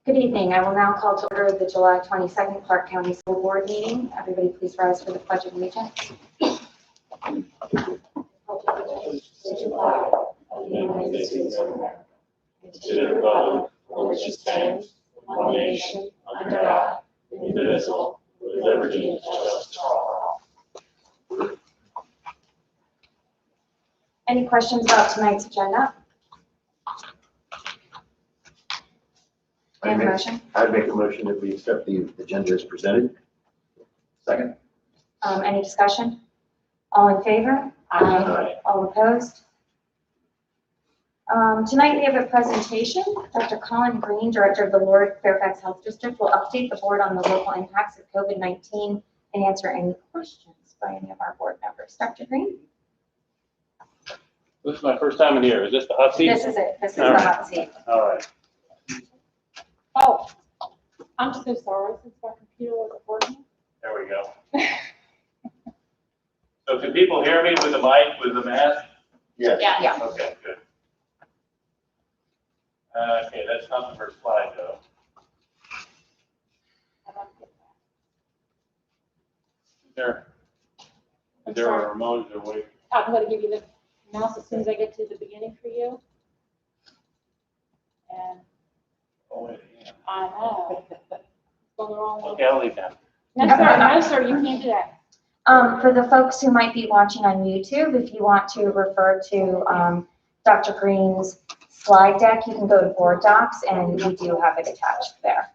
Good evening. I will now call to order the July 22nd Clarke County School Board meeting. Everybody please rise for the Pledge of Allegiance. To the flag of the United States of America, and to the republic for which it stands, one nation, under God, indivisible, with liberty and justice for all. Any questions about tonight's agenda? Any motion? I'd make a motion that we accept the agenda as presented. Second. Any discussion? All in favor? Aye. All opposed? Tonight we have a presentation. Dr. Colin Green, Director of the Lord Fairfax Health District, will update the board on the local impacts of COVID-19 and answer any questions by any of our board members. Dr. Green? This is my first time in here. Is this the hot seat? This is it. This is All the right. hot seat. All right. Oh, I'm so sorry, since my computer wasn't working. There we go. So can people hear me with the mic, with the mask? Yes. Yeah. Okay, good. Okay, that's not the first slide though. Is there a remote or wait? I'm going to give you the mouse as soon as I get to the beginning for you. And Oh, wait, yeah. I know. It's going the wrong way. Okay, I'll leave that. No, sir, you can't do that. For the folks who might be watching on YouTube, if you want to refer to Dr. Green's slide deck, you can go to Board Docs, and we do have it attached there.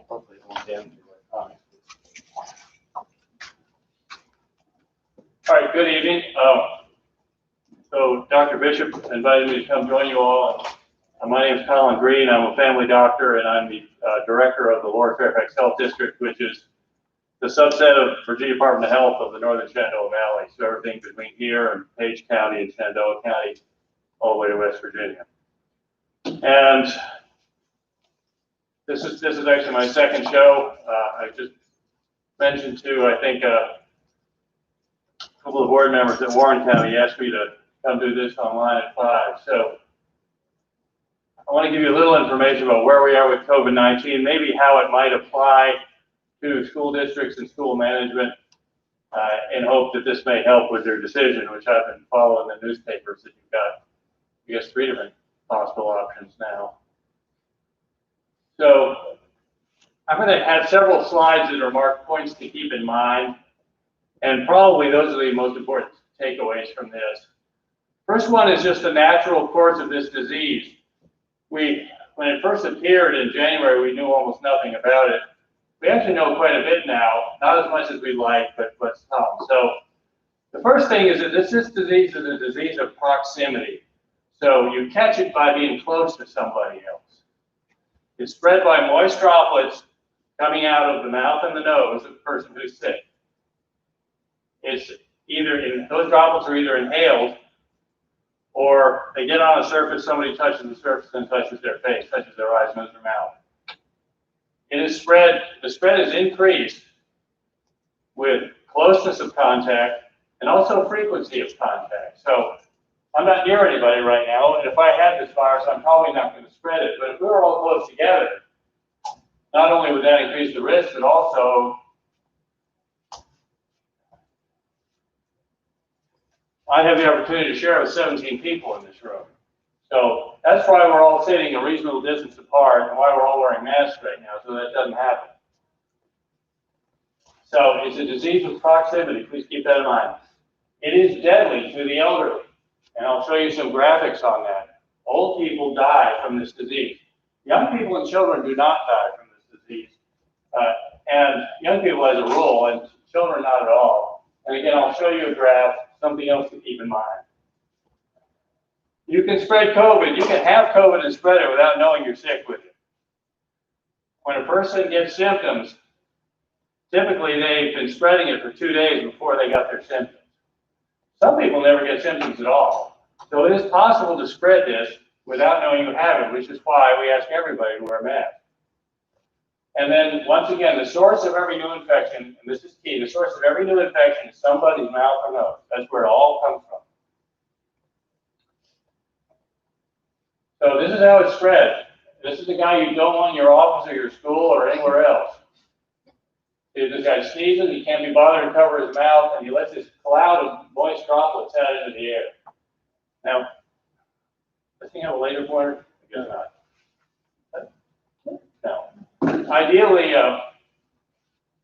Hopefully it won't damage your electronics. All right, good evening. So Dr. Bishop invited me to come join you all. My name is Colin Green. I'm a family doctor, and I'm the director of the Lower Fairfax Health District, which is the subset of Virginia Department of Health of the Northern Shenandoah Valley. So everything between here and Page County and Shenandoah County, all the way to West Virginia. And this is actually my second show. I just mentioned to, I think, a couple of board members at Warren County asked me to come do this online at 5. So I want to give you a little information about where we are with COVID-19, maybe how it might apply to school districts and school management, in hope that this may help with their decision, which I've been following the newspapers that you've got, I guess, 3 different possible options now. So I'm going to have several slides that are marked points to keep in mind, and probably those are the most important takeaways from this. First one is just the natural course of this disease. When it first appeared in January, we knew almost nothing about it. We actually know quite a bit now, not as much as we like, but some. So the first thing is that this disease is a disease of proximity. So you catch it by being close to somebody else. It's spread by moist droplets coming out of the mouth and the nose of the person who's sick. Those droplets are either inhaled, or they get on a surface, somebody touches the surface and touches their face, touches their eyes, nose, or mouth. The spread is increased with closeness of contact and also frequency of contact. So I'm not near anybody right now, and if I had this virus, I'm probably not going to spread it. But if we were all close together, not only would that increase the risk, but also I'd have the opportunity to share with 17 people in this room. So that's why we're all sitting a reasonable distance apart and why we're all wearing masks right now, so that doesn't happen. So it's a disease of proximity. Please keep that in mind. It is deadly to the elderly, and I'll show you some graphics on that. Old people die from this disease. Young people and children do not die from this disease. And young people as a rule, and children not at all. And again, I'll show you a graph, something else to keep in mind. You can spread COVID. You can have COVID and spread it without knowing you're sick with it. When a person gets symptoms, typically they've been spreading it for 2 days before they got their symptoms. Some people never get symptoms at all. So it is possible to spread this without knowing you have it, which is why we ask everybody to wear a mask. And then, once again, the source of every new infection, and this is key, the source of every new infection is somebody's mouth or nose. That's where it all comes from. So this is how it spreads. This is the guy you don't want in your office or your school or anywhere else. See, this guy sneezes, he can't be bothered to cover his mouth, and he lets this cloud of moist droplets out into the air. Now, does he have a laser pointer? I guess not. No.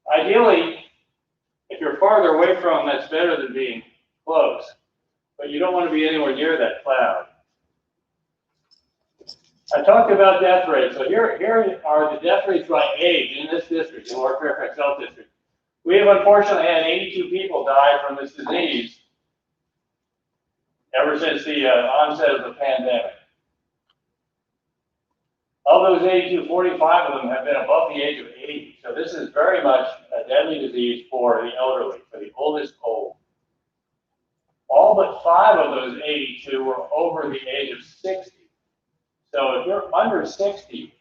Ideally, if you're farther away from them, that's better than being close. But you don't want to be anywhere near that cloud. I talked about death rates. So here are the death rates by age in this district, in North Fairfax Health District. We have unfortunately had 82 people die from this disease ever since the onset of the pandemic. Of those 82, 45 of them have been above the age of 80. So this is very much a deadly disease for the elderly, for the oldest old. All but 5 of those 82 were over the age of 60. So if you're under 60,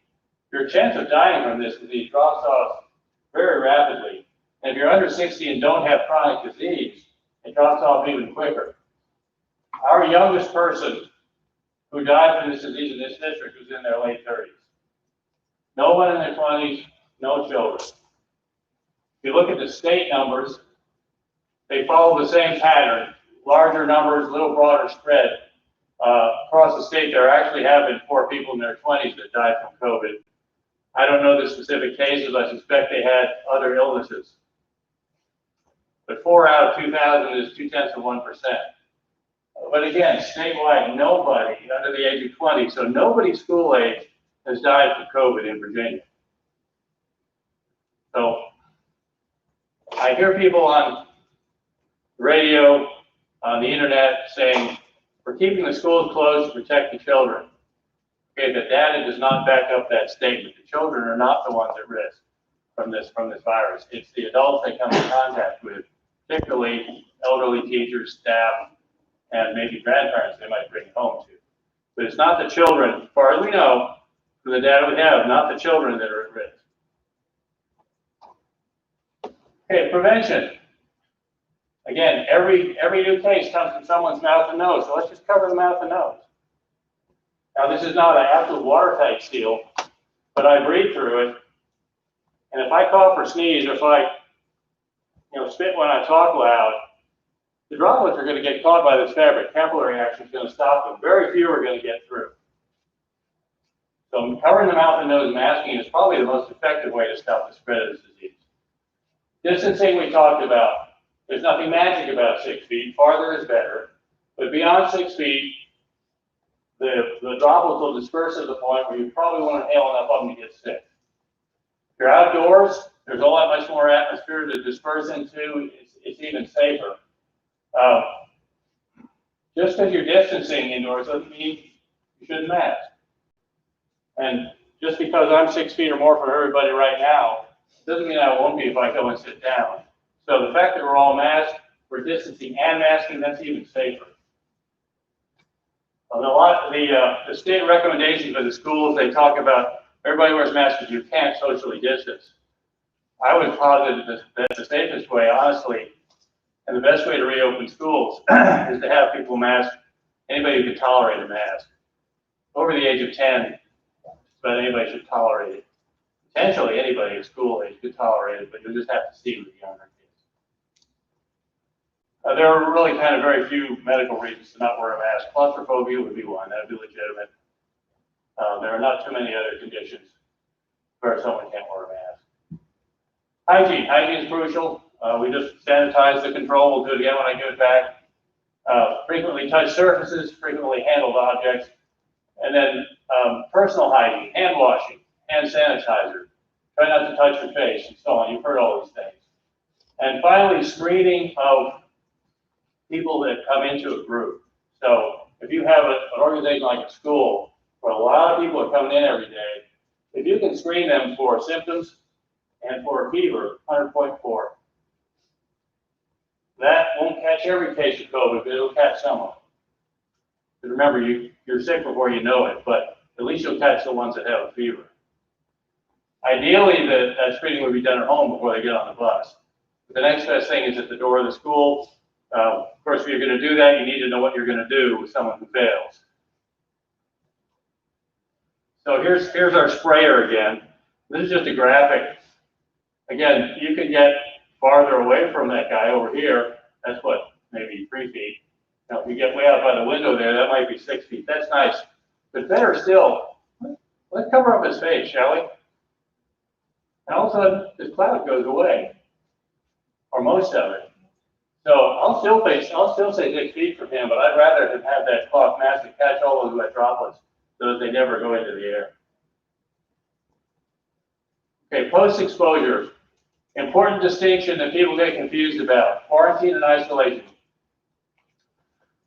your chance of dying from this disease drops off very rapidly. And if you're under 60 and don't have chronic disease, it drops off even quicker. Our youngest person who died from this disease in this district was in their late 30s. No one in their 20s, no children. If you look at the state numbers, they follow the same pattern. Larger numbers, a little broader spread. Across the state, there actually have been 4 people in their 20s that died from COVID. I don't know the specific cases. I suspect they had other illnesses. But 4 out of 2,000 is 0.2%. But again, statewide, nobody under the age of 20, so nobody school age has died from COVID in Virginia. So I hear people on the radio, on the internet saying, we're keeping the schools closed to protect the children. Okay, the data does not back up that statement. The children are not the ones at risk from this virus. It's the adults they come in contact with, particularly elderly teachers, staff, and maybe grandparents they might bring home to. But it's not the children, as far as we know, from the data we have, not the children that are at risk. Okay, prevention. Again, every new case comes from someone's mouth and nose, so let's just cover the mouth and nose. Now, this is not an absolute watertight seal, but I breathe through it, and if I cough or sneeze, or if I spit when I talk loud, the droplets are going to get caught by this fabric. Capillary action is going to stop them. Very few are going to get through. So covering the mouth and nose, masking is probably the most effective way to stop the spread of this disease. Distancing we talked about. There's nothing magic about 6 feet. Farther is better. But beyond 6 feet, the droplets will disperse to the point where you probably won't inhale enough of them to get sick. If you're outdoors, there's a lot much more atmosphere to disperse into. It's even safer. Just because you're distancing indoors doesn't mean you shouldn't mask. And just because I'm 6 feet or more from everybody right now, doesn't mean I won't be if I go and sit down. So the fact that we're all masked, we're distancing and masking, that's even safer. A lot of the state recommendations for the schools, they talk about everybody wears masks because you can't socially distance. I would posit that the safest way, honestly, and the best way to reopen schools is to have people masked, anybody who can tolerate a mask. Over the age of 10, but anybody should tolerate it. Potentially anybody at school age could tolerate it, but you'll just have to see with the younger kids. There are really kind of very few medical reasons to not wear a mask. Claustrophobia would be one, that would be legitimate. There are not too many other conditions where someone can't wear a mask. Hygiene is crucial. We just sanitize the control. We'll do it again when I give it back. Frequently touch surfaces, frequently handled objects. And then personal hygiene, hand washing, hand sanitizer. Try not to touch your face and so on. You've heard all these things. And finally, screening of people that come into a group. So if you have an organization like a school where a lot of people are coming in every day, if you can screen them for symptoms and for a fever, 100.4, that won't catch every case of COVID, but it'll catch someone. But remember, you're sick before you know it, but at least you'll catch the ones that have a fever. Ideally, that screening would be done at home before they get on the bus. But the next best thing is at the door of the school. Of course, if you're going to do that, you need to know what you're going to do with someone who fails. So here's our sprayer again. This is just a graphic. Again, you can get farther away from that guy over here. That's what, maybe 3 feet. Now, if you get way out by the window there, that might be 6 feet. That's nice. But better still, let's cover up his face, shall we? And all of a sudden, this cloud goes away, or most of it. So I'll still say 6 feet from him, but I'd rather him have that cloth mask to catch all those wet droplets so that they never go into the air. Okay, post-exposure. Important distinction that people get confused about, quarantine and isolation.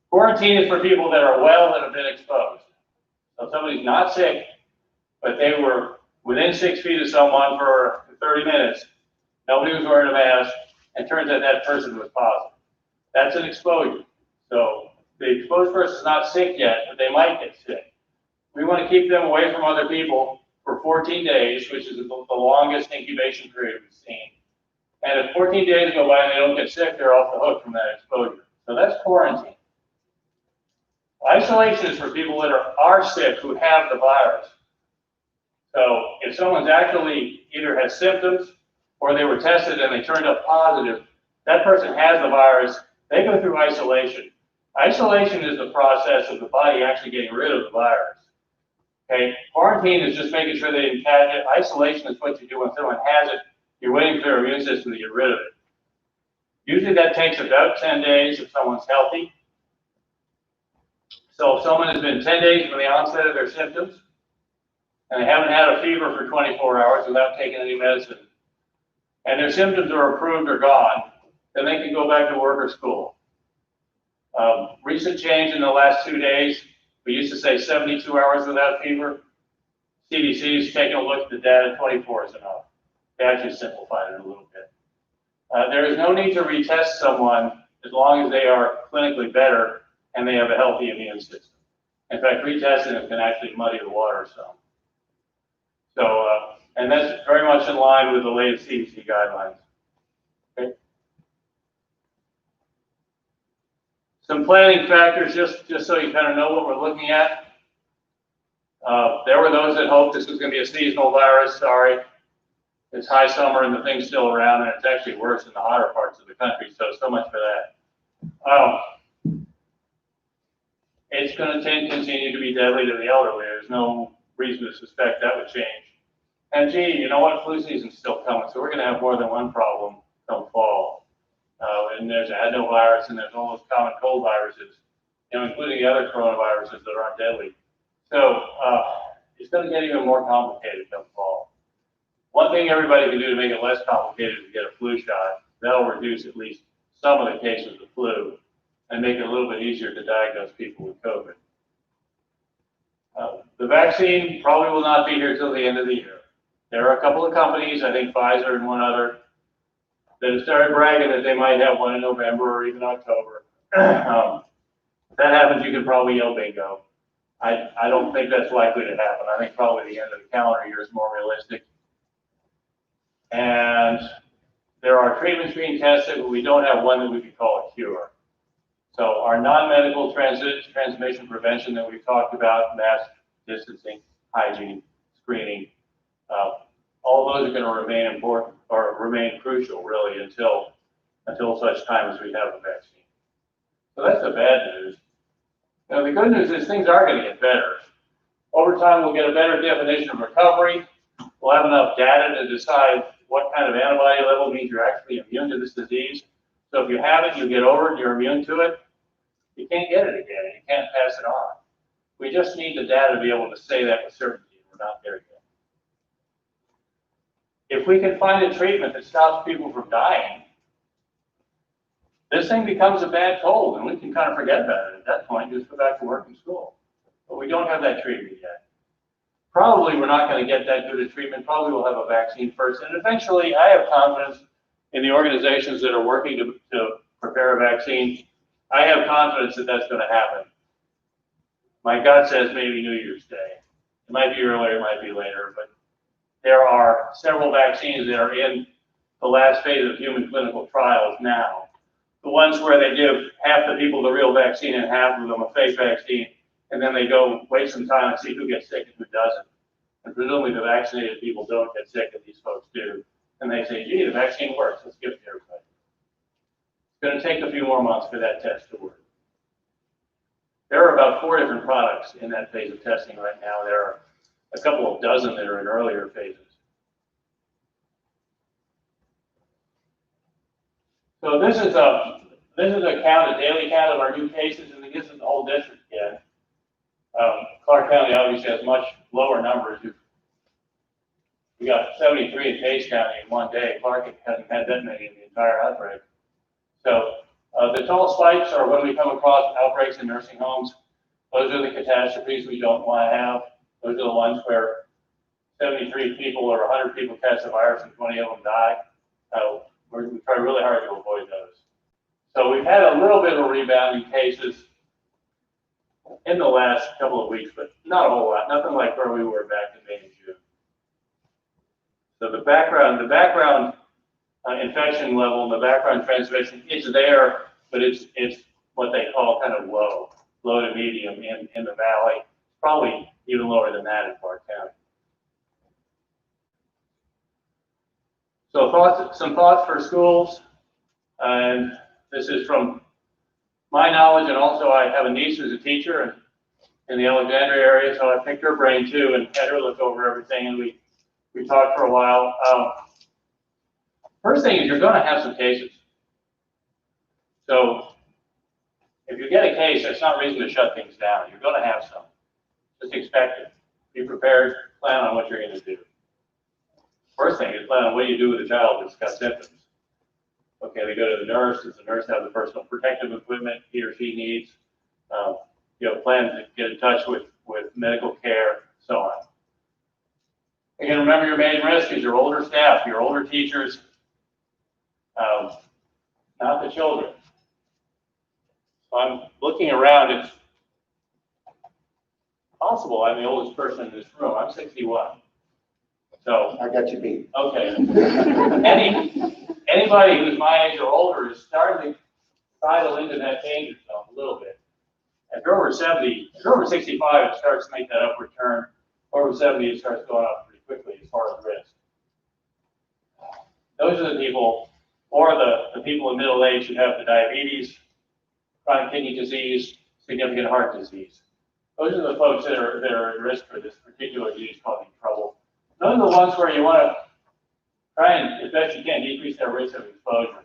Quarantine is for people that are well that have been exposed. So somebody's not sick, but they were within 6 feet of someone for 30 minutes. Nobody was wearing a mask, and turns out that person was positive. That's an exposure. So the exposed person is not sick yet, but they might get sick. We want to keep them away from other people for 14 days, which is the longest incubation period we've seen. And if 14 days go by and they don't get sick, they're off the hook from that exposure. So that's quarantine. Isolation is for people that are sick who have the virus. So if someone's actually either has symptoms or they were tested and they turned up positive, that person has the virus, they go through isolation. Isolation is the process of the body actually getting rid of the virus. Okay, quarantine is just making sure they didn't catch it. Isolation is what you do when someone has it. You're waiting for their immune system to get rid of it. Usually that takes about 10 days if someone's healthy. So if someone has been 10 days from the onset of their symptoms, and they haven't had a fever for 24 hours without taking any medicine, and their symptoms are approved or gone, then they can go back to work or school. Recent change in the last 2 days, we used to say 72 hours without fever. CDC is taking a look at the data, 24 is enough. They actually simplified it a little bit. There is no need to retest someone as long as they are clinically better and they have a healthy immune system. In fact, retesting them can actually muddy the water some. So, and that's very much in line with the latest CDC guidelines. Okay. Some planning factors, just so you kind of know what we're looking at. There were those that hoped this was going to be a seasonal virus. Sorry. It's high summer and the thing's still around, and it's actually worse in the hotter parts of the country, so much for that. It's going to continue to be deadly to the elderly. There's no reason to suspect that would change. And gee, you know what? Flu season's still coming, so we're going to have more than one problem come fall. And there's adenovirus, and there's all those common cold viruses, including the other coronaviruses that aren't deadly. So it's going to get even more complicated come fall. One thing everybody can do to make it less complicated is to get a flu shot. That'll reduce at least some of the cases of flu and make it a little bit easier to diagnose people with COVID. The vaccine probably will not be here till the end of the year. There are a couple of companies, I think Pfizer and one other, that have started bragging that they might have one in November or even October. If that happens, you can probably yell bingo. I don't think that's likely to happen. I think probably the end of the calendar year is more realistic. And there are treatments being tested, but we don't have one that we could call a cure. So our non-medical transmission prevention that we've talked about, mask, distancing, hygiene, screening, all those are going to remain important or remain crucial really until such time as we have a vaccine. So that's the bad news. Now the good news is things are going to get better. Over time we'll get a better definition of recovery. We'll have enough data to decide what kind of antibody level means you're actually immune to this disease. So if you have it, you get over it, you're immune to it, you can't get it again, you can't pass it on. We just need the data to be able to say that with certainty, and we're not there yet. If we can find a treatment that stops people from dying, this thing becomes a bad cold, and we can kind of forget about it at that point, just go back to work and school. But we don't have that treatment yet. Probably we're not going to get that good a treatment. Probably we'll have a vaccine first. And eventually, I have confidence in the organizations that are working to prepare a vaccine. I have confidence that that's going to happen. My gut says maybe New Year's Day. It might be earlier, it might be later, but there are several vaccines that are in the last phase of human clinical trials now. The ones where they give half the people the real vaccine and half of them a fake vaccine, and then they go wait some time and see who gets sick and who doesn't. And presumably the vaccinated people don't get sick and these folks do. And they say, gee, the vaccine works, let's give it to everybody. It's going to take a few more months for that test to work. There are about 4 different products in that phase of testing right now. There are a couple of dozen that are in earlier phases. So this is a count, a daily count of our new cases, and this is the whole district again. Clarke County obviously has much lower numbers. We got 73 in Case County in one day. Clarke hasn't had that many in the entire outbreak. So the tall spikes are when we come across outbreaks in nursing homes. Those are the catastrophes we don't want to have. Those are the ones where 73 people or 100 people catch the virus and 20 of them die. We try really hard to avoid those. So we've had a little bit of a rebound in cases in the last couple of weeks, but not a whole lot. Nothing like where we were back in May and June. So the background infection level and the background transmission is there, but it's what they call kind of low to medium in the valley. Probably even lower than that in Clarke County. So some thoughts for schools, and this is from my knowledge, and also I have a niece who's a teacher in the Alexandria area, so I picked her brain too and had her look over everything, and we talked for a while. First thing is you're going to have some cases. So if you get a case, that's not reason to shut things down. You're going to have some. Just expect it. Be prepared. Plan on what you're going to do. First thing is plan on what you do with a child that's got symptoms. Okay, they go to the nurse. Does the nurse have the personal protective equipment he or she needs? Plan to get in touch with medical care, so on. Again, remember your main risk is your older staff, your older teachers, not the children. So I'm looking around. It's possible I'm the oldest person in this room. I'm 61. So I got you beat. okay. Anybody who's my age or older is starting to sidle into that danger zone a little bit. If you're over 70, if you're over 65, it starts to make that upward turn. Over 70, it starts going up pretty quickly as far as risk. Those are the people, or the people in middle age who have the diabetes, chronic kidney disease, significant heart disease. Those are the folks that are at risk for this particular disease causing trouble. Those are the ones where you want to try and, as best you can, decrease their risk of exposure.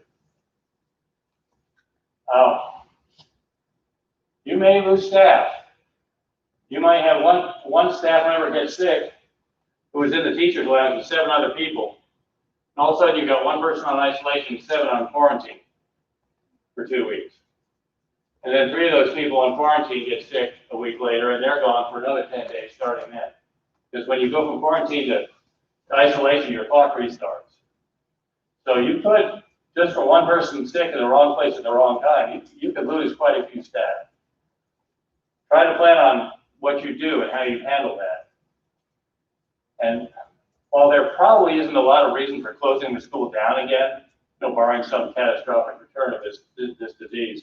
You may lose staff. You might have one staff member get sick who was in the teacher's lounge with 7 other people. And all of a sudden you've got one person on isolation, 7 on quarantine for 2 weeks. And then 3 of those people on quarantine get sick a week later and they're gone for another 10 days starting then. Because when you go from quarantine to isolation, your clock restarts. So you could, just for one person sick in the wrong place at the wrong time, you could lose quite a few staff. Try to plan on what you do and how you handle that. And while there probably isn't a lot of reason for closing the school down again, barring some catastrophic return of this disease,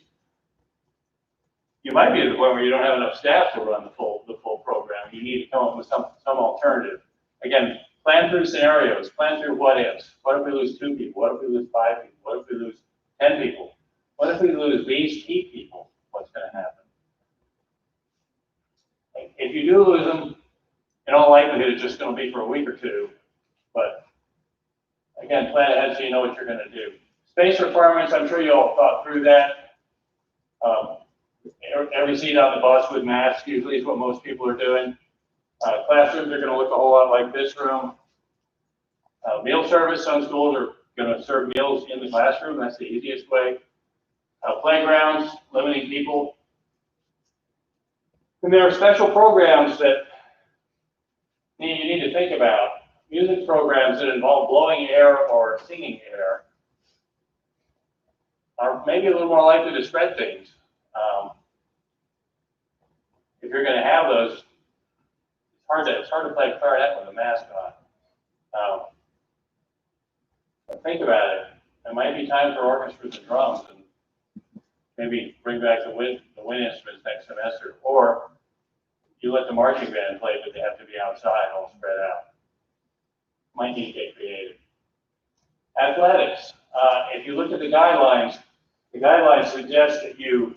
you might be at the point where you don't have enough staff to run the full program. You need to come up with some alternative. Again, plan through scenarios. Plan through what ifs. What if we lose 2 people? What if we lose 5 people? What if we lose 10 people? What if we lose these key people? What's going to happen? If you do lose them, in all likelihood, it's just going to be for a week or 2. But again, plan ahead so you know what you're going to do. Space requirements, I'm sure you all thought through that. Every seat on the bus with masks usually is what most people are doing. Classrooms are going to look a whole lot like this room. Meal service, some schools are going to serve meals in the classroom. That's the easiest way. Playgrounds, limiting people. And there are special programs that you need to think about. Music programs that involve blowing air or singing air are maybe a little more likely to spread things. If you're going to have those, it's hard to play clarinet with a mask on. But think about it. It might be time for orchestras and drums, and maybe bring back the wind instruments next semester. Or you let the marching band play, but they have to be outside, all spread out. Might need to get creative. Athletics. If you look at the guidelines suggest that you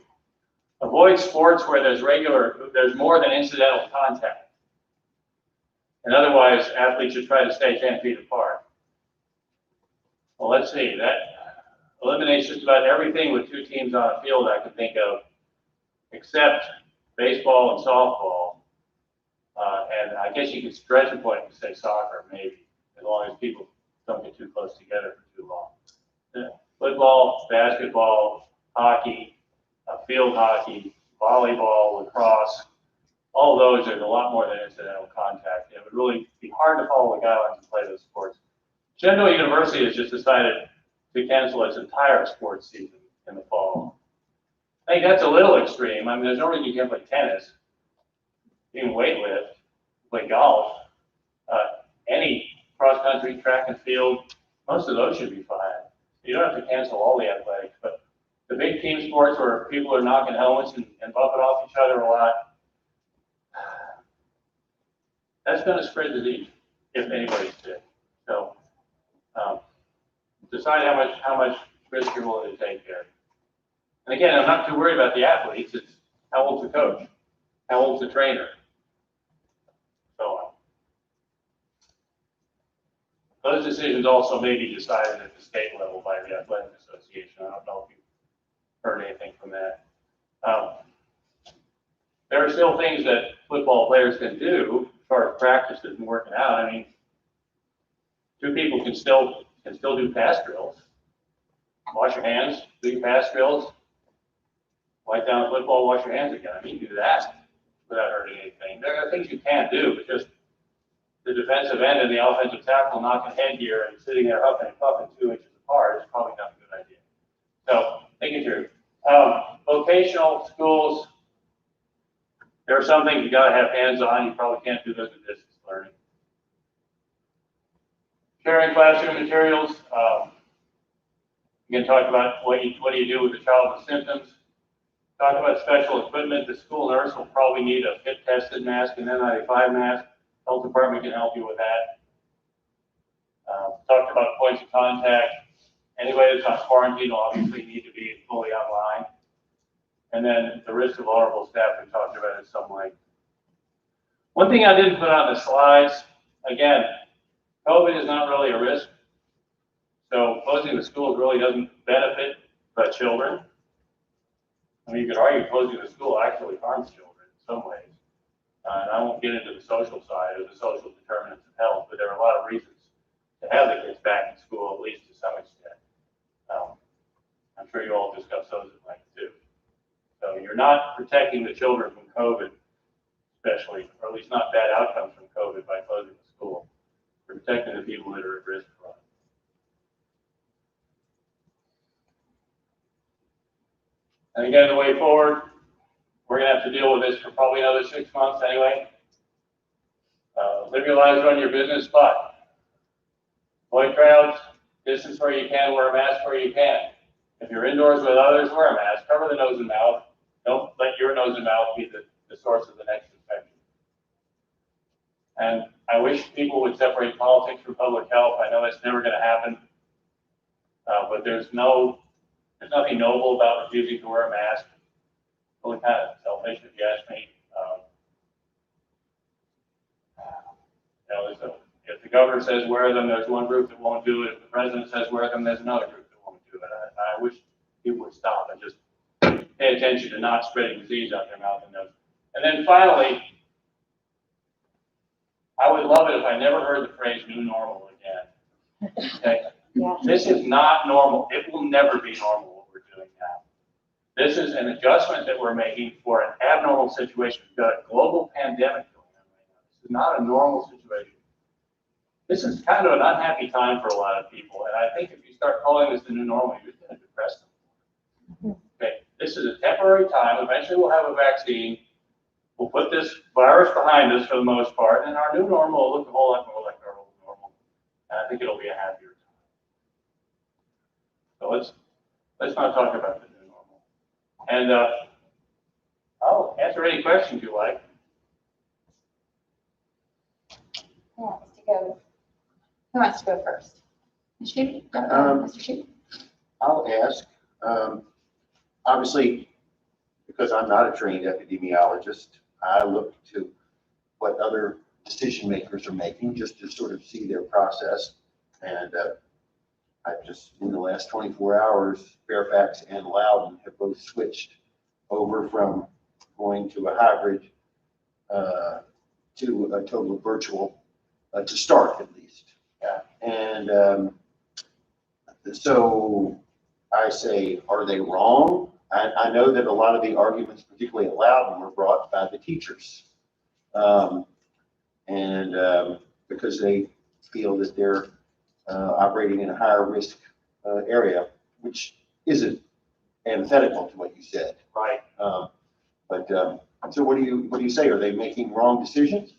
avoid sports where there's more than incidental contact. And otherwise, athletes should try to stay 10 feet apart. Well, let's see. That eliminates just about everything with two teams on a field I can think of, except baseball and softball. And I guess you could stretch a point and say soccer, maybe, as long as people don't get too close together for too long. Yeah. Football, basketball, hockey, field hockey, volleyball, lacrosse, all those are a lot more than incidental contact. It would really be hard to follow the guidelines and play those sports. Shenandoah University has just decided to cancel its entire sports season in the fall. I think that's a little extreme. I mean, there's no reason you can't play tennis, you can weightlift, play golf, any cross-country, track and field, most of those should be fine. You don't have to cancel all the athletics, but the big team sports where people are knocking helmets and bumping off each other a lot, that's going to spread disease if anybody's sick. So decide how much risk you're willing to take there. And again, I'm not too worried about the athletes. It's how old's the coach, how old's the trainer, so on. Those decisions also may be decided at the state level by the Athletic Association. I don't know if you've heard anything from that. There are still things that football players can do as far as practices and working out. I mean, two people can still do pass drills. Wash your hands, do your pass drills. Wipe down the football, wash your hands again. I mean, you can do that without hurting anything. There are things you can't do, but just the defensive end and the offensive tackle knocking headgear and sitting there huffing and puffing 2 inches apart is probably not a good idea. So think it through. Vocational schools, there are some things you got to have hands on. You probably can't do those in distance learning. Sharing classroom materials. You can talk about what do you do with the child with symptoms. Talk about special equipment. The school nurse will probably need a fit-tested mask and N95 mask. Health department can help you with that. Talked about points of contact. Anybody that's on quarantine will obviously need to be fully online. And then the risk of vulnerable staff we talked about in some length. One thing I didn't put on the slides, again, COVID is not really a risk. So closing the schools really doesn't benefit the children. I mean, you could argue closing the school actually harms children in some ways. And I won't get into the social side or the social determinants of health, but there are a lot of reasons to have the kids back in school, at least to some extent. I'm sure you all discussed those at length too. So you're not protecting the children from COVID, especially, or at least not bad outcomes from COVID by closing the school. You're protecting the people that are at risk from it. And again, the way forward, we're going to have to deal with this for probably another 6 months anyway. Live your lives, run your business, but avoid crowds, distance where you can, wear a mask where you can. If you're indoors with others, wear a mask, cover the nose and mouth. Don't let your nose and mouth be the source of the next infection. And I wish people would separate politics from public health. I know that's never going to happen, but there's nothing noble about refusing to wear a mask. Really kind of selfish, if you ask me. If the governor says wear them, there's one group that won't do it. If the president says wear them, there's another group that won't do it. I wish people would stop and just pay attention to not spreading disease out their mouth and nose. And then finally, I would love it if I never heard the phrase new normal again. Okay? Yeah. This is not normal. It will never be normal what we're doing now. This is an adjustment that we're making for an abnormal situation. We've got a global pandemic going on right now. This is not a normal situation. This is kind of an unhappy time for a lot of people. And I think if you start calling this the new normal, you're going to depress them. Okay, this is a temporary time. Eventually we'll have a vaccine. We'll put this virus behind us for the most part, and our new normal will look a whole lot more like our old normal. And I think it'll be a happier time. So let's not talk about the new normal. And I'll answer any questions you like. Who wants to go first? Ms. Shute? Mr. Shute? I'll ask, obviously, because I'm not a trained epidemiologist, I look to what other decision makers are making just to sort of see their process. And I've just, in the last 24 hours, Fairfax and Loudoun have both switched over from going to a hybrid to a total virtual, to start at least. Yeah. And so I say, are they wrong? I know that a lot of the arguments, particularly at Loudoun, were brought by the teachers. Because they feel that they're operating in a higher risk area, which isn't antithetical to what you said. Right. So what do you say? Are they making wrong decisions?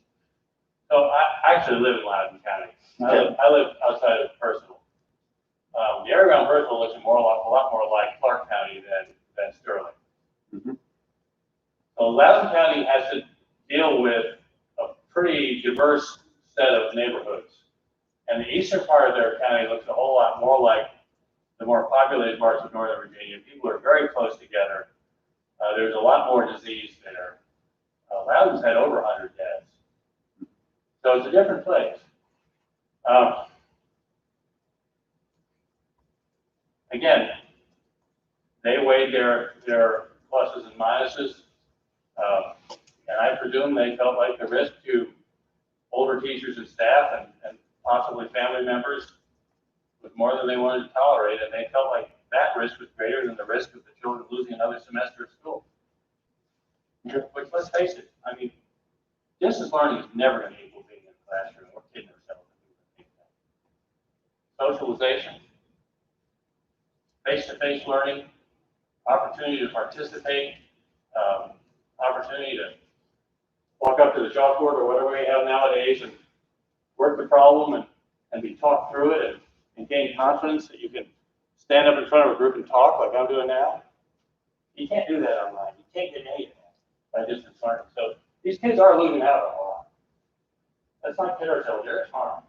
So I actually live in Loudoun County. Okay. I live outside of Personal. The area around Personal looks a lot more like Clarke County than Sterling. Mm-hmm. So Loudoun County has to deal with a pretty diverse set of neighborhoods. And the eastern part of their county looks a whole lot more like the more populated parts of Northern Virginia. People are very close together. There's a lot more disease there. Loudoun's had over 100 deaths. So it's a different place. Again, they weighed their pluses and minuses. And I presume they felt like the risk to older teachers and staff and possibly family members was more than they wanted to tolerate, and they felt like that risk was greater than the risk of the children losing another semester of school. Which, let's face it, I mean, distance learning is never going to equal being in the classroom. We're kidding ourselves if we think that. Socialization, face-to-face learning, opportunity to participate, opportunity to walk up to the chalkboard or whatever we have nowadays and work the problem and be talked through it and gain confidence that you can stand up in front of a group and talk like I'm doing now. You can't do that online. You can't get any of that by distance learning. So these kids are losing out on a lot. Let's not kid ourselves. There is harm.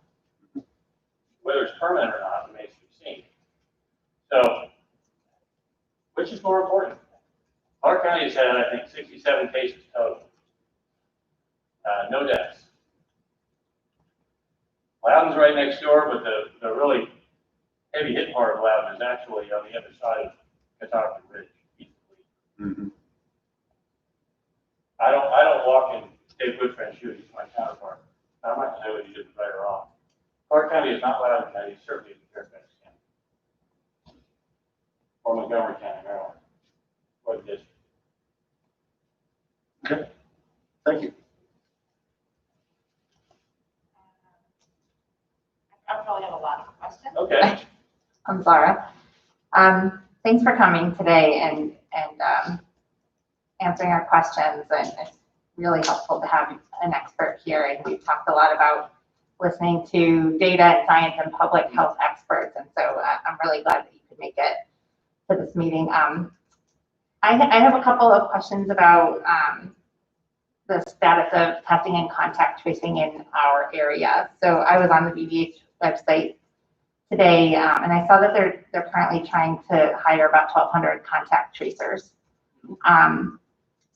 Whether it's permanent or not remains to be seen. So, which is more important? Clarke County has had, I think, 67 cases total. No deaths. Loudoun's right next door, but the really heavy hit part of Loudoun is actually on the other side of Catoctin Ridge. Mm-hmm. I don't walk in Dave Woodfriend's shoes. He's my counterpart. I'm not going to say what he did right or wrong. Clarke County is not Loudoun County. It certainly isn't Fairfax County. Or Montgomery County, Maryland. Or the district. Okay. Thank you. I probably have a lot of questions. Okay. I'm Zara. Thanks for coming today and answering our questions. And it's really helpful to have an expert here. And we've talked a lot about listening to data and science and public health experts. And so I'm really glad that you could make it to this meeting. I have a couple of questions about the status of testing and contact tracing in our area. So I was on the BVH website today, and I saw that they're currently trying to hire about 1,200 contact tracers.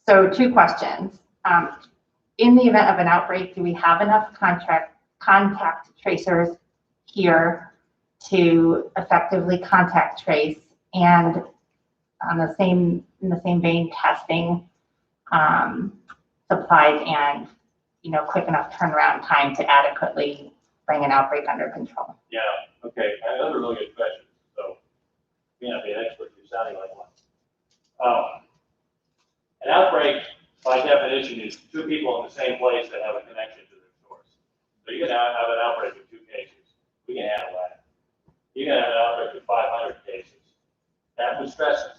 So two questions. In the event of an outbreak, do we have enough contact tracers here to effectively contact trace? And in the same vein, testing supplies and quick enough turnaround time to adequately bring an outbreak under control. Yeah, okay. Those are really good questions. So, you may not be an expert, you're sounding like one. An outbreak, by definition, is two people in the same place that have a connection to their source. So you can have an outbreak of 2 cases. We can handle that. You can have an outbreak of 500 cases. That would stress us.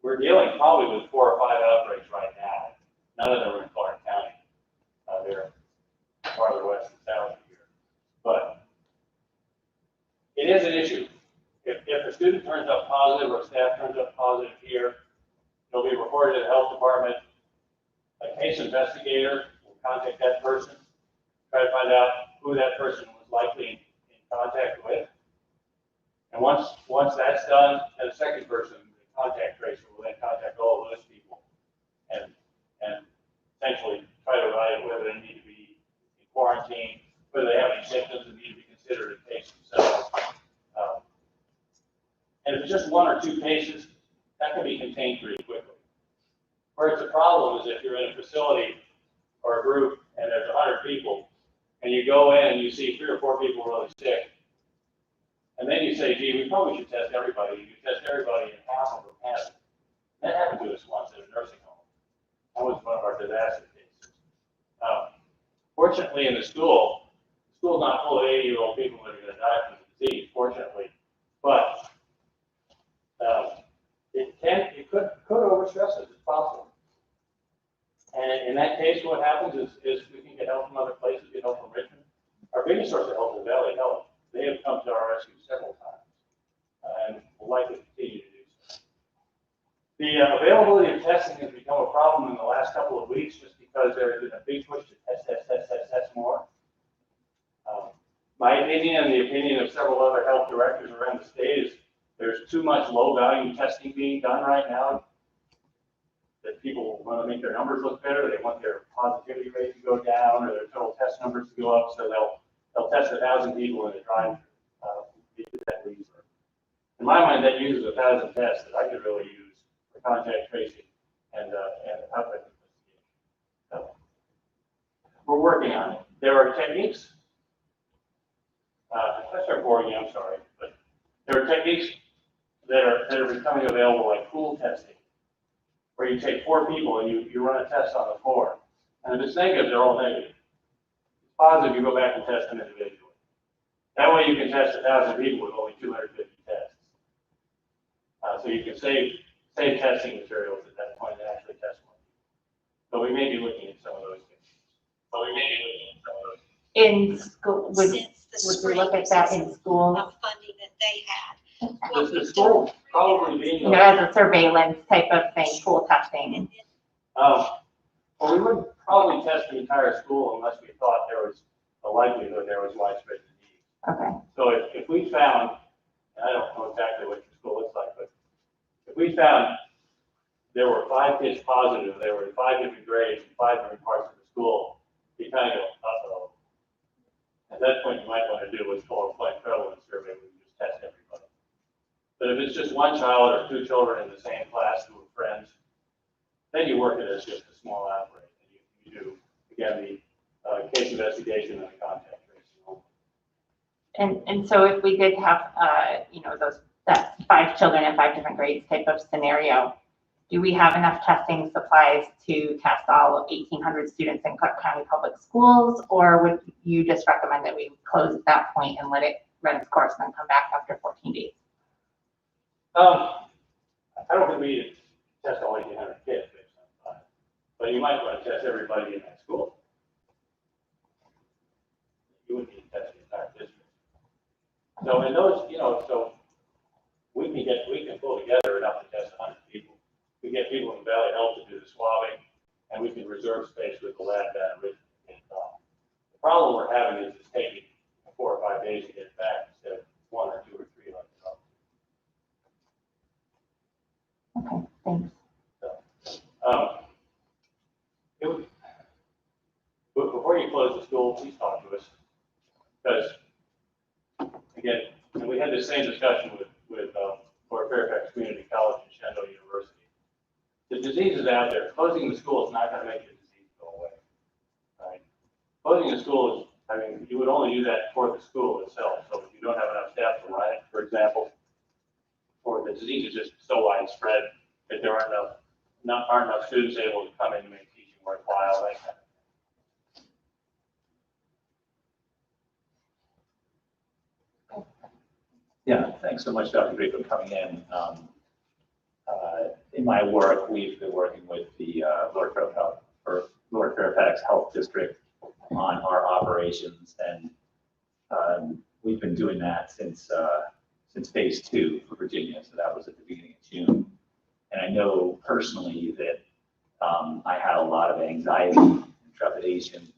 We're dealing probably with 4 or 5 outbreaks right now. None of them are in Clarke County. They're farther west and south here. But it is an issue. If a student turns up positive or staff turns up positive here, it'll be reported to the health department. A case investigator will contact that person. try to find out who that person was likely in contact with. And once that's done, then the second person, the contact tracer, will then contact all of those people and essentially try to evaluate whether they need to be in quarantine, whether they have any symptoms that need to be considered in case themselves. And if it's just one or two cases, that can be contained pretty quickly. Where it's a problem is if you're in a facility or a group and there's 100 people, and you go in and you see 3 or 4 people really sick, and then you say, gee, we probably should test everybody. You test everybody and half of them have it. That happened to us once at a nursing home. That was one of our disaster cases. Fortunately, in the school's not full of 80-year-old people that are going to die from the disease, fortunately. But it could overstress us, it's possible. And in that case, what happens is we can get help from other places, get help from Richmond. Our biggest source of help is Valley Health. They have come to our rescue several times, and will likely continue to do so. The availability of testing has become a problem in the last couple of weeks just because there has been a big push to test more. My opinion and the opinion of several other health directors around the state is there's too much low-value testing being done right now that people want to make their numbers look better. They want their positivity rate to go down or their total test numbers to go up, so they'll test 1,000 people in a drive that leads. In my mind, that uses 1,000 tests that I could really use for contact tracing and outbreak investigation. So we're working on it. There are techniques. I start boring you, I'm sorry, but there are techniques that are becoming available, like pool testing, where you take 4 people and you run a test on the 4, and if it's negative, they're all negative. If it's positive, you go back and test them individually. That way, you can test 1,000 people with only 250 tests. So you can save testing materials at that point and actually test more. So we may be looking at some of those things. In school, would we look at that in school? Of funding that they had. The school probably being. You know, as a surveillance type of thing, pool testing. Well, we wouldn't probably test the entire school unless we thought there was a likelihood there was widespread disease. Okay. So if we found, and I don't know exactly what your school looks like, but if we found there were 5 kids positive, they were in 5 different grades in 5 different parts of the school, you kind of go, uh-oh. At that point, you might want to do what's called a flight prevalence survey, where you just test everybody. But if it's just 1 child or 2 children in the same class who are friends, then you work it as just a small outbreak. And you do, again, the case investigation and the contact tracing. And so if we did have, you know, that 5 children in 5 different grades type of scenario, do we have enough testing supplies to test all 1,800 students in Clarke County Public Schools, or would you just recommend that we close at that point and let it run its course and then come back after 14 days? I don't think we need to test all 1,800 kids based on time, but you might want to test everybody in that school. You wouldn't need to test the entire district. So in those, you know, so we can pull together enough to test 100 people. We get people in Valley Health to do the swabbing, and we can reserve space with the lab down at Richmond. The problem we're having is it's taking 4 or 5 days to get it back instead of 1 or 2 or 3 like that. Okay, thanks. Before you close the school, please talk to us, because again, and we had the same discussion with Lord Fairfax Community College and Shenandoah University. The disease is out there. Closing the school is not going to make the disease go away. Right? Closing the school is, I mean, you would only do that for the school itself. So if you don't have enough staff to run it, for example, or the disease is just so widespread that there aren't enough students able to come in and make teaching worthwhile, that kind of thing. Yeah, thanks so much, Dr. Green, for coming in. In my work, we've been working with the Lord Fairfax Health District on our operations, and we've been doing that since phase 2 for Virginia. So that was at the beginning of June. And I know personally that I had a lot of anxiety and trepidation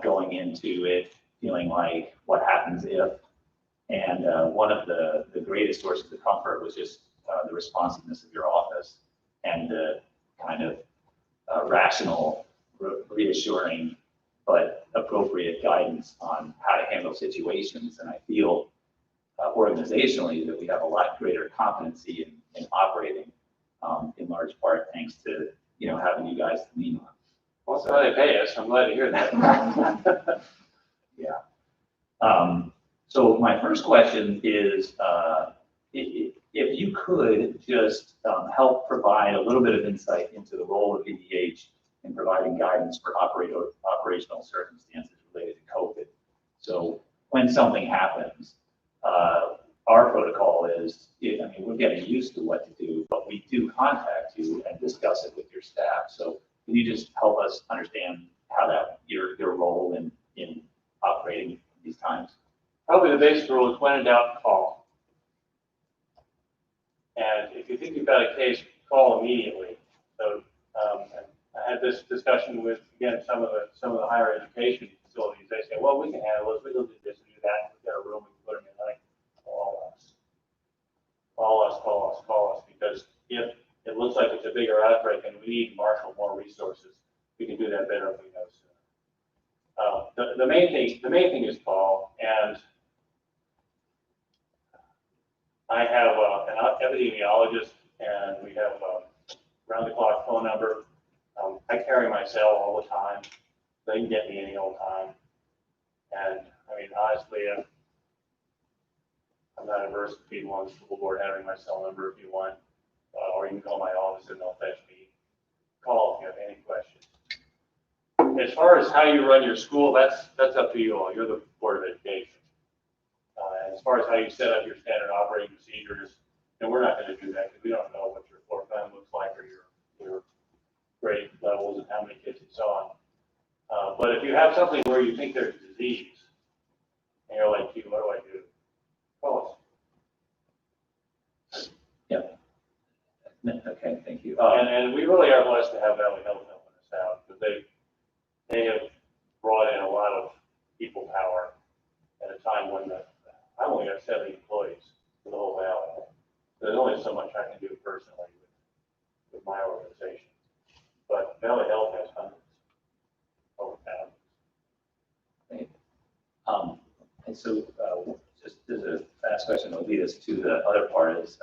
going into it feeling like what happens if. And one of the greatest sources of comfort was just the responsiveness of your office and the kind of rational, reassuring, but appropriate guidance on how to handle situations. And I feel organizationally that we have a lot greater competency in operating, in large part thanks to having you guys to lean on. Well, that's why they pay us. I'm glad to hear that. Yeah. So my first question is, if you could just help provide a little bit of insight into the role of EDH in providing guidance for operational circumstances related to COVID. So when something happens, our protocol is, we're getting used to what to do, but we do contact you and discuss it with your staff. So can you just help us understand how your role in operating these times? Probably the basic rule is when in doubt, call. And if you think you've got a case, call immediately. So and I had this discussion with, again, some of the higher education facilities. They say, well, we can handle this, we can do this and do that. We've got a room, we can put them in. Like, call us. Call us, call us, call us. Because if it looks like it's a bigger outbreak and we need to marshal more resources, we can do that better if we know sooner. The main thing is call, and I have an epidemiologist, and we have round-the-clock phone number. I carry my cell all the time. They can get me any old time. And honestly, I'm not averse to people on the school board having my cell number if you want, or you can call my office and they'll fetch me. Call if you have any questions. As far as how you run your school, that's up to you all. You're the Board of Education. As far as how you set up your standard operating procedures, and we're not going to do that because we don't know what your floor plan looks like or your grade levels and how many kids and so on. But if you have something where you think there's disease, and you're like, gee, what do I do? Call us. Yeah. Okay, thank you. And we really are blessed to have Valley Health helping us out because they have brought in a lot of people power at a time when I've only got 70 employees for the whole valley. There's only so much I can do personally with my organization. But Valley Health has hundreds over thousands. And so just as a fast question that will lead us to the other part is,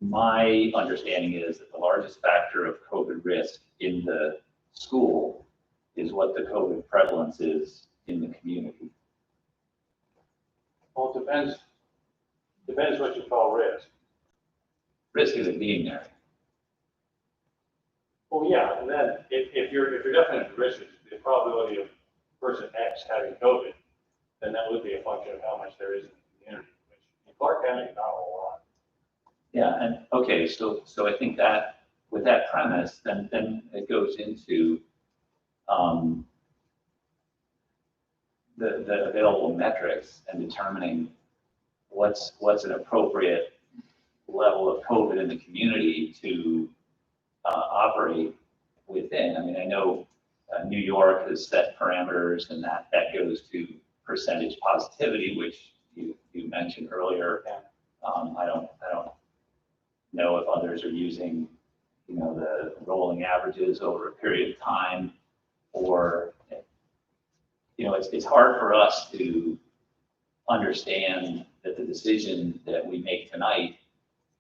my understanding is that the largest factor of COVID risk in the school is what the COVID prevalence is in the community. Well, it depends what you call risk. Risk is it being there. Well, yeah, and then if your definition of risk is the probability of person X having COVID, then that would be a function of how much there is in the community, which in Clarke County is not a whole lot. Yeah, and okay, so I think that with that premise, then it goes into the available metrics and determining what's an appropriate level of COVID in the community to operate within. I know New York has set parameters, and that goes to percentage positivity, which you mentioned earlier. Yeah. I don't know if others are using, the rolling averages over a period of time, or, it's hard for us to understand that the decision that we make tonight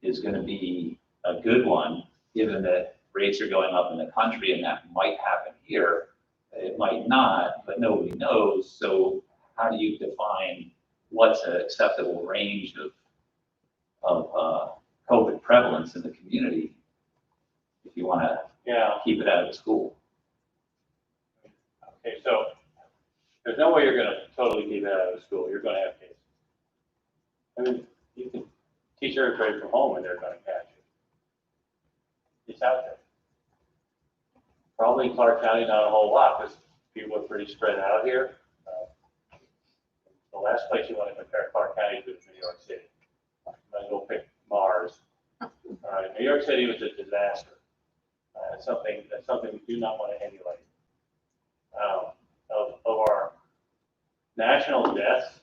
is going to be a good one, given that rates are going up in the country, and that might happen here. It might not, but nobody knows. So how do you define what's an acceptable range of COVID prevalence in the community if you want to keep it out of the school? Okay, so there's no way you're going to totally keep it out of the school. You're going to have cases. You can teach every grade from home and they're going to catch it. It's out there. Probably in Clarke County, not a whole lot, because people are pretty spread out here. The last place you want to compare Clarke County to is New York City. You might as well pick Mars. All right, New York City was a disaster. That's something we do not want to emulate. national deaths,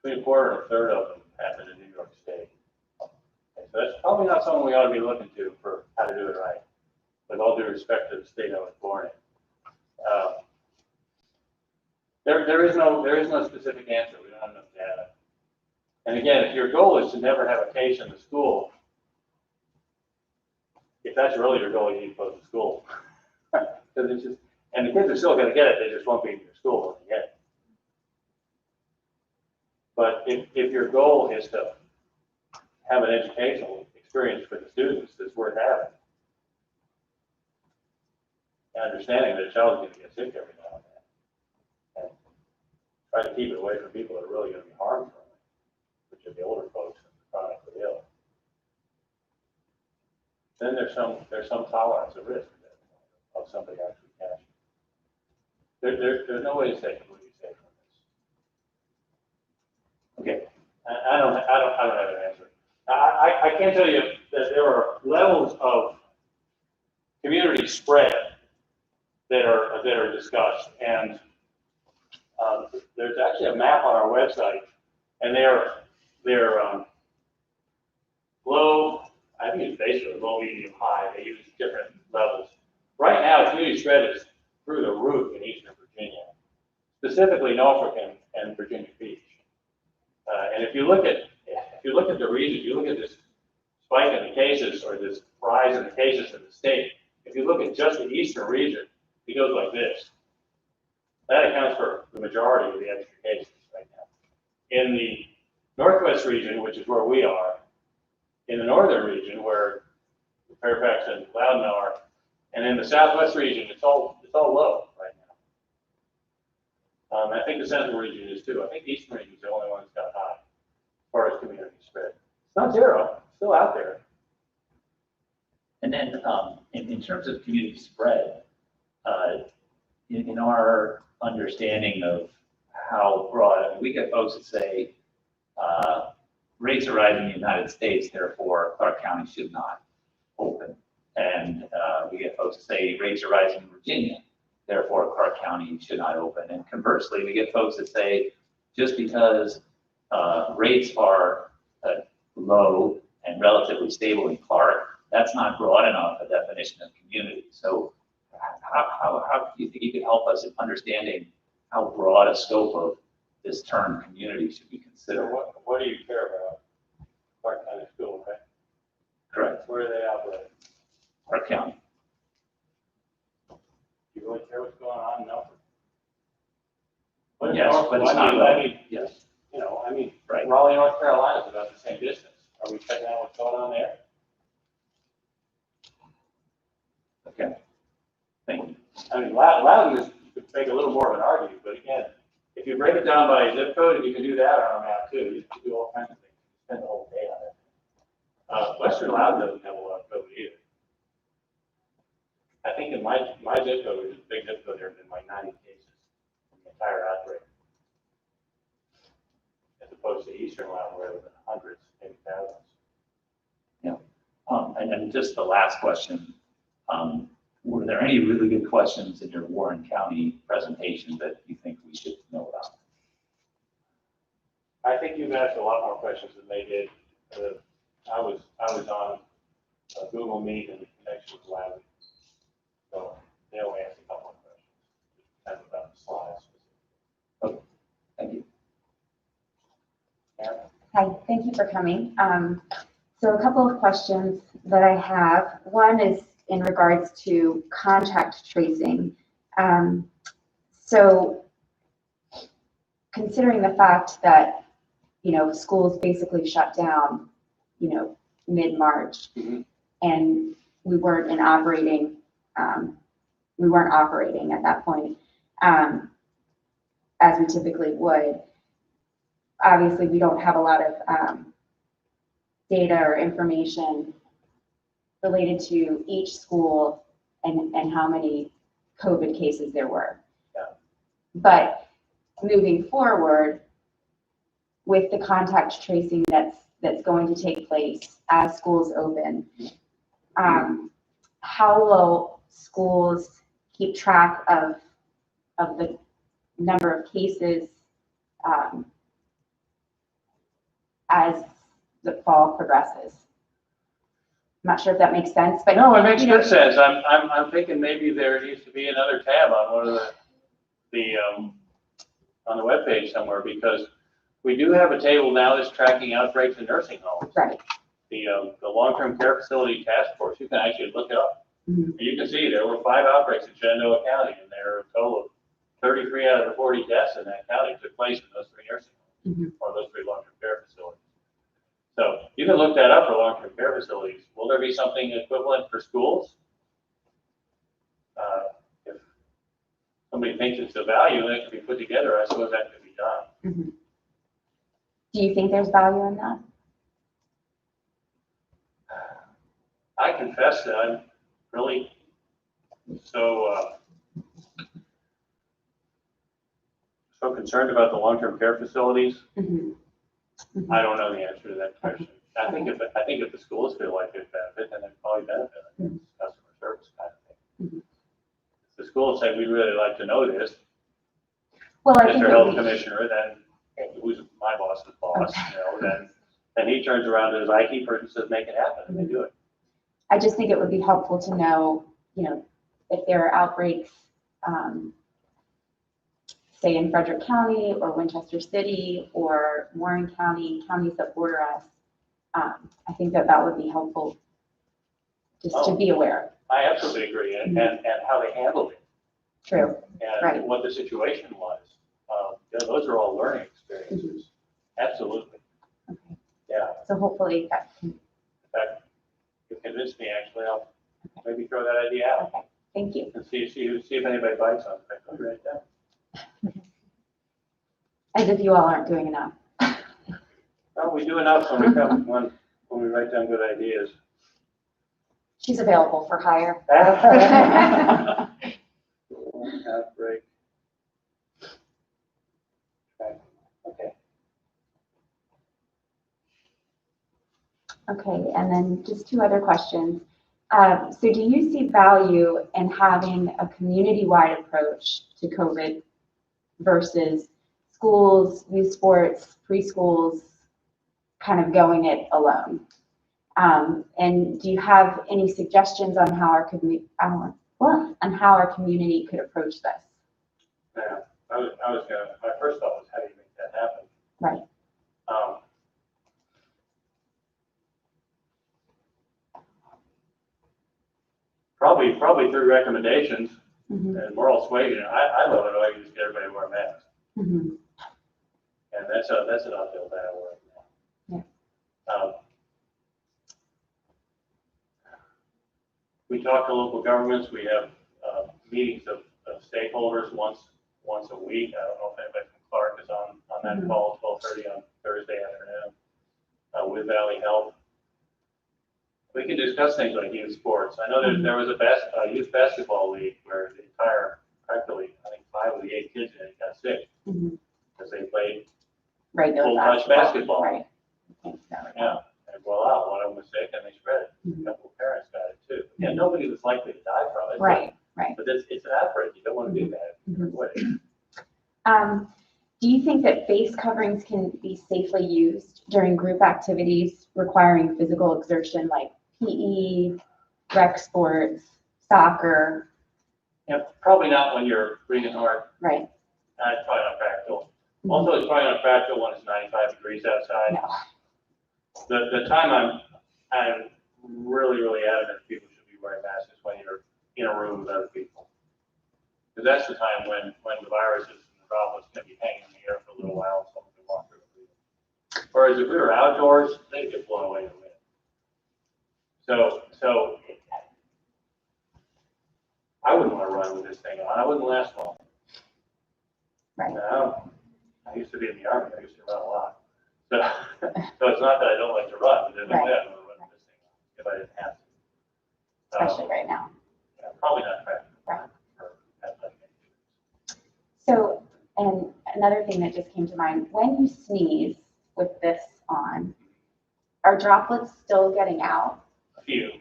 between a quarter and a third of them happen in New York State. Okay, so that's probably not something we ought to be looking to for how to do it right, with all due respect to the state I was born in. There is no specific answer. We don't have enough data. And again, if your goal is to never have a case in the school, if that's really your goal, you need to close the school. Because it's just, and the kids are still going to get it, they just won't be in your school when they get it. But if your goal is to have an educational experience for the students that's worth having, and understanding that a child is going to get sick every now and then, and try to keep it away from people that are really going to be harmed from it, which are the older folks and the chronically ill. Then there's some tolerance of risk of somebody actually catching. There's no way to say completely safe from this. Okay, I don't have an answer. I can tell you that there are levels of community spread that are discussed, and there's actually a map on our website, and they're low. I think it's basically low, medium, high. They use different levels. Right now, community spread is through the roof in Eastern Virginia, specifically Norfolk and Virginia Beach. And if you look at the region, you look at this spike in the cases or this rise in the cases in the state. If you look at just the eastern region, it goes like this. That accounts for the majority of the extra cases right now. In the northwest region, which is where we are, in the northern region where Fairfax and Loudoun are, and in the southwest region, it's all low right now. I think the central region is too. I think the eastern region is the only one that's got high as far as community spread. It's not zero, it's still out there. And then in terms of community spread, in our understanding of how broad, we get folks that say rates are rising in the United States, therefore Clarke County should not open. And we get folks that say rates are rising in Virginia, therefore Clarke County should not open. And conversely, we get folks that say just because rates are low and relatively stable in Clarke, that's not broad enough a definition of community. So how do you think you could help us in understanding how broad a scope of this term community should be considered? What do you care about? Clarke County School, right? Correct. Where do they operate? Clarke County. Do you really care what's going on in Norfolk? Yes, but it's not. I mean, Yes. you know, I mean, Right. Raleigh, North Carolina is about the same distance. Are we checking out what's going on there? Okay. Thank you. I mean, Loudoun is, you could make a little more of an argument, but again, if you break it down by zip code, and you can do that on a map too, you can do all kinds of things. Spend the whole day on it. Western Loudoun doesn't have a lot of COVID either. I think in my zip code, which is a big zip code, there have been like 90 cases in the entire outbreak. As opposed to Eastern Loudoun, where there have been hundreds, maybe thousands. Yeah. And then just the last question. Were there any really good questions in your Warren County presentation that you think we should know about? I think you've asked a lot more questions than they did. I was on Google Meet in connection with Loudoun. So they only asked a couple of questions, kind of about the slides. Okay, thank you. Karen? Hi, thank you for coming. So a couple of questions that I have. One is in regards to contact tracing. So considering the fact that, schools basically shut down, mid-March, and we weren't operating at that point, as we typically would. Obviously, we don't have a lot of data or information related to each school and how many COVID cases there were. Yeah. But moving forward, with the contact tracing that's going to take place as schools open, how will schools keep track of the number of cases as the fall progresses. I'm not sure if that makes sense, but. No, it makes you know, good sense. I'm thinking maybe there needs to be another tab on one of on the webpage somewhere, because we do have a table now that's tracking outbreaks in nursing homes. Right. The long-term care facility task force, you can actually look it up. Mhm. And you can see there were 5 outbreaks in Shenandoah County, and there are a total of 33 out of the 40 deaths in that county took place in those 3 nursing homes, Mhm. or those 3 long-term care facilities. So you can look that up for long-term care facilities. Will there be something equivalent for schools? If somebody thinks it's a value and it can be put together, I suppose that could be done. Mhm. Do you think there's value in that? I confess that I'm really so concerned about the long-term care facilities. Mhm. Mhm. I don't know the answer to that question. I think if the schools feel like they benefit, then they probably benefit. I think it's customer service kind of thing. Mhm. If the schools say, we'd really like to know this, Well, I think Mr. it Health would be- Commissioner, then, who's my boss's boss, Okay. you know, then he turns around to his IT person and says, make it happen, and they do it. I just think it would be helpful to know, if there are outbreaks, say in Frederick County or Winchester City or Warren County, counties that border us. I think that would be helpful just to be aware. I absolutely agree, and how they handled it, True. and Right. what the situation was. Those are all learning experiences. Absolutely. Okay. Yeah. So hopefully that can, In fact, you convinced me, actually. I'll maybe throw that idea out okay, thank you. and see if anybody bites on it. I'll write it down. As if you all aren't doing enough. Well, we do enough when we write down good ideas. She's available for hire. Outbreak. Okay. Okay, and then just 2 other questions. So do you see value in having a community-wide approach to COVID versus schools, youth sports, preschools, kind of going it alone? And do you have any suggestions on how our community could approach this? Yeah, my first thought was, how do you make that happen? Right. Probably through recommendations Mhm. and moral suasion. I love it when I can just get everybody to wear masks. Mhm. And that's an uphill battle right now. Yeah. We talk to local governments. We have meetings of stakeholders once a week. I don't know if anybody from Clarke is on that Mhm. call, 12:30 on Thursday afternoon with Valley Health. We can discuss things like youth sports. I know there was a youth basketball league where the entire, practically, I think 5 of the 8 kids in it got sick Mhm. because they played Regular full-touch basketball. Right. Thanks, Valerie. Yeah, and well, one of them was sick and they spread it. Mhm. A couple of parents got it too. Yeah, nobody was likely to die from it. Right, right. But it's an outbreak. You don't want to do that. Mhm. Avoid it. Do you think that face coverings can be safely used during group activities requiring physical exertion like PE, rec sports, soccer? Yeah, probably not when you're breathing hard. Right. It's probably not practical. Mhm. Also, it's probably not practical when it's 95 degrees outside. No. The time I'm really adamant people should be wearing masks is when you're in a room with other people. Because that's the time when the viruses and the droplets can be hanging in the air for a little while, and someone can walk through it. Whereas if we were outdoors, they'd get blown away in the wind. So I wouldn't want to run with this thing on. I wouldn't last long. Right. I used to be in the Army. I used to run a lot. So it's not that I don't like to run, but there's no way I would run with this thing on if I didn't have to. Especially right now. Yeah, probably not practical. Right. For athletic activities. So, and another thing that just came to mind, when you sneeze with this on, are droplets still getting out? A few,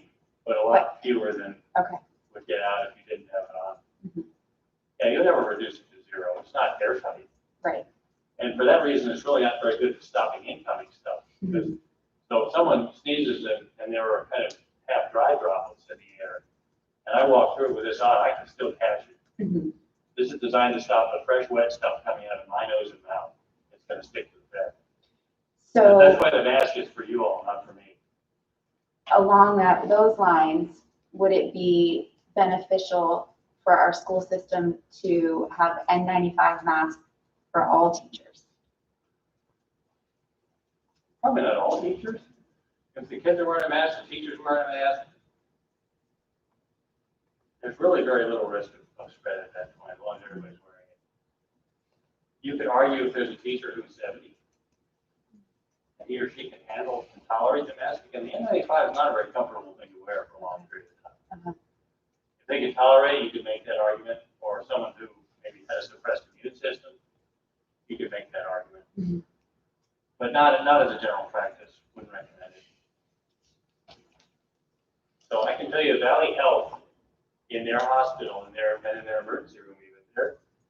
but a lot fewer than Okay. would get out if you didn't have it on. Mhm. Yeah, you'll never reduce it to zero. It's not airtight. Right. And for that reason, it's really not very good at stopping incoming stuff. Because, so if someone sneezes and there are kind of half dry droplets in the air, and I walk through it with this on, I can still catch it. Mhm. This is designed to stop the fresh, wet stuff coming out of my nose and mouth. It's going to stick to the bed. So That's why the mask is for you all, not for me. along those lines, would it be beneficial for our school system to have N95 masks for all teachers? Probably not all teachers. If the kids are wearing a mask, the teachers are wearing a mask, there's really very little risk of spread at that point, as long as everybody's wearing it. You could argue if there's a teacher who's 70, and he or she can handle and tolerate the mask, and the N95 is not a very comfortable thing to wear for a long period of time. Uh-huh. If they can tolerate it, you could make that argument, or someone who maybe has a suppressed immune system, you could make that argument. Mhm. But not as a general practice, wouldn't recommend it. So I can tell you Valley Health, in their hospital, and in their emergency room even,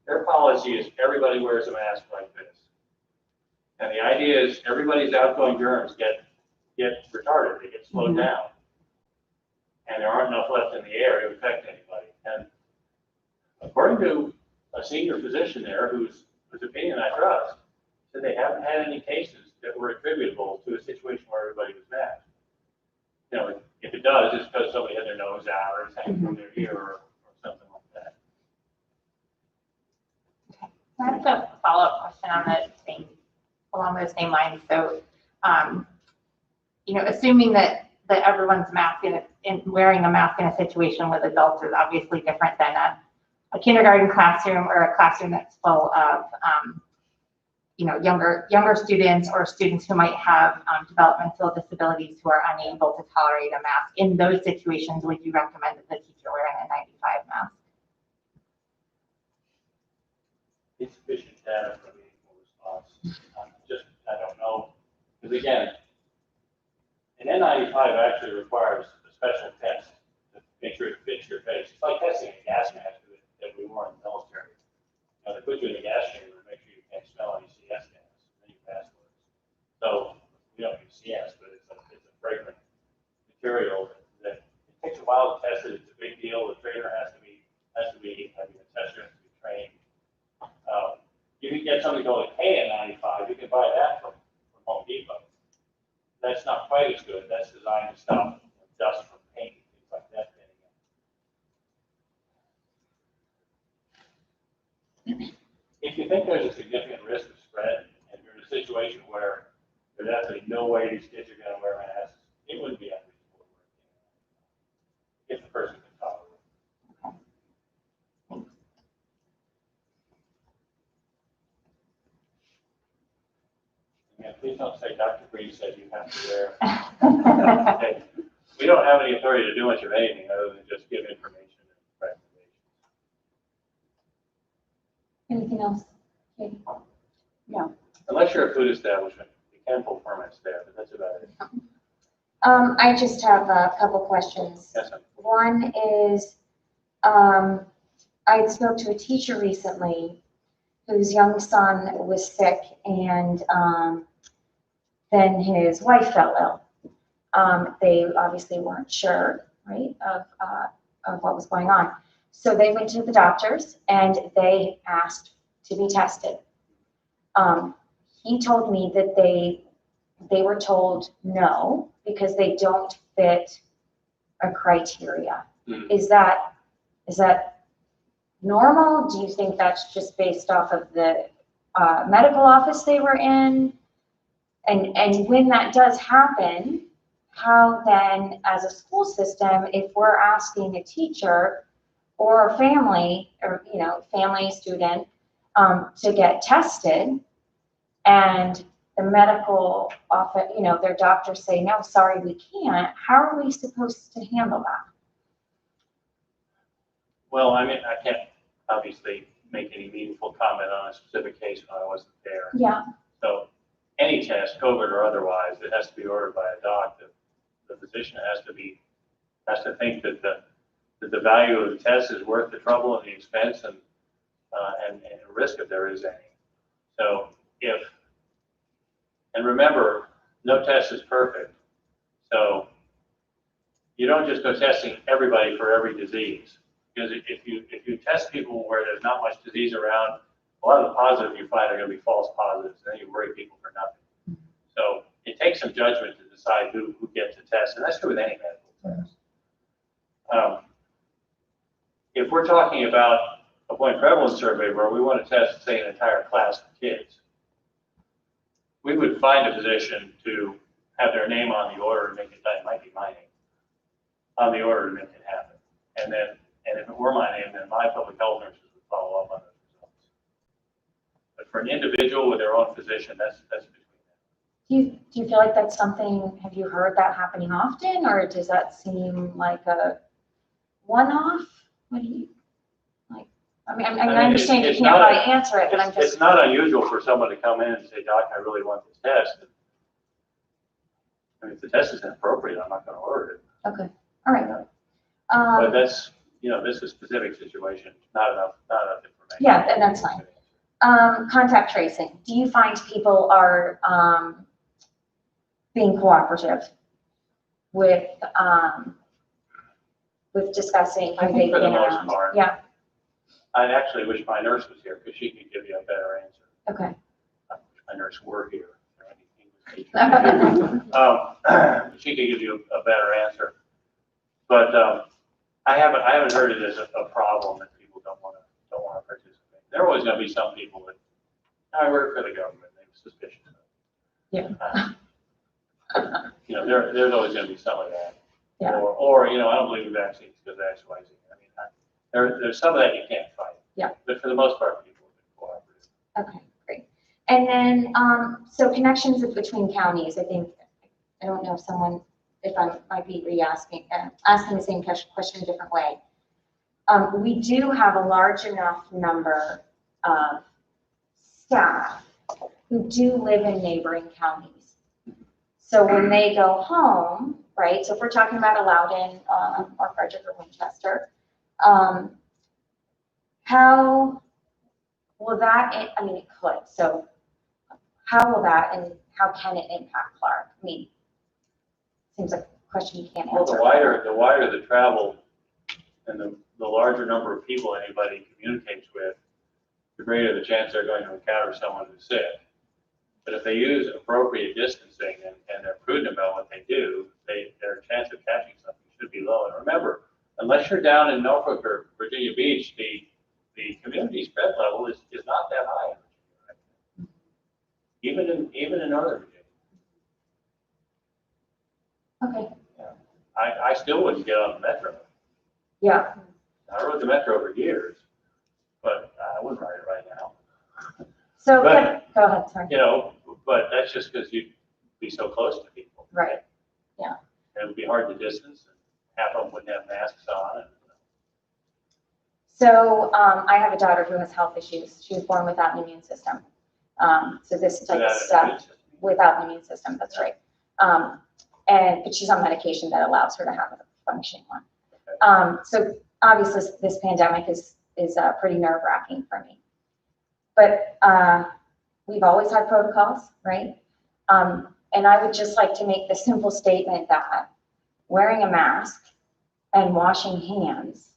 their policy is everybody wears a mask like this. And the idea is everybody's outgoing germs get retarded, they get slowed down. And there aren't enough left in the air to infect anybody. And according to a senior physician there, whose opinion I trust, said they haven't had any cases that were attributable to a situation where everybody was masked. You know, if it does, it's because somebody had their nose out or it's hanging from their ear or something like that. I have a follow-up question on along those same lines. So, assuming that everyone's wearing a mask in a situation with adults is obviously different than a kindergarten classroom or a classroom that's full of, younger students or students who might have developmental disabilities who are unable to tolerate a mask. In those situations, would you recommend that the teacher wearing a 95 mask? Insufficient data for a meaningful response. I don't know. Because again, an N95 actually requires a special test to make sure it fits your face. It's like testing a gas mask that we wore in the military. They put you in a gas chamber to make sure you can't smell any CS gas, then you pass with it. So we don't use CS, but it's a fragrant material that it takes a while to test it. It's a big deal. The trainer has to be the tester has to be trained. You can get something called a KN95. You can buy that from Home Depot. That's not quite as good. That's designed to stop dust from paint, things like that getting in. If you think there's a significant risk of spread, and you're in a situation where there's absolutely no way these kids are going to wear masks, it wouldn't be unreasonable to wear it if the person can tolerate it. Yeah, please don't say Dr. Green said you have to wear. Okay. We don't have any authority to do much of anything other than just give information and recommendations. Anything else? Katie? No. Unless you're a food establishment, you can pull permits there, but that's about it. I just have a couple questions. Yes, ma'am. One is, I spoke to a teacher recently whose young son was sick, and then his wife fell ill. They obviously weren't sure, right, of what was going on. So they went to the doctors and they asked to be tested. He told me that they were told no because they don't fit a criteria. Mm-hmm. Is that normal? Do you think that's just based off of the medical office they were in? And when that does happen, how then, as a school system, if we're asking a teacher or a family, or family, student, to get tested, and the medical office, their doctors say, no, sorry, we can't, how are we supposed to handle that? Well, I mean, I can't obviously make any meaningful comment on a specific case when I wasn't there. Yeah. So any test, COVID or otherwise, it has to be ordered by a doc. The physician has to think that the value of the test is worth the trouble and the expense, and and risk if there is any. So and remember, no test is perfect. So you don't just go testing everybody for every disease. Because if you test people where there's not much disease around, a lot of the positives you find are going to be false positives, and then you worry people for nothing. So it takes some judgment to decide who gets a test, and that's true with any medical test. If we're talking about a point prevalence survey where we want to test, say, an entire class of kids, we would find a physician to have their name on the order and make it done. It might be my name on the order to make it happen. And if it were my name, then my public health nurses would follow up on those results. But for an individual with their own physician, that's between them. Do you feel like that's something, have you heard that happening often, or does that seem like a one-off? What do you, like, I mean, I understand you it's can't not really answer it, but I'm It's just, not unusual for someone to come in and say, Doc, I really want this test. I mean, if the test is inappropriate, I'm not going to order it. okay, all right. But that's, this is a specific situation, not enough information. Yeah, and that's fine. Contact tracing. Do you find people are being cooperative with discussing I who think they've for the been most around? part. Yeah, I actually wish my nurse was here because she could give you a better answer. okay. I wish my nurse were here. She could give you a better answer. But I haven't heard it as a problem that people don't want to participate. There are always going to be some people that I work for the government. They're suspicious. Yeah. There's always going to be some of that. Yeah. Or I don't believe in vaccines because of X, Y, Z. I mean, there's some of that you can't fight. Yeah. But for the most part, people are cooperative. Okay, great. And then, so connections between counties, I think, I don't know if I might be asking the same question a different way. We do have a large enough number of staff who do live in neighboring counties. So when they go home, right, so if we're talking about a Loudoun or Frederick or Winchester, how will that, I mean, it could, so how will that and how can it impact Clarke? I mean, seems like a question you can't answer. Well, the wider the travel and the larger number of people anybody communicates with, the greater the chance they're going to encounter someone who's sick. But if they use appropriate distancing and they're prudent about what they do, their chance of catching something should be low. And remember, unless you're down in Norfolk or Virginia Beach, the community spread level is not that high in Virginia, right? Even in Northern Virginia. Okay. Yeah. I still wouldn't get on the metro. Yeah. I rode the metro for years, but I wouldn't ride it right now. So But- go ahead, sorry. But that's just because you'd be so close to people. Right. Yeah. And it would be hard to distance, and half of them wouldn't have masks on. So I have a daughter who has health issues. She was born without an immune system. So this type of stuff without an immune system, that's right. But she's on medication that allows her to have a functioning one. So obviously this pandemic is pretty nerve-wracking for me. But we've always had protocols, right? And I would just like to make the simple statement that wearing a mask and washing hands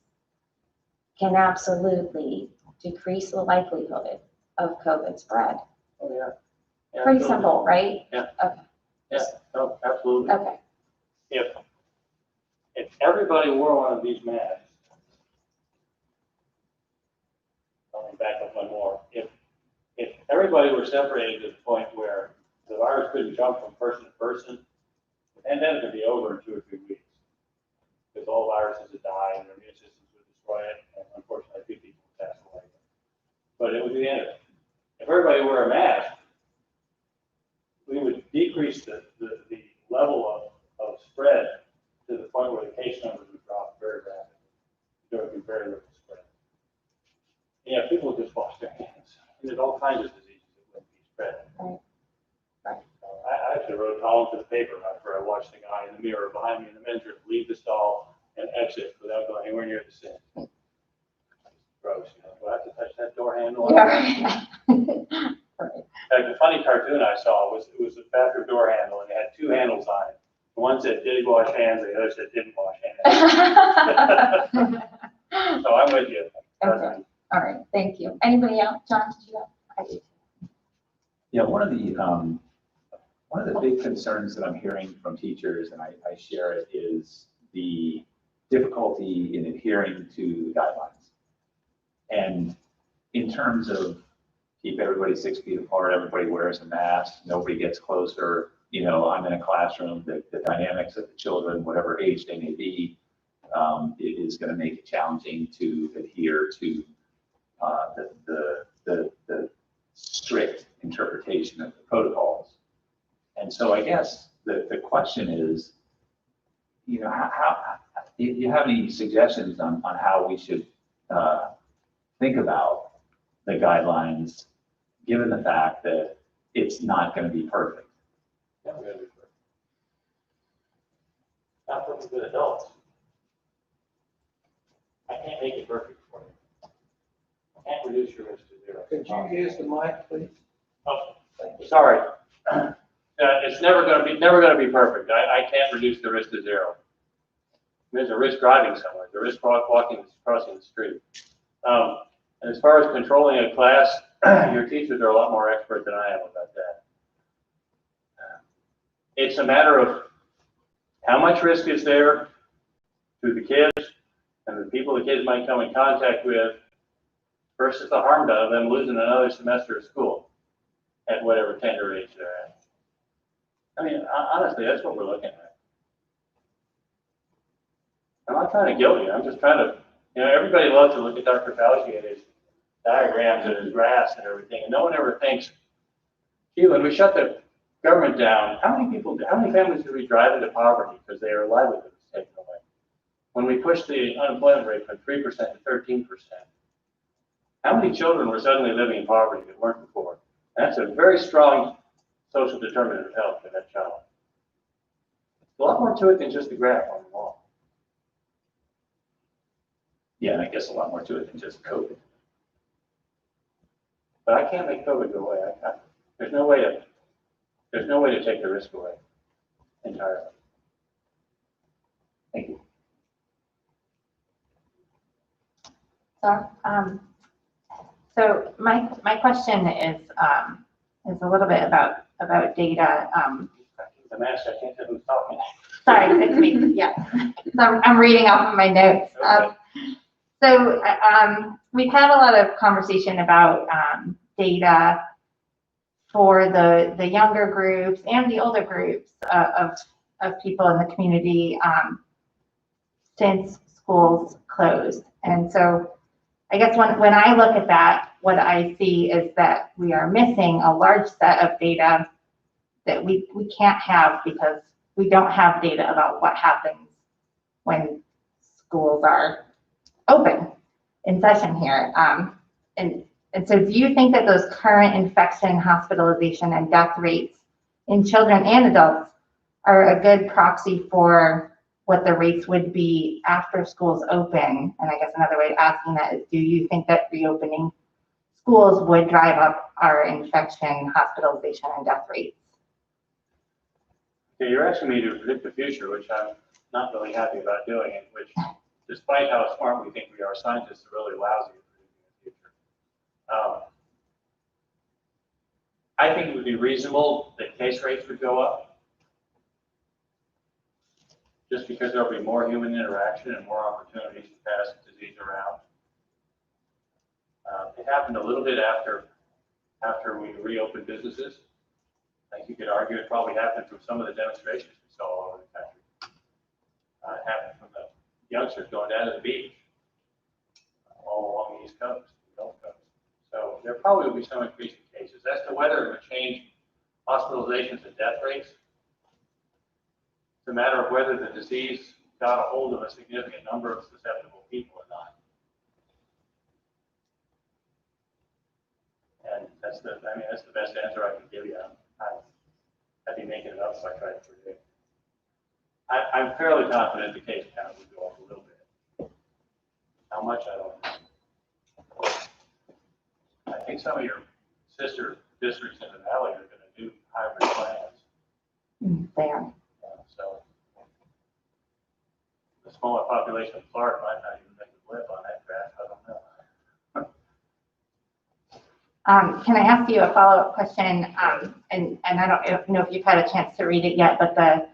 can absolutely decrease the likelihood of COVID spread. Oh, yeah. Yeah, Pretty absolutely. simple, right? Yeah. Okay. Yeah, no, absolutely. Okay. If everybody wore one of these masks, let me back up one more. If everybody were separated to the point where the virus couldn't jump from person to person, the pandemic would be over in 2 or 3 weeks. Because all viruses would die and their immune systems would destroy it, and unfortunately, 2 people would pass away. But it would be the end of it. If everybody wore a mask, we would decrease the level of spread to the point where the case numbers would drop very rapidly. There would be very little spread. Yeah, people would just wash their hands. And there's all kinds of diseases that wouldn't be spread. Right. Right. I actually wrote a column to the paper after I watched the guy in the mirror behind me in the men's room leave the stall and exit without going anywhere near the sink. gross, you know, do I have to touch that door handle? Yeah. The funny cartoon I saw was, it was a bathroom door handle and it had two handles on it. One said did wash hands, the other said didn't wash hands. So I'm with you. Okay. All right, thank you. Anybody else? John, did you have? I did. Yeah, one of the big concerns that I'm hearing from teachers, and I share it, is the difficulty in adhering to the guidelines. And in terms of keep everybody 6 feet apart, everybody wears a mask, nobody gets closer, you know, I'm in a classroom, the dynamics of the children, whatever age they may be, it is going to make it challenging to adhere to the strict interpretation of the protocols. And so I guess the question is, you know, how do you have any suggestions on how we should think about the guidelines, given the fact that it's not going to be perfect? Never gonna be perfect. Not perfect with adults. I can't make it perfect for you. I can't reduce your risk to zero. Could you use the mic, please? Oh, sorry. It's never gonna be perfect. I can't reduce the risk to zero. There's a risk driving somewhere, the risk crossing the street. And as far as controlling a class, your teachers are a lot more expert than I am about that. It's a matter of how much risk is there to the kids and the people the kids might come in contact with versus the harm done of them losing another semester of school at whatever tender age they're at. I mean, honestly, that's what we're looking at. I'm not trying to guilt you. I'm just trying to, you know, everybody loves to look at Dr. Fauci and his diagrams and his graphs and everything, and no one ever thinks, gee, when we shut the government down, how many families did we drive into poverty because their livelihood was taken away? When we pushed the unemployment rate from 3% to 13%, how many children were suddenly living in poverty that weren't before? That's a very strong social determinant of health for that child. There's a lot more to it than just the graph on the wall. Yeah, and I guess a lot more to it than just COVID. But I can't make COVID go away. There's no way to take the risk away entirely. Thank you. So my question is a little bit about data. The mask, I can't tell who's talking. Sorry, it's me. Yeah, so I'm reading off of my notes. Okay. So we've had a lot of conversation about data for the younger groups and the older groups of people in the community since schools closed. And so I guess when I look at that, what I see is that we are missing a large set of data that we can't have because we don't have data about what happens when schools are open in session here. And so do you think that those current infection, hospitalization, and death rates in children and adults are a good proxy for what the rates would be after schools open? And I guess another way of asking that is, do you think that reopening schools would drive up our infection, hospitalization, and death rates? Okay, you're asking me to predict the future, which I'm not really happy about doing, and which, despite how smart we think we are, scientists are really lousy at predicting the future. I think it would be reasonable that case rates would go up, just because there'll be more human interaction and more opportunities to pass the disease around. It happened a little bit after we reopened businesses. I think you could argue it probably happened from some of the demonstrations we saw all over the country. It happened from the youngsters going down to the beach, all along the East Coast, the Gulf Coast. So there probably will be some increase in cases. As to whether it would change hospitalizations and death rates, it's a matter of whether the disease got a hold of a significant number of susceptible people or not. And that's the best answer I can give you. I'd be making it up if I tried to predict. I'm fairly confident the case count would go up a little bit. How much, I don't know. think some of your sister districts in the valley are gonna do hybrid plans. There. So the smaller population of Clarke might not even make a blip on that graph, I don't know. Can I ask you a follow-up question? And I don't know if you've had a chance to read it yet, but the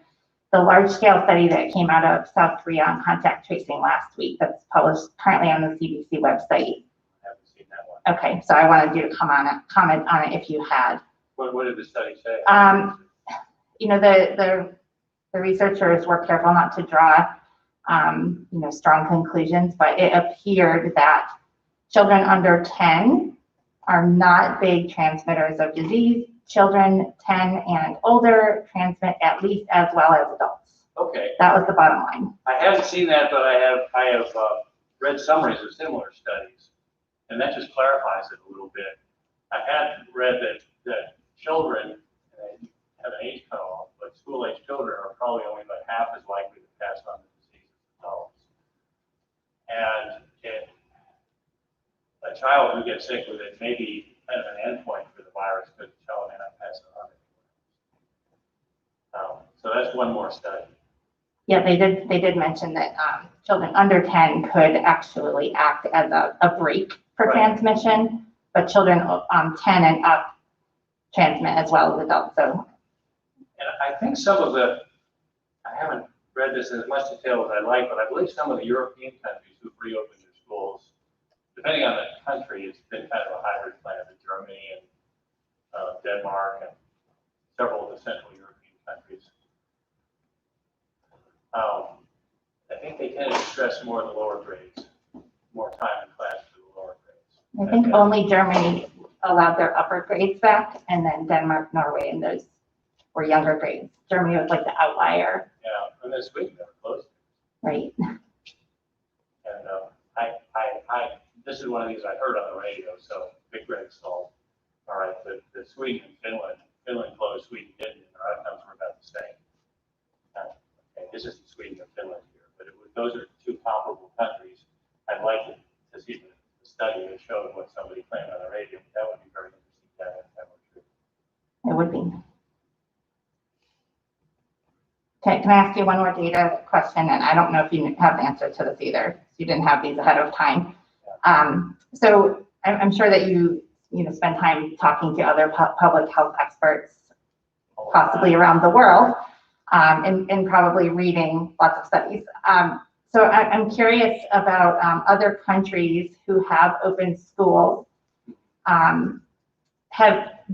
large-scale study that came out of South Korea on contact tracing last week that's published currently on the CDC website. I haven't seen that one. Okay, so I wanted you to comment on it if you had. What did the study say? You know, the researchers were careful not to draw, you know, strong conclusions, but it appeared that children under 10 are not big transmitters of disease. Children 10 and older transmit at least as well as adults. Okay, That was the bottom line. I haven't seen that, but I have read summaries of similar studies, and that just clarifies it a little bit. I had read that children have an age cutoff, but school-age children are probably only about half as likely to pass on the disease as adults. And a child who gets sick with it may be kind of an endpoint for the virus, because the child may not pass it on anymore. So that's one more study. Yeah, they did mention that children under 10 could actually act as a break for Right. transmission, but children 10 and up transmit as well as adults. So And I think some of I haven't read this in as much detail as I like, but I believe some of the European countries who've reopened their schools, depending on the country, it's been kind of a hybrid plan. In Germany and Denmark and several of the Central European countries. I think they tend to stress more the lower grades, more time in class for the lower grades. I think only Germany allowed their upper grades back, and then Denmark, Norway, and those were younger grades. Germany was like the outlier, Yeah, and this week they were closed. right? And this is one of these I heard on the radio, so Big Greg Salt. All right, the Sweden and Finland closed, Sweden didn't, and our outcomes were about the same. Okay, this isn't Sweden or Finland here, but those are two comparable countries. I'd like to see the study that showed what somebody claimed on the radio. That would be very interesting to have if that were true. It would be. Okay, can I ask you one more data question? And I don't know if you have the answer to this either. You didn't have these ahead of time. So I'm sure that you spend time talking to other public health experts, possibly around the world, and probably reading lots of studies. So I'm curious about other countries who have open schools. Do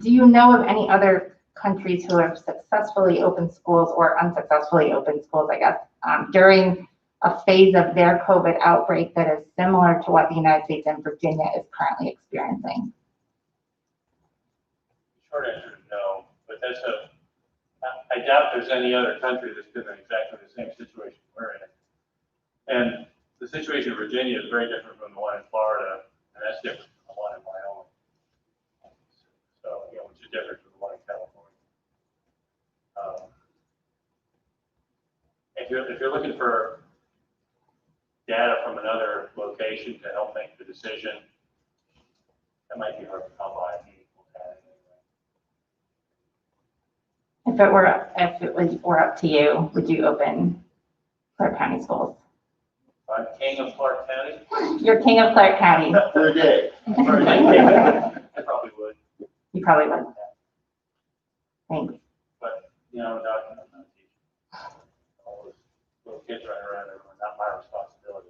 you know of any other countries who have successfully opened schools or unsuccessfully opened schools, I guess, during a phase of their COVID outbreak that is similar to what the United States and Virginia is currently experiencing? Short answer is no, but I doubt there's any other country that's been in exactly the same situation we're in. And the situation in Virginia is very different from the one in Florida, and that's different from the one in Wyoming. So, which is different from the one in California. If you're looking for data from another location to help make the decision, that might be hard to come by. If it were up to you, would you open Clarke County schools? I'm king of Clarke County. You're king of Clarke County. For a day. For a day. I probably would. You probably would. Thanks. But, I'm not a teacher. All those little kids running around everywhere, not my responsibility.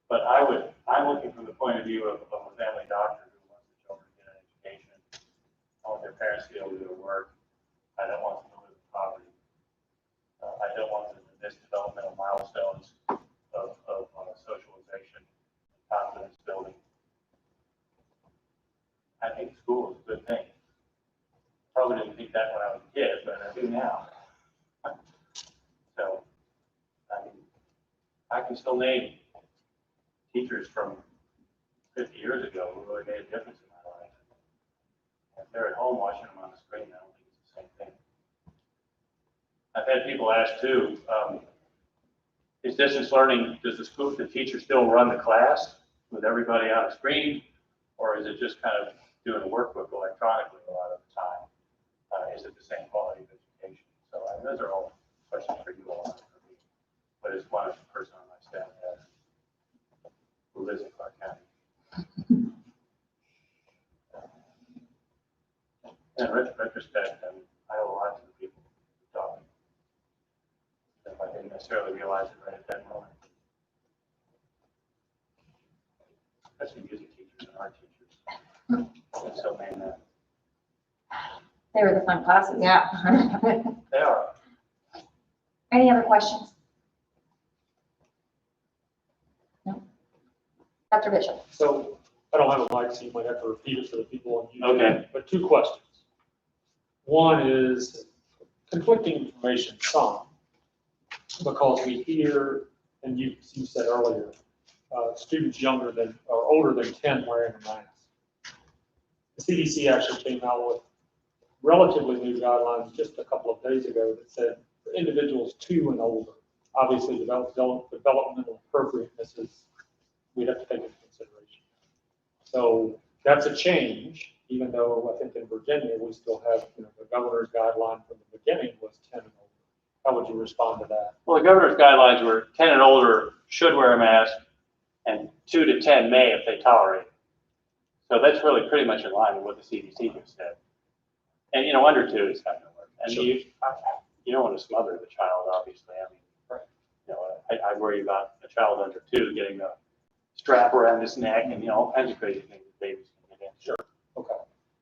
But I'm looking from the point of view of a family doctor who wants the children to get an education. I want their parents to be able to go to work. I don't want them to live in poverty. I don't want them to miss developmental milestones of socialization and confidence building. I think school is a good thing. Probably didn't think that when I was a kid, but I do now. So, I can still name teachers from 50 years ago who really made a difference in my life. If they're at home watching them on the screen, I don't think it's the same thing. I've had people ask too, is distance learning, does the teacher still run the class with everybody on the screen? or is it just kind of doing a workbook electronically a lot of the time? Is it the same quality of education? So those are all questions for you all, not for me. But it's one person on my staff who lives in Clarke County. In retrospect, I owe a lot to the people who taught me. If I didn't necessarily realize it right at that moment. Especially music teachers and art teachers. And so many, They were the fun classes. Yeah. they are. Any other questions? No? Dr. Bishop? So I don't have a mic, so you might have to repeat it for the people on YouTube. Okay. But 2 questions. One is conflicting information, some, because we hear, and you said earlier, students younger than or older than 10 wearing a mask. The CDC actually came out with relatively new guidelines just a couple of days ago that said for individuals 2 and older, obviously developmental appropriateness is, we have to take into consideration. So that's a change, even though I think in Virginia, we still have, the governor's guideline from the beginning was 10 and older. How would you respond to that? Well, the governor's guidelines were 10 and older should wear a mask, and 2 to 10 may if they tolerate it. So that's really pretty much in line with what the CDC just said. And, under 2 is not going to work. And Sure. you don't want to smother the child, obviously. I mean, Right. I worry about a child under 2 getting the strap around his neck and, all kinds of crazy things that babies can get in. Sure. Okay.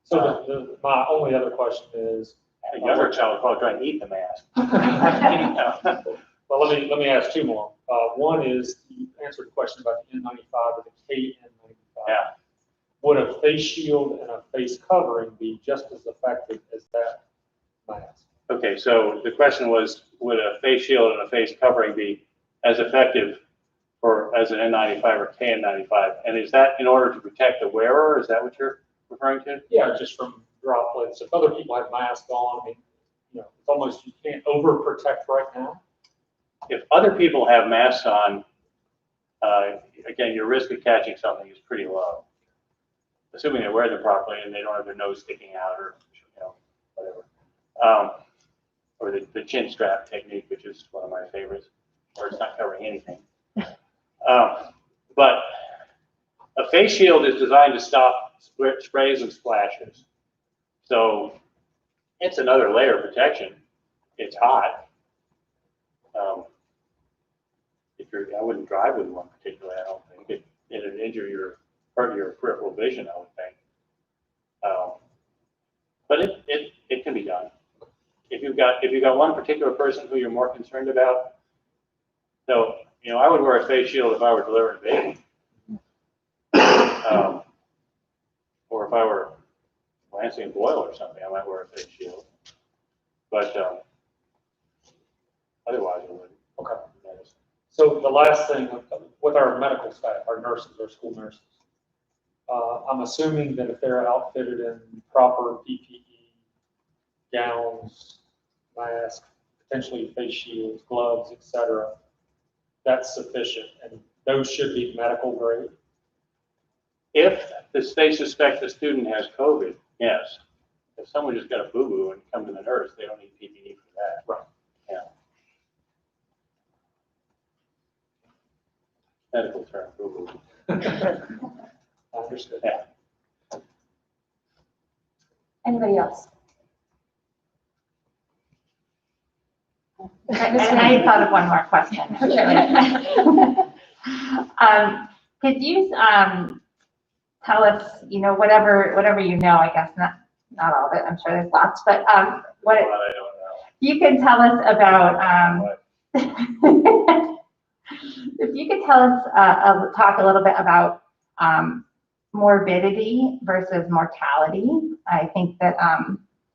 So my only other question is, A younger child would probably try and eat the mask. well, let me ask 2 more. One is, you answered the question about the N95 or the KN95. Yeah. Would a face shield and a face covering be just as effective as that mask? Okay, so the question was, would a face shield and a face covering be as effective as an N95 or KN95? And is that in order to protect the wearer? Is that what you're referring to? Yeah, just from droplets. If other people have masks on, I mean, it's almost, you can't overprotect right now. If other people have masks on, again, your risk of catching something is pretty low. Assuming they wear them properly and they don't have their nose sticking out or, whatever. Or the chin strap technique, which is one of my favorites, or it's not covering anything. But a face shield is designed to stop sprays and splashes. So it's another layer of protection. It's hot. I wouldn't drive with one particularly, I don't think. It'd injure part of your peripheral vision, I would think. But it can be done. If you've got one particular person who you're more concerned about, so I would wear a face shield if I were delivering a baby, or if I were lancing a boil or something, I might wear a face shield. But otherwise, I wouldn't. Okay. So the last thing with our medical staff, our nurses, our school nurses, I'm assuming that if they're outfitted in proper PPE, gowns, masks, potentially face shields, gloves, etc., that's sufficient, and those should be medical grade. If they suspect the student has COVID, yes. If someone just got a boo-boo and come to the nurse, they don't need PPE for that. Right. Yeah. Medical term, boo-boo. I understood. Yeah. Anybody else? And I thought of one more question. Could you tell us, whatever I guess, not all of it, I'm sure there's lots, but what Well, I don't know. you can tell us about, if you could tell us, talk a little bit about morbidity versus mortality. I think that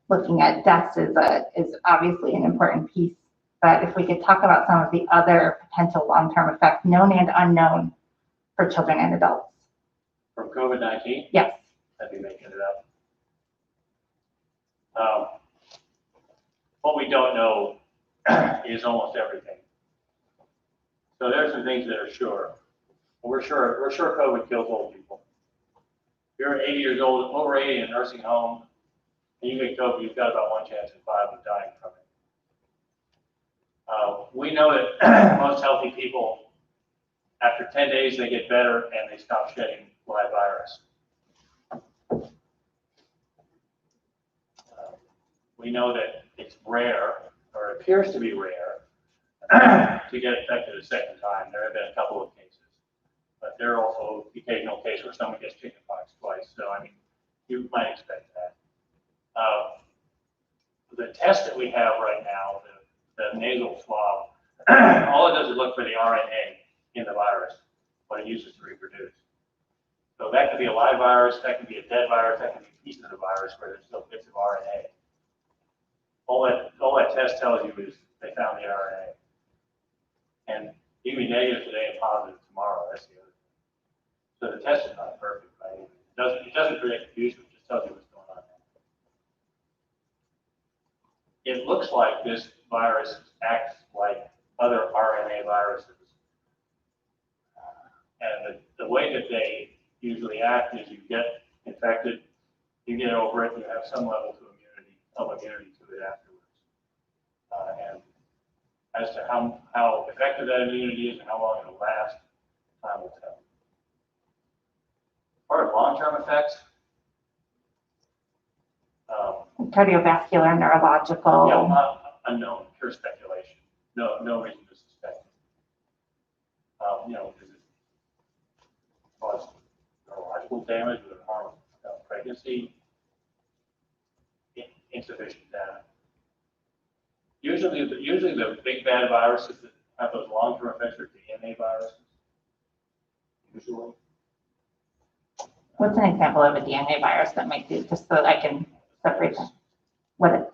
looking at deaths is obviously an important piece, but if we could talk about some of the other potential long-term effects, known and unknown, for children and adults. From COVID-19? Yes. I'd be making it up. What we don't know is almost everything. So there are some things that are sure. We're sure COVID kills old people. you're 80 years old, over 80 in a nursing home, and you get COVID, you've got about 1 chance in 5 of dying from it. We know that most healthy people, after 10 days, they get better and they stop shedding live virus. We know that it's rare, or appears to be rare, to get infected a second time. There have been a couple of cases, but there are also the occasional case where someone gets chickenpox twice. So, I mean, you might expect that. The test that we have right now, the nasal swab, all it does is look for the RNA in the virus, what it uses to reproduce. So that could be a live virus, that could be a dead virus, that could be pieces of the virus where there's still bits of RNA. All that test tells you is they found the RNA. And you can be negative today and positive tomorrow, that's the other thing. So the test is not perfect, right? It doesn't create confusion, it just tells you what's going on. It looks like this virus acts like other RNA viruses. And the way that they usually act is you get infected, you get over it, you have some level of immunity to it afterwards. And as to how effective that immunity is and how long it'll last, time will tell. Part of long-term effects, Cardiovascular, neurological. unknown, pure speculation. No reason to suspect. Does it cause neurological damage? Does it harm pregnancy? Insufficient data. Usually the big bad viruses that have those long-term effects are DNA viruses. Usually. What's an example of a DNA virus that might do, just so that I can separate them? What is,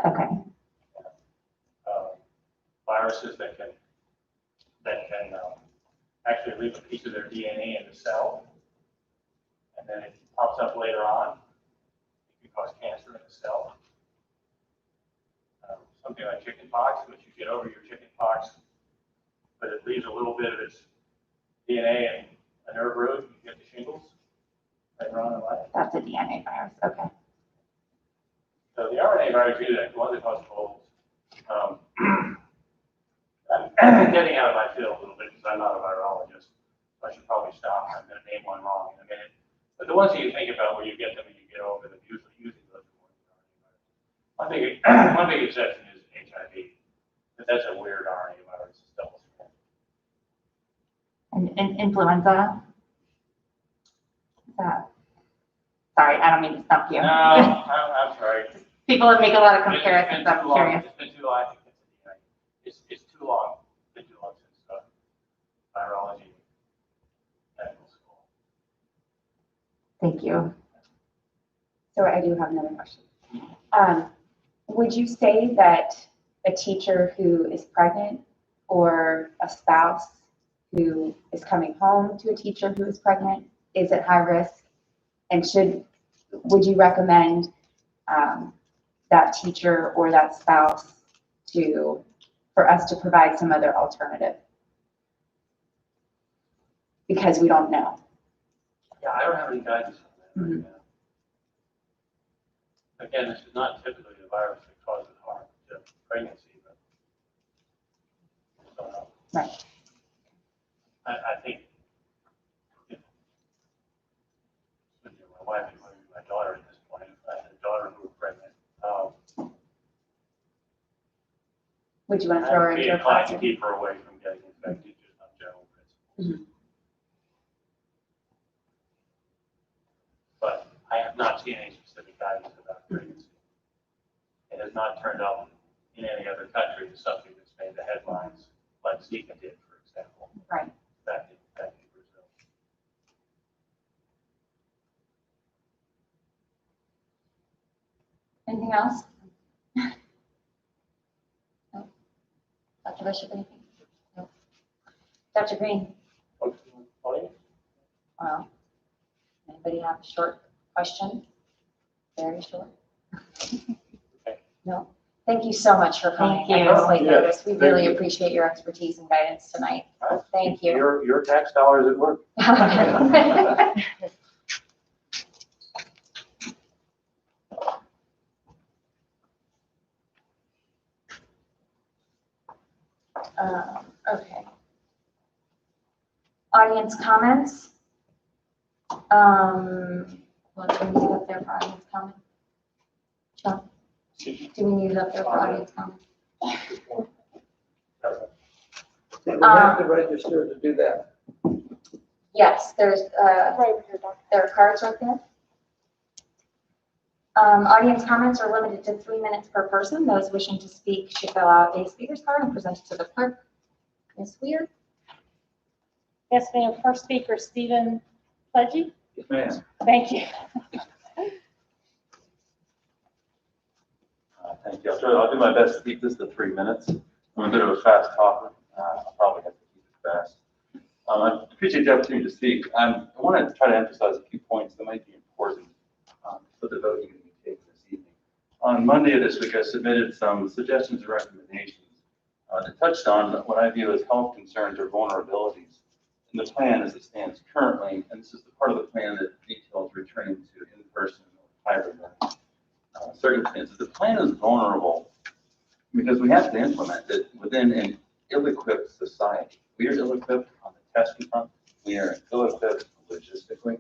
okay. Viruses that can actually leave a piece of their DNA in the cell, and then it pops up later on. It can cause cancer in the cell. Something like chickenpox, which you get over your chickenpox, but it leaves a little bit of its DNA in a nerve root, you get the shingles later on in life. That's a DNA virus, okay. So the RNA virus do that, the one that causes colds. I'm getting out of my field a little bit because I'm not a virologist. So I should probably stop. I'm going to name one wrong in a minute. But the ones that you think about where you get them and you get over them, usually using those are RNA viruses. One big exception is HIV, but that's a weird RNA virus. It's double stranded. And influenza? Sorry, I don't mean to stump you. No, I'm sorry. People make a lot of comparisons, I'm curious. It's been too long. I think it's too long. It's been too long since virology medical school. Thank you. So I do have another question. Would you say that a teacher who is pregnant or a spouse who is coming home to a teacher who is pregnant is at high risk? And would you recommend that teacher or that spouse for us to provide some other alternative? Because we don't know. Yeah, I don't have any guidance on that right now. Again, this is not typically the virus that causes harm to pregnancy, but I don't know. Right. I think my wife and my daughter at this point, I had a daughter who was pregnant. Would you want to throw her I'd be into a inclined to classroom? keep her away from getting infected just on general principles. But I have not seen any specific guidance about pregnancy. It has not turned up in any other country as something that's made the headlines, like Zika did, for example. Right. Back in Brazil. Anything else? No. Dr. Bishop, anything? No. Dr. Green? Well, anybody have a short question? Very short. No. Thank you so much for coming. Thank you. At this late notice. We Thank really you. appreciate your expertise and guidance tonight. Thank you. Your tax dollars at work. Okay. Audience comments? What do we need up there for audience comment? Sean, do we need it up there for audience comment? We have to register to do that. Yes, there are cards right there. Audience comments are limited to 3 minutes per person. Those wishing to speak should fill out a speaker's card and present it to the clerk. Ms. Weir? Yes, ma'am. First speaker, Stephen Pledgey. Yes, ma'am. Thank you. Thank you. I'll do my best to keep this to 3 minutes. I'm a bit of a fast talker. I'll probably have to keep it fast. I appreciate the opportunity to speak. I want to try to emphasize a few points that might be important for the vote you're going to be taking this evening. On Monday of this week, I submitted some suggestions and recommendations that touched on what I view as health concerns or vulnerabilities in the plan as it stands currently. And this is the part of the plan that details returning to in-person or hybrid learning circumstances. The plan is vulnerable because we have to implement it within an ill-equipped society. We are ill-equipped on the testing front. We are ill-equipped logistically.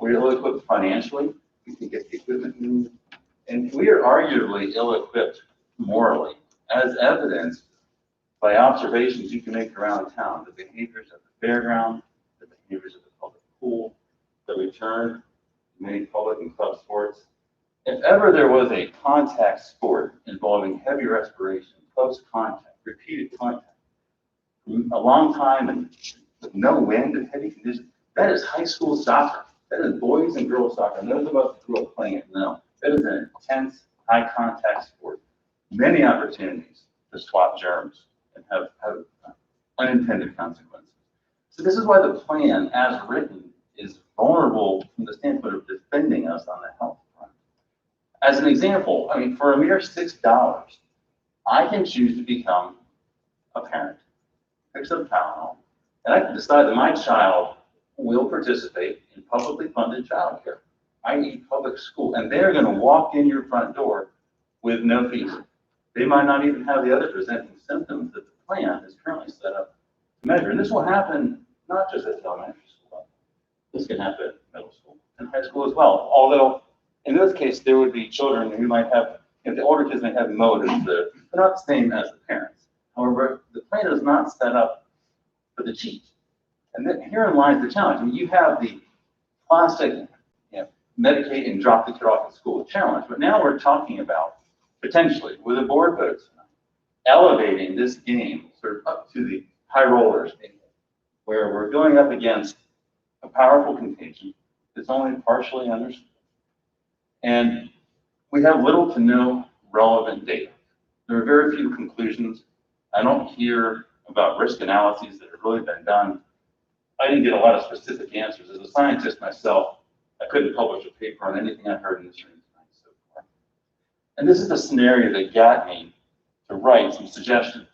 We are ill-equipped financially. We can get the equipment we need. And we are arguably ill-equipped morally, as evidenced by observations you can make around town. The behaviors at the fairground, the behaviors at the public pool, the return to many public and club sports. If ever there was a contact sport involving heavy respiration, close contact, repeated contact, a long time and with no wind and heavy conditions, that is high school soccer. That is boys and girls soccer. And those of us who grew up playing it know that is an intense, high contact sport. Many opportunities to swap germs and have unintended consequences. So this is why the plan, as written, is vulnerable from the standpoint of defending us on the health front. As an example, I mean, for a mere $6, I can choose to become a parent, pick some Tylenol, and I can decide that my child will participate in publicly funded childcare, i.e. public school, and they're going to walk in your front door with no fees. They might not even have the other presenting symptoms that the plan is currently set up to measure. And this will happen not just at elementary school level. This can happen at middle school and high school as well. Although in this case, there would be children who might have, the older kids may have motives that are not the same as the parents. However, the plan is not set up for the cheat. And then herein lies the challenge. I mean, you have the classic, medicate and drop the kid off at school challenge, but now we're talking about potentially with a board vote tonight, elevating this game sort of up to the high rollers, where we're going up against a powerful contagion that's only partially understood. And we have little to no relevant data. There are very few conclusions. I don't hear about risk analyses that have really been done. I didn't get a lot of specific answers. As a scientist myself, I couldn't publish a paper on anything I heard in this room tonight so far. And this is the scenario that got me to write some suggestions.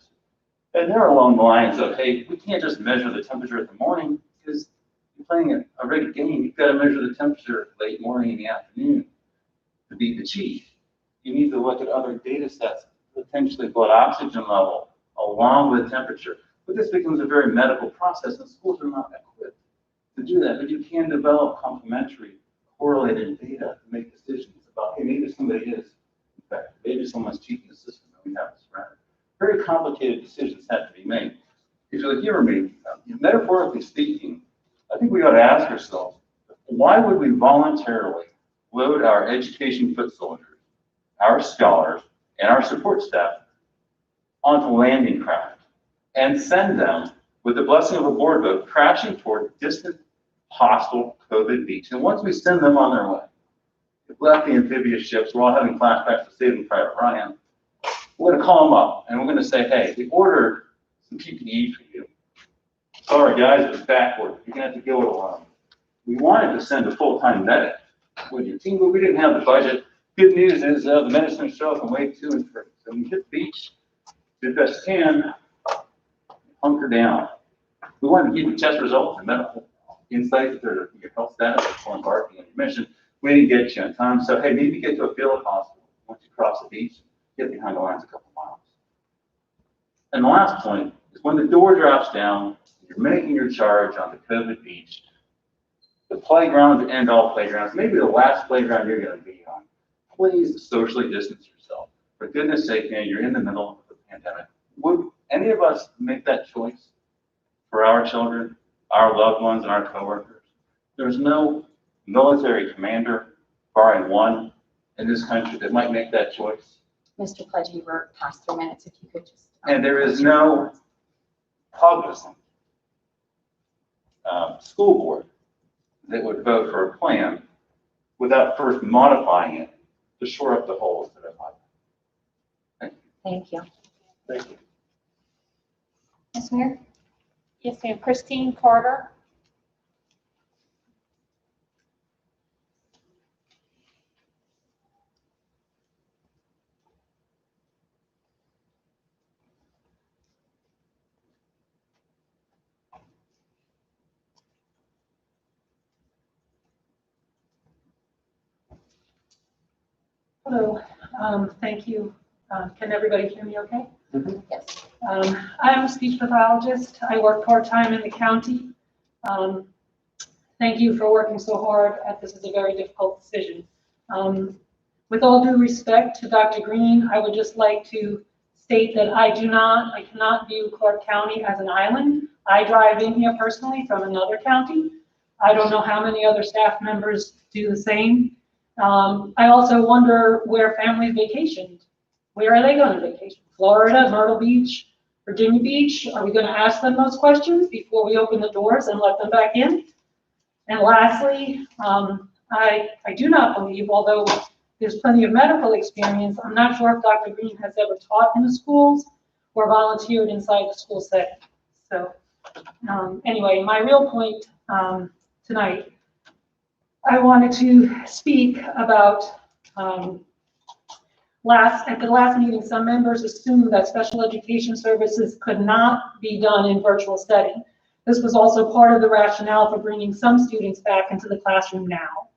And they're along the lines of, hey, we can't just measure the temperature in the morning because you're playing a rigged game. You've got to measure the temperature late morning in the afternoon to beat the cheat. You need to look at other data sets, potentially blood oxygen level, along with temperature. But this becomes a very medical process, and schools are not equipped to do that. But you can develop complementary, correlated data to make decisions about, hey, maybe somebody is infected, maybe someone's cheating the system, and we have this right. Very complicated decisions have to be made. If you'll hear me, metaphorically speaking, I think we ought to ask ourselves, why would we voluntarily load our education foot soldiers, our scholars, and our support staff onto landing craft and send them, with the blessing of a board vote, crashing toward distant, hostile COVID beach? And once we send them on their way, we've left the amphibious ships, we're all having flashbacks to Saving Private Ryan. We're going to call them up and we're going to say, hey, we ordered some PPE for you. Sorry, guys, it's backward. You're going to have to go it alone. We wanted to send a full-time medic with your team, but we didn't have the budget. Good news is the medicine show up on wave 2 and 3. So when you hit the beach, do the best you can, hunker down. We want to give you test results and medical insights to your health status before embarking on your mission. We didn't get you on time, so hey, maybe get to a field hospital once you cross the beach, get behind the lines a couple miles. And the last point is when the door drops down, you're making your charge on the COVID beach, the playgrounds and all playgrounds, maybe the last playground you're going to be on, please socially distance yourself. For goodness sake, man, you're in the middle of the pandemic. Would any of us make that choice for our children, our loved ones, and our coworkers? There's no military commander, barring one, in this country that might make that choice. Mr. Pledge, you were past 3 minutes, if you could just. And there is no cognizant school board that would vote for a plan without first modifying it to shore up the holes that are like. Thank you. Thank you. Ms. Mayor? Yes, ma'am. Christine Carter. Hello, thank you. Can everybody hear me okay? Yes. I'm a speech pathologist. I work part-time in the county. Thank you for working so hard. This is a very difficult decision. With all due respect to Dr. Green, I would just like to state that I cannot view Clarke County as an island. I drive in here personally from another county. I don't know how many other staff members do the same. I also wonder where families vacationed. Where are they going to vacation? Florida, Myrtle Beach, Virginia Beach? Are we going to ask them those questions before we open the doors and let them back in? And lastly, I do not believe, although there's plenty of medical experience, I'm not sure if Dr. Green has ever taught in the schools or volunteered inside the school setting. So anyway, my real point tonight, I wanted to speak about at the last meeting, some members assumed that special education services could not be done in virtual setting. This was also part of the rationale for bringing some students back into the classroom now.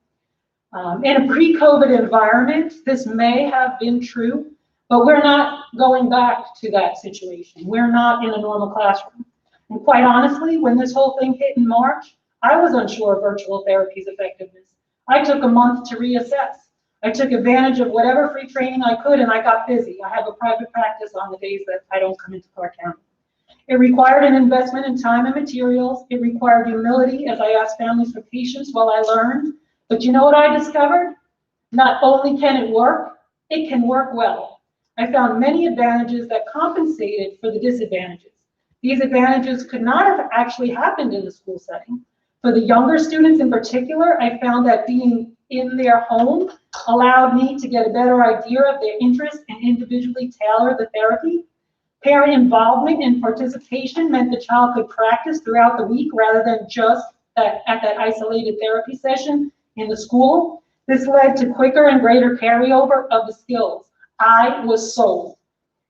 In a pre-COVID environment, this may have been true, but we're not going back to that situation. We're not in a normal classroom. And quite honestly, when this whole thing hit in March, I was unsure of virtual therapy's effectiveness. I took a month to reassess. I took advantage of whatever free training I could, and I got busy. I have a private practice on the days that I don't come into Clarke County. It required an investment in time and materials. It required humility as I asked families for patience while I learned. But you know what I discovered? Not only can it can work well. I found many advantages that compensated for the disadvantages. These advantages could not have actually happened in the school setting. For the younger students in particular, I found that being in their home allowed me to get a better idea of their interests and individually tailor the therapy. Parent involvement and participation meant the child could practice throughout the week rather than just at that isolated therapy session in the school. This led to quicker and greater carryover of the skills. I was sold.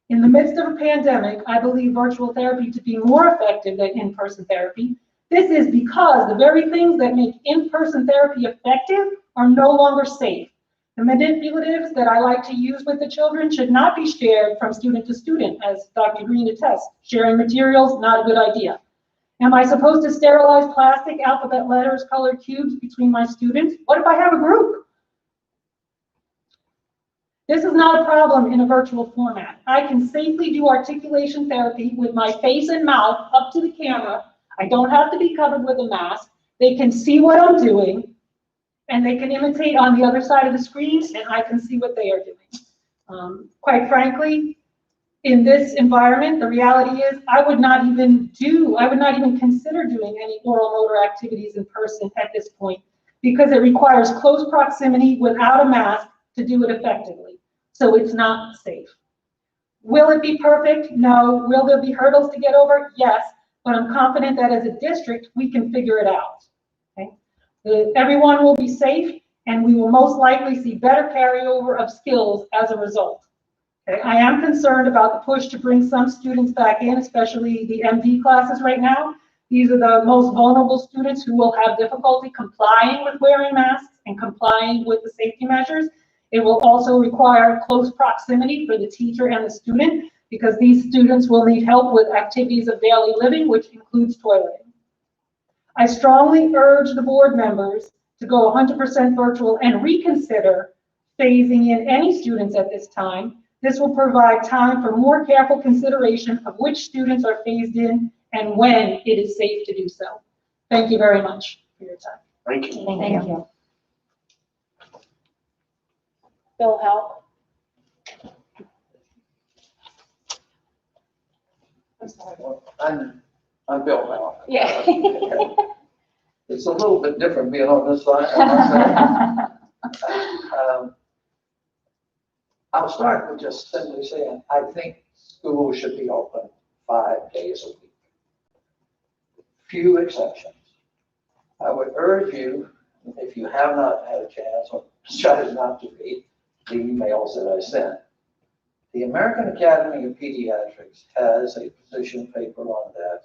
In the midst of a pandemic, I believe virtual therapy to be more effective than in-person therapy. This is because the very things that make in-person therapy effective are no longer safe. The manipulatives that I like to use with the children should not be shared from student to student, as Dr. Green attests. Sharing materials, not a good idea. Am I supposed to sterilize plastic alphabet letters, colored cubes between my students? What if I have a group? This is not a problem in a virtual format. I can safely do articulation therapy with my face and mouth up to the camera. I don't have to be covered with a mask. They can see what I'm doing, and they can imitate on the other side of the screen, and I can see what they are doing. Quite frankly, in this environment, the reality is I would not even consider doing any oral motor activities in person at this point, because it requires close proximity without a mask to do it effectively. So it's not safe. Will it be perfect? No. Will there be hurdles to get over? Yes. But I'm confident that as a district, we can figure it out. Okay? Everyone will be safe, and we will most likely see better carryover of skills as a result. Okay? I am concerned about the push to bring some students back in, especially the MD classes right now. These are the most vulnerable students who will have difficulty complying with wearing masks and complying with the safety measures. It will also require close proximity for the teacher and the student. because these students will need help with activities of daily living, which includes toileting. I strongly urge the board members to go 100% virtual and reconsider phasing in any students at this time. This will provide time for more careful consideration of which students are phased in and when it is safe to do so. Thank you very much for your time. Thank you. Thank you. Bill Help. I'm sorry. I'm Bill now. Yeah. It's a little bit different being on this side, I must say. I'll start with just simply saying, I think schools should be open 5 days a week. Few exceptions. I would urge you, if you have not had a chance, or try not to read the emails that I sent. The American Academy of Pediatrics has a position paper on that.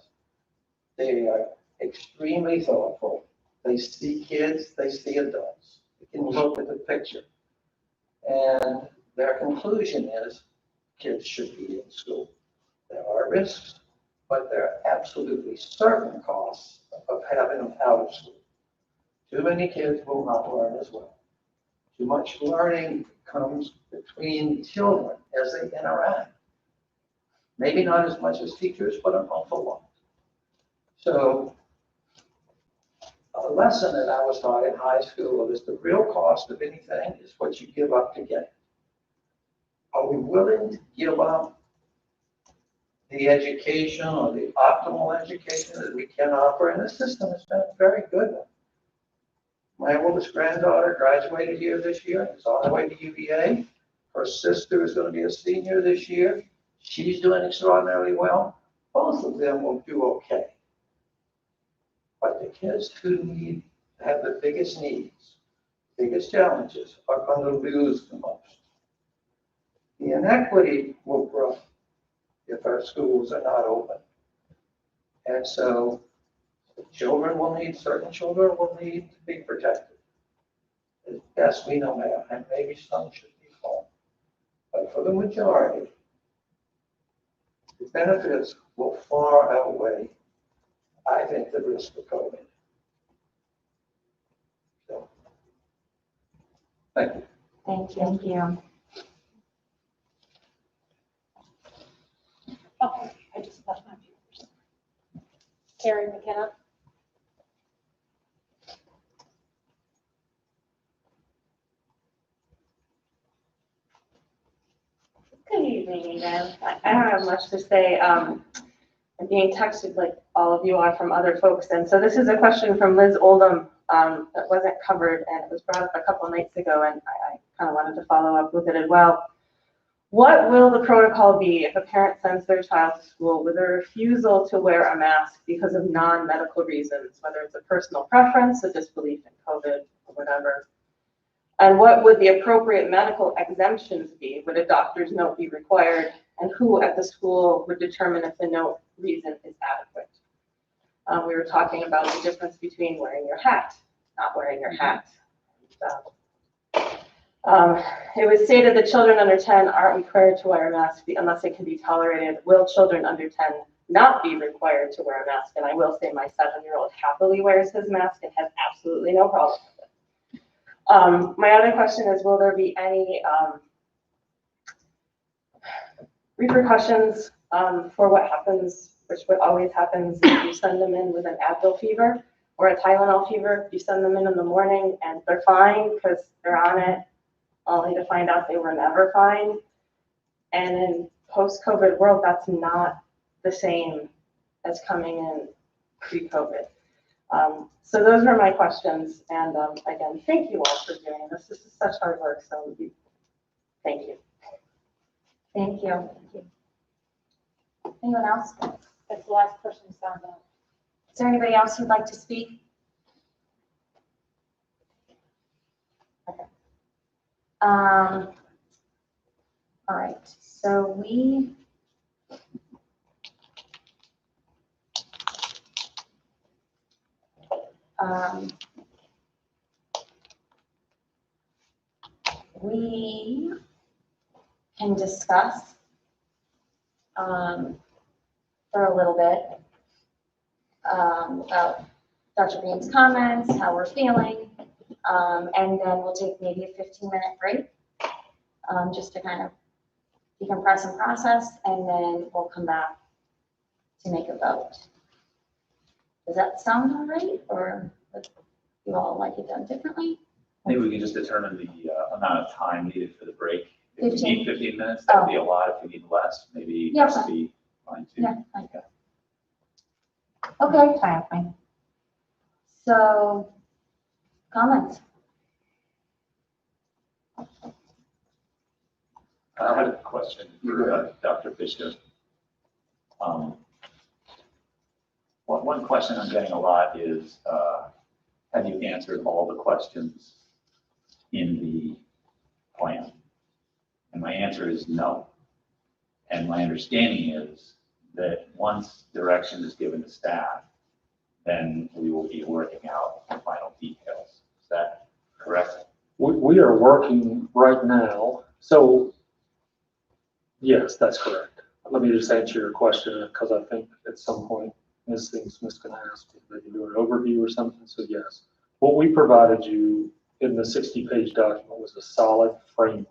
They are extremely thoughtful. They see kids, they see adults. They can look at the picture. And their conclusion is kids should be in school. There are risks, but there are absolutely certain costs of having them out of school. Too many kids will not learn as well. Too much learning comes between children as they interact. Maybe not as much as teachers, but an awful lot. So a lesson that I was taught in high school is the real cost of anything is what you give up to get it. Are we willing to give up the education or the optimal education that we can offer? And this system has been a very good one. My oldest granddaughter graduated here this year, is on her way to UVA. Her sister is going to be a senior this year. She's doing extraordinarily well. Both of them will do okay. But the kids who have the biggest needs, biggest challenges, are going to lose the most. The inequity will grow if our schools are not open. And so certain children will need to be protected. As best we know how, and maybe some should be home. But for the majority, the benefits will far outweigh, I think, the risk of COVID. So, thank you. Thank you. Thank you. Okay, I just left my papers. Carrie McKenna. Good evening again. I don't have much to say. I'm being texted like all of you are from other folks. And so this is a question from Liz Oldham that wasn't covered and it was brought up a couple of nights ago and I kind of wanted to follow up with it as well. What will the protocol be if a parent sends their child to school with a refusal to wear a mask because of non-medical reasons, whether it's a personal preference, a disbelief in COVID, or whatever? And what would the appropriate medical exemptions be? Would a doctor's note be required? And who at the school would determine if the note reason is adequate? We were talking about the difference between wearing your hat, not wearing your hat. It was stated that children under 10 aren't required to wear a mask unless it can be tolerated. Will children under 10 not be required to wear a mask? And I will say my 7-year-old happily wears his mask and has absolutely no problem with it. My other question is, will there be any repercussions for what happens, which what always happens if you send them in with an Advil fever or a Tylenol fever? You send them in the morning and they're fine because they're on it, only to find out they were never fine. And in post-COVID world, that's not the same as coming in pre-COVID. So those are my questions. And again, thank you all for doing this. This is such hard work, so thank you. Thank you. Anyone else? That's the last person who signed up. Is there anybody else who'd like to speak? Okay. All right, so we can discuss for a little bit about Dr. Green's comments, how we're feeling, and then we'll take maybe a 15-minute break just to kind of decompress and process, and then we'll come back to make a vote. Does that sound all right, or would you all like it done differently? Maybe we can just determine the amount of time needed for the break. If you 15. need 15 minutes, that would be a lot. If you need less, maybe Yeah, that would fine. be fine too. Yeah, fine. Okay, fine, fine. So, comments? I had a question for Dr. Bishop. One question I'm getting a lot is, have you answered all the questions in the plan? And my answer is no. And my understanding is that once direction is given to staff, then we will be working out the final details. Is that correct? We are working right now, so yes, that's correct. Let me just answer your question, because I think at some point Ms. Smith's going to ask if they can do an overview or something, so yes. What we provided you in the 60-page document was a solid framework.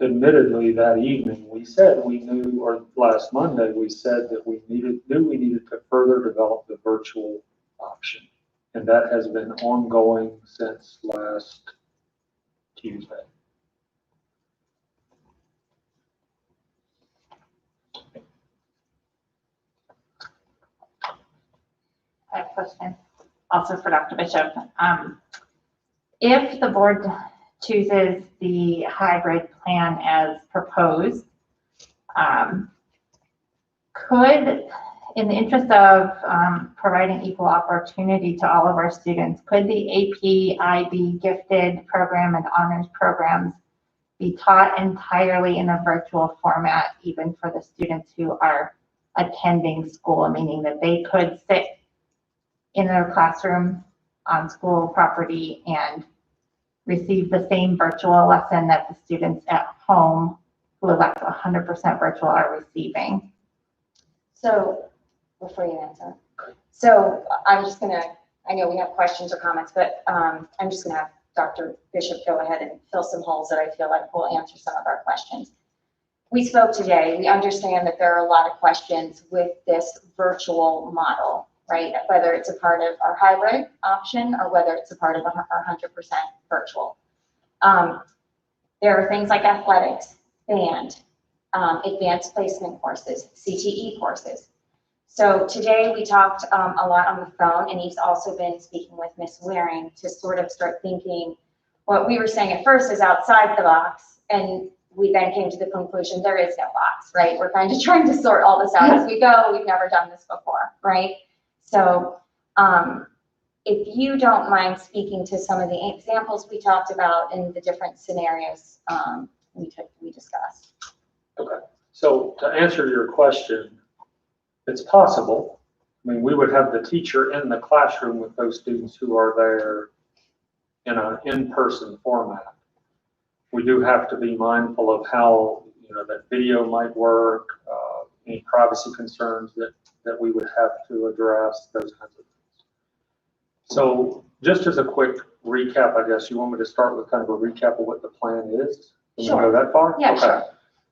Admittedly, that evening, we said we knew, or last Monday, we said that we knew we needed to further develop the virtual option. And that has been ongoing since last Tuesday. I have a question also for Dr. Bishop. If the board chooses the hybrid plan as proposed, could, in the interest of providing equal opportunity to all of our students, could the AP, IB, gifted program and honors programs be taught entirely in a virtual format, even for the students who are attending school, meaning that they could sit in their classroom on school property and receive the same virtual lesson that the students at home who elect 100% virtual are receiving? So, before you answer, so I'm just gonna, I know we have questions or comments, but I'm just gonna have Dr. Bishop go ahead and fill some holes that I feel like will answer some of our questions. We spoke today, we understand that there are a lot of questions with this virtual model, right? Whether it's a part of our hybrid option or whether it's a part of our 100% virtual. There are things like athletics, band, advanced placement courses, CTE courses. So today we talked a lot on the phone, and he's also been speaking with Ms. Waring to sort of start thinking what we were saying at first is outside the box, and we then came to the conclusion there is no box, right? We're kind of trying to sort all this out as we go. We've never done this before, right? So if you don't mind speaking to some of the examples we talked about in the different scenarios we discussed. Okay, so to answer your question, it's possible. I mean, we would have the teacher in the classroom with those students who are there in an in-person format. We do have to be mindful of how, that video might work, any privacy concerns that we would have to address, those kinds of things. So just as a quick recap, I guess, you want me to start with kind of a recap of what the plan is? Can we go that far? Yeah, okay. sure.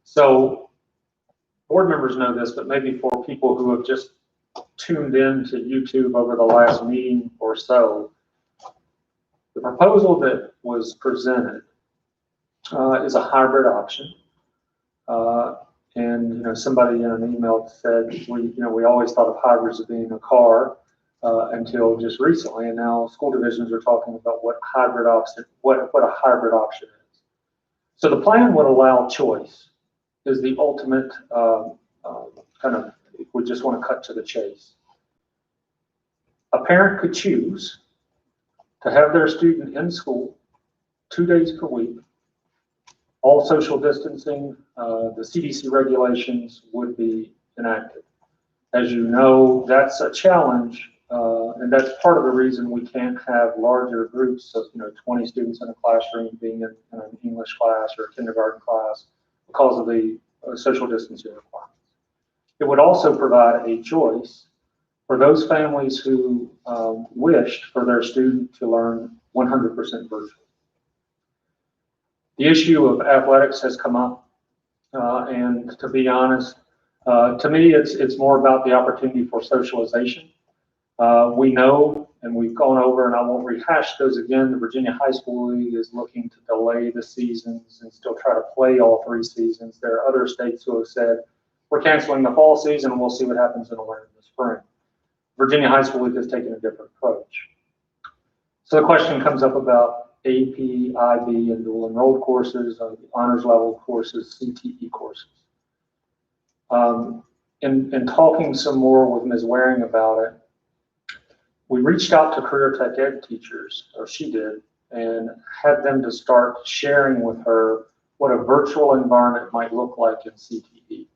So board members know this, but maybe for people who have just tuned in to YouTube over the last meeting or so, the proposal that was presented is a hybrid option. And somebody in an email said we always thought of hybrids as being a car until just recently, and now school divisions are talking about what a hybrid option is. So the plan would allow choice. Is the ultimate kind of, if we just want to cut to the chase. A parent could choose to have their student in school 2 days per week. All social distancing, the CDC regulations would be enacted. As you know, that's a challenge, and that's part of the reason we can't have larger groups of 20 students in a classroom being in an English class or a kindergarten class, because of the social distancing requirements. It would also provide a choice for those families who wished for their student to learn 100% virtually. The issue of athletics has come up, and to be honest, to me, it's more about the opportunity for socialization. We know, and we've gone over, and I won't rehash those again, the Virginia High School League is looking to delay the seasons and still try to play all 3 seasons. There are other states who have said, we're canceling the fall season, and we'll see what happens in the winter and the spring. Virginia High School League has taken a different approach. So the question comes up about AP, IB, and dual enrolled courses, honors level courses, CTE courses. In talking some more with Ms. Waring about it, we reached out to career tech ed teachers, or she did, and had them to start sharing with her what a virtual environment might look like in CTE.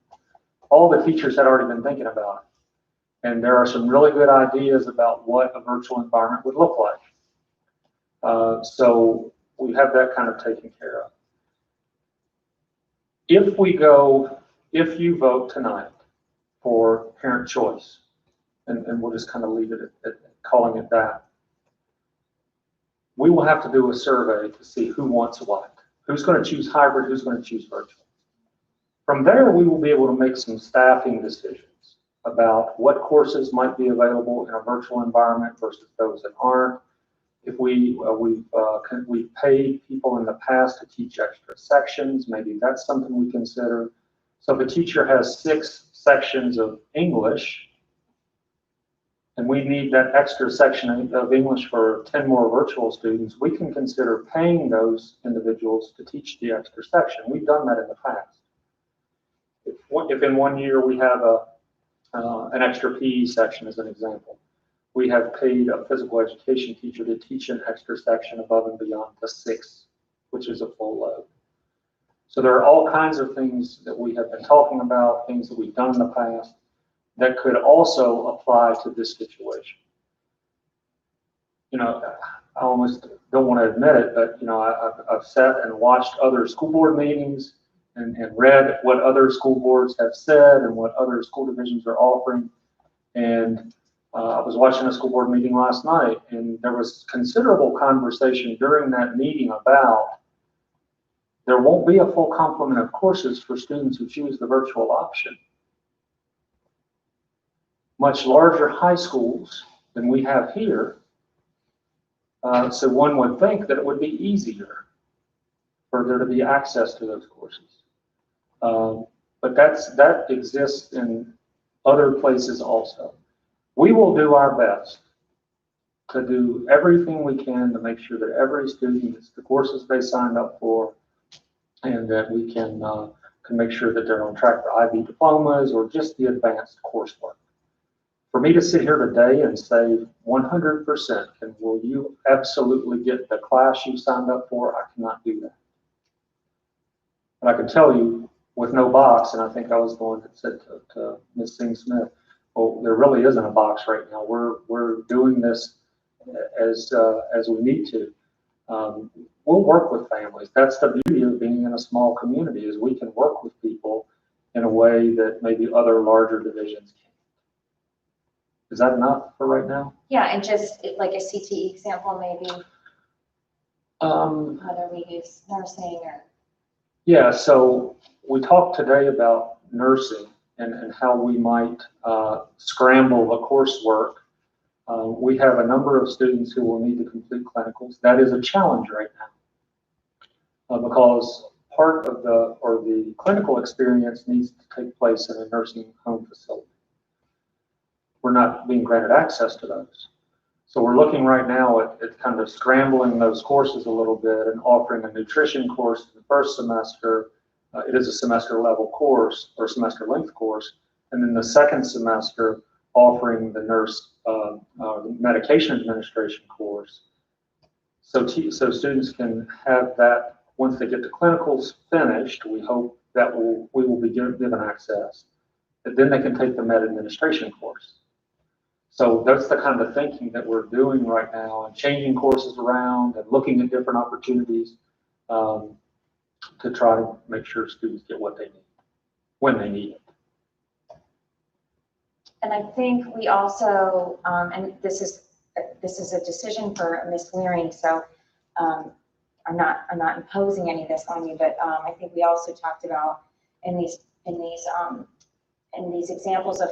All the teachers had already been thinking about it, and there are some really good ideas about what a virtual environment would look like. So we have that kind of taken care of. If you vote tonight for parent choice, and we'll just kind of leave it at calling it that, we will have to do a survey to see who wants what. Who's going to choose hybrid, who's going to choose virtual. From there, we will be able to make some staffing decisions about what courses might be available in a virtual environment versus those that aren't. If we've paid people in the past to teach extra sections, maybe that's something we consider. So if a teacher has 6 sections of English, and we need that extra section of English for 10 more virtual students, we can consider paying those individuals to teach the extra section. We've done that in the past. If in one year we have an extra PE section, as an example, we have paid a physical education teacher to teach an extra section above and beyond the 6, which is a full load. So there are all kinds of things that we have been talking about, things that we've done in the past, that could also apply to this situation. You know, I almost don't want to admit it, but you know, I've sat and watched other school board meetings and read what other school boards have said and what other school divisions are offering. And I was watching a school board meeting last night, and there was considerable conversation during that meeting about there won't be a full complement of courses for students who choose the virtual option. Much larger high schools than we have here, so one would think that it would be easier for there to be access to those courses. But that exists in other places also. We will do our best to do everything we can to make sure that every student gets the courses they signed up for, and that we can make sure that they're on track for IB diplomas or just the advanced coursework. For me to sit here today and say 100%, and will you absolutely get the class you signed up for, I cannot do that. But I can tell you with no box, and I think I was the one that said to Ms. Singh Smith, well, there really isn't a box right now. We're doing this as we need to. We'll work with families. That's the beauty of being in a small community, is we can work with people in a way that maybe other larger divisions can't. Is that enough for right now? Yeah, and just like a CTE example, maybe. Whether we use nursing or. Yeah, so we talked today about nursing and how we might scramble the coursework. We have a number of students who will need to complete clinicals. That is a challenge right now because part of the clinical experience needs to take place in a nursing home facility. We're not being granted access to those. So we're looking right now at kind of scrambling those courses a little bit and offering a nutrition course in the first semester. It is a semester level course or semester length course. And then the second semester offering the nurse medication administration course. So students can have that once they get the clinicals finished. We hope that we will be given access. And then they can take the med administration course. So that's the kind of thinking that we're doing right now, and changing courses around and looking at different opportunities to try to make sure students get what they need. when they need it. And I think we also, and this is a decision for Ms. Learing, so I'm not imposing any of this on you, but I think we also talked about in these examples of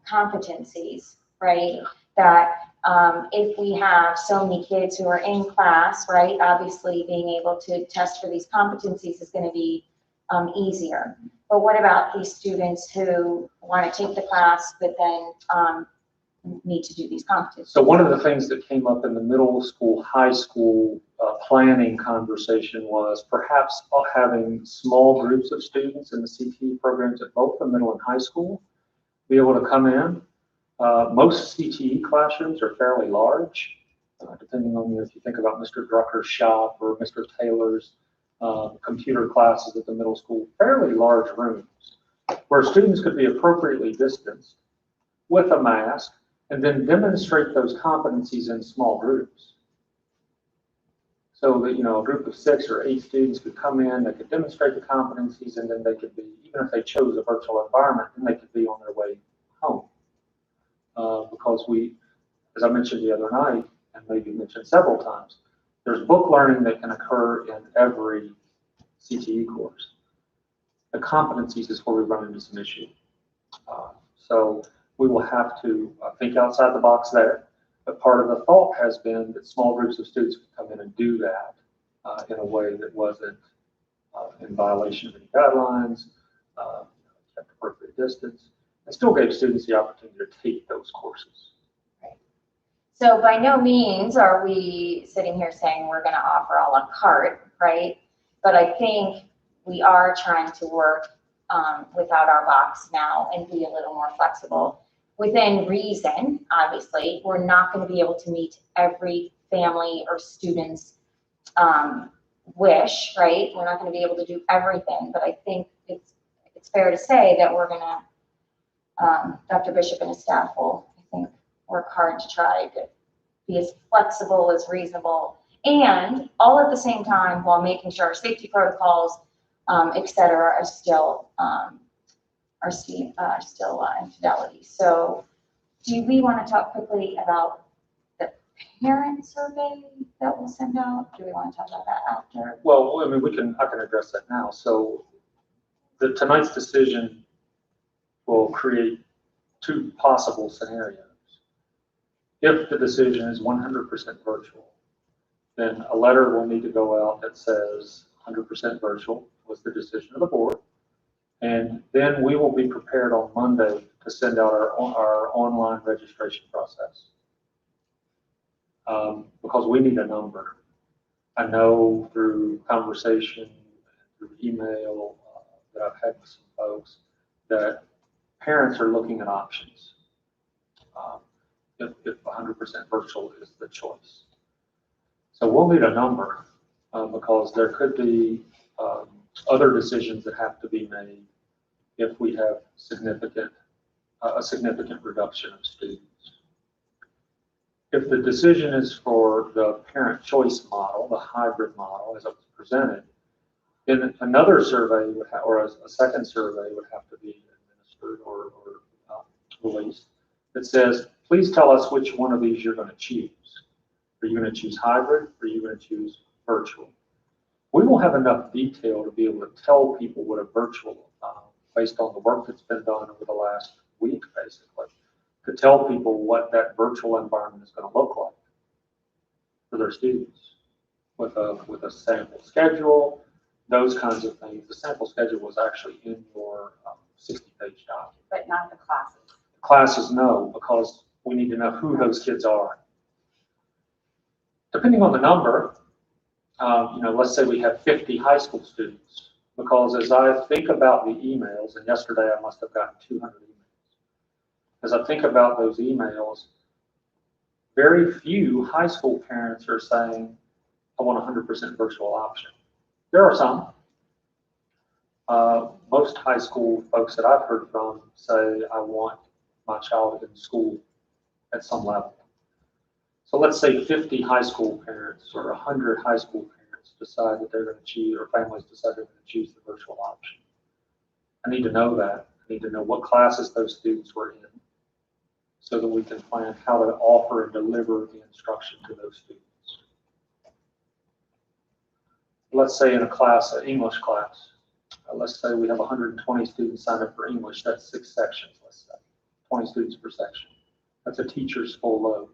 competencies, right? That if we have so many kids who are in class, right, obviously being able to test for these competencies is going to be easier. But what about these students who want to take the class but then need to do these competencies? So one of the things that came up in the middle school, high school planning conversation was perhaps having small groups of students in the CTE programs at both the middle and high school be able to come in. Most CTE classrooms are fairly large, depending on if you think about Mr. Drucker's shop or Mr. Taylor's computer classes at the middle school, fairly large rooms where students could be appropriately distanced with a mask and then demonstrate those competencies in small groups. So that, you know, a group of 6 or 8 students could come in, they could demonstrate the competencies, and then they could be, even if they chose a virtual environment, then they could be on their way home. Because we, as I mentioned the other night, and maybe mentioned several times, there's book learning that can occur in every CTE course. The competencies is where we run into some issue. So we will have to think outside the box there. But part of the thought has been that small groups of students could come in and do that in a way that wasn't in violation of any guidelines, kept appropriate distance, and still gave students the opportunity to take those courses. Right. So by no means are we sitting here saying we're going to offer a la carte, right? But I think we are trying to work without our box now and be a little more flexible. Within reason, obviously, we're not going to be able to meet every family or student's wish, right? We're not going to be able to do everything, but I think it's fair to say that we're going to, Dr. Bishop and his staff will, I think, work hard to try to be as flexible as reasonable, and all at the same time while making sure our safety protocols, et cetera, are still in fidelity. So do we want to talk quickly about the parent survey that we'll send out? Do we want to talk about that after? Well, I mean, I can address that now. So tonight's decision will create 2 possible scenarios. If the decision is 100% virtual, then a letter will need to go out that says 100% virtual was the decision of the board. And then we will be prepared on Monday to send out our online registration process. Because we need a number. I know through conversation, through email that I've had with some folks, that parents are looking at options if 100% virtual is the choice. So we'll need a number because there could be other decisions that have to be made if we have a significant reduction of students. If the decision is for the parent choice model, the hybrid model as it was presented, then another survey would have, or a second survey would have to be administered or released that says, please tell us which one of these you're going to choose. Are you going to choose hybrid, or are you going to choose virtual? We will have enough detail to be able to tell people what a virtual, based on the work that's been done over the last week, basically, to tell people what that virtual environment is going to look like for their students with a sample schedule, those kinds of things. The sample schedule was actually in your 60-page document. But not the classes. Classes, no, because we need to know who those kids are. Depending on the number, let's say we have 50 high school students, because as I think about the emails, and yesterday I must have gotten 200 emails. As I think about those emails, very few high school parents are saying, I want a 100% virtual option. There are some. Most high school folks that I've heard from say, I want my child in school at some level. So let's say 50 high school parents or 100 high school parents decide that they're going to choose, or families decide they're going to choose the virtual option. I need to know that. I need to know what classes those students were in so that we can plan how to offer and deliver the instruction to those students. Let's say in a class, an English class, let's say we have 120 students sign up for English. That's 6 sections, let's say, 20 students per section. That's a teacher's full load.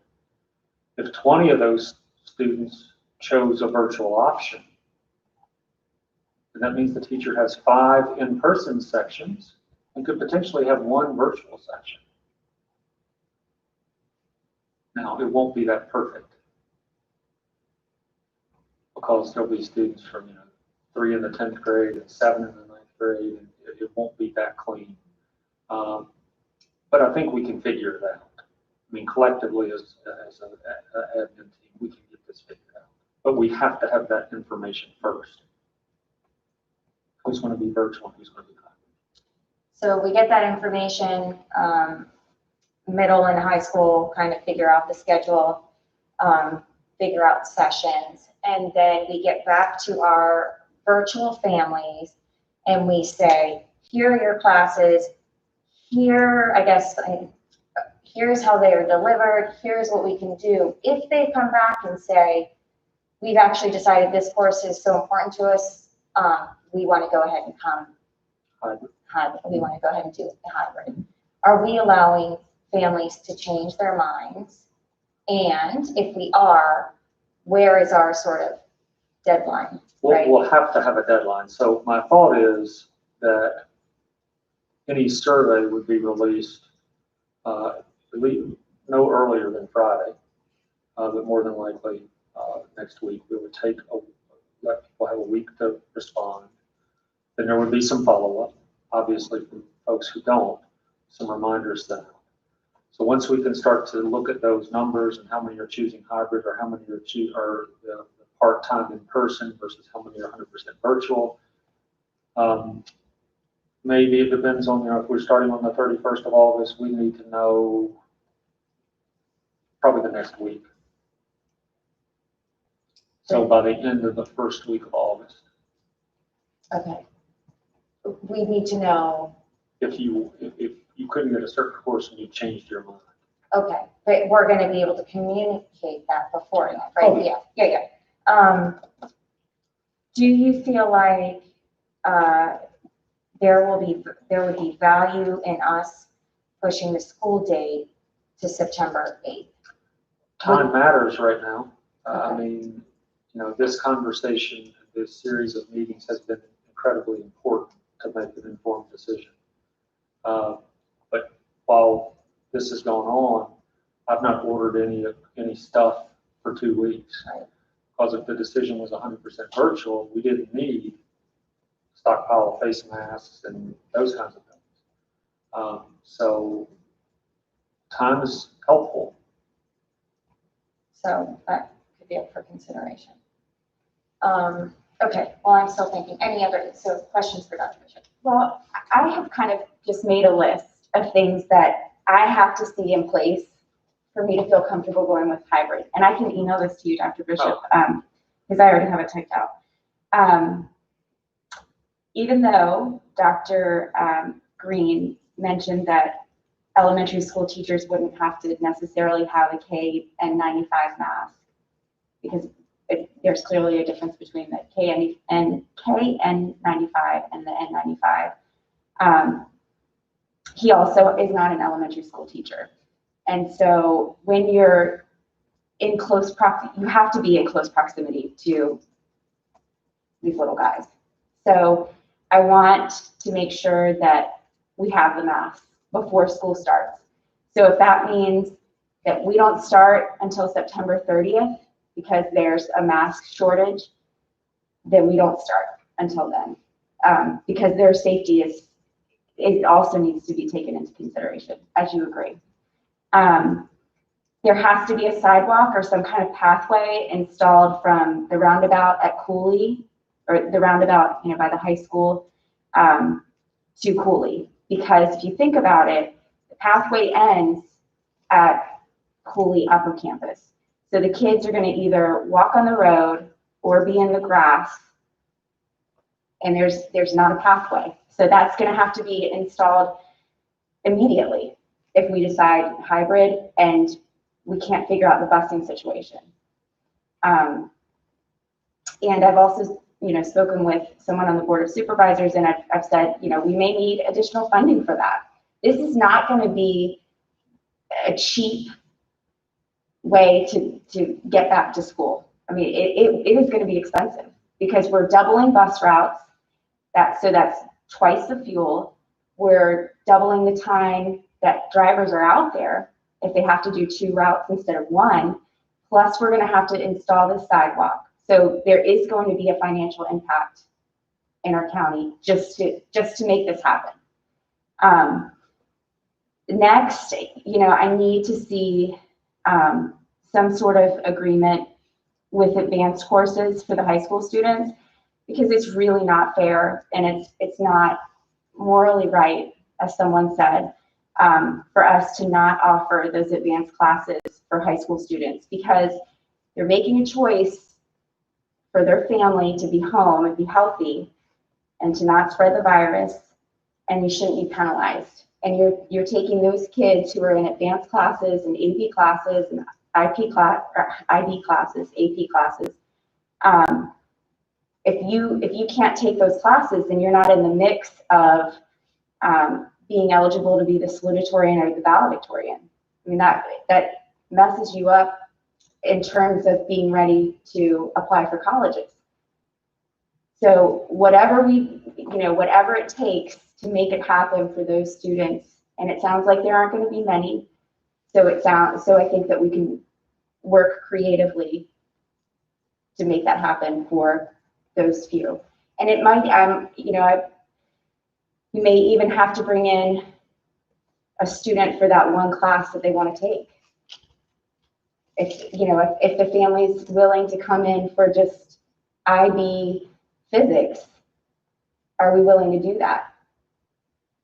If 20 of those students chose a virtual option, then that means the teacher has 5 in-person sections and could potentially have 1 virtual section. Now, it won't be that perfect because there'll be students from, 3 in the 10th grade and 7 in the 9th grade, and it won't be that clean. But I think we can figure it out. I mean, collectively as an admin team, we can get this figured out. But we have to have that information first. Who's going to be virtual, who's going to be hybrid. So we get that information, middle and high school kind of figure out the schedule, figure out sessions, and then we get back to our virtual families and we say, here are your classes, here, I guess, here's how they are delivered, here's what we can do. If they come back and say, we've actually decided this course is so important to us, we want to go ahead and come hybrid. We want to go ahead and do the hybrid. Are we allowing families to change their minds? And if we are, where is our sort of deadline? Right? We'll have to have a deadline. So my thought is that any survey would be released no earlier than Friday, but more than likely next week. We would let people have a week to respond. Then there would be some follow-up, obviously from folks who don't, some reminders then. So once we can start to look at those numbers and how many are choosing hybrid or how many are the part-time in person versus how many are 100% virtual, maybe it depends on, if we're starting on the 31st of August, we need to know probably the next week. So by the end of the first week of August. Okay. We need to know. If you couldn't get a certain course and you changed your mind. Okay, but we're going to be able to communicate that beforehand, right? Oh, Yeah. Do you feel like there would be value in us pushing the school date to September 8th? Time matters right now. I Okay. mean, this conversation, this series of meetings has been incredibly important to make an informed decision. But while this has gone on, I've not ordered any stuff for 2 weeks. Right. Because if the decision was 100% virtual, we didn't need stockpile of face masks and those kinds of things. So time is helpful. So that could be up for consideration. Okay, well, I'm still thinking. Any other questions for Dr. Bishop? Well, I have kind of just made a list of things that I have to see in place for me to feel comfortable going with hybrid. And I can email this to you, Dr. Bishop, because I already have it typed out. Even though Dr. Green mentioned that elementary school teachers wouldn't have to necessarily have a KN95 mask, because there's clearly a difference between the KN95 and the N95. He also is not an elementary school teacher. And so when you're in close proximity, you have to be in close proximity to these little guys. So I want to make sure that we have the masks before school starts. So if that means that we don't start until September 30th because there's a mask shortage, then we don't start until then. Because their safety it also needs to be taken into consideration, as you agree. There has to be a sidewalk or some kind of pathway installed from the roundabout at Cooley, or the roundabout, by the high school, to Cooley. Because if you think about it, the pathway ends at Cooley Upper Campus. So the kids are going to either walk on the road or be in the grass and there's not a pathway. So that's going to have to be installed immediately if we decide hybrid and we can't figure out the busing situation. And I've also, spoken with someone on the Board of Supervisors, and I've said, we may need additional funding for that. This is not going to be a cheap way to get back to school. I mean, it is going to be expensive because we're doubling bus routes. So that's twice the fuel. We're doubling the time that drivers are out there if they have to do 2 routes instead of 1. Plus, we're going to have to install the sidewalk. So there is going to be a financial impact in our county just to make this happen. Next, I need to see some sort of agreement with advanced courses for the high school students, because it's really not fair and it's not morally right, as someone said, for us to not offer those advanced classes for high school students, because they're making a choice for their family to be home and be healthy and to not spread the virus, and you shouldn't be penalized. And you're taking those kids who are in advanced classes and AP classes and IB classes, AP classes. If you can't take those classes, then you're not in the mix of being eligible to be the salutatorian or the valedictorian. I mean, that messes you up in terms of being ready to apply for colleges. So whatever it takes to make it happen for those students, and it sounds like there aren't going to be many. So I think that we can work creatively to make that happen for those few. And it might, you may even have to bring in a student for that one class that they want to take. If the family's willing to come in for just IB physics, are we willing to do that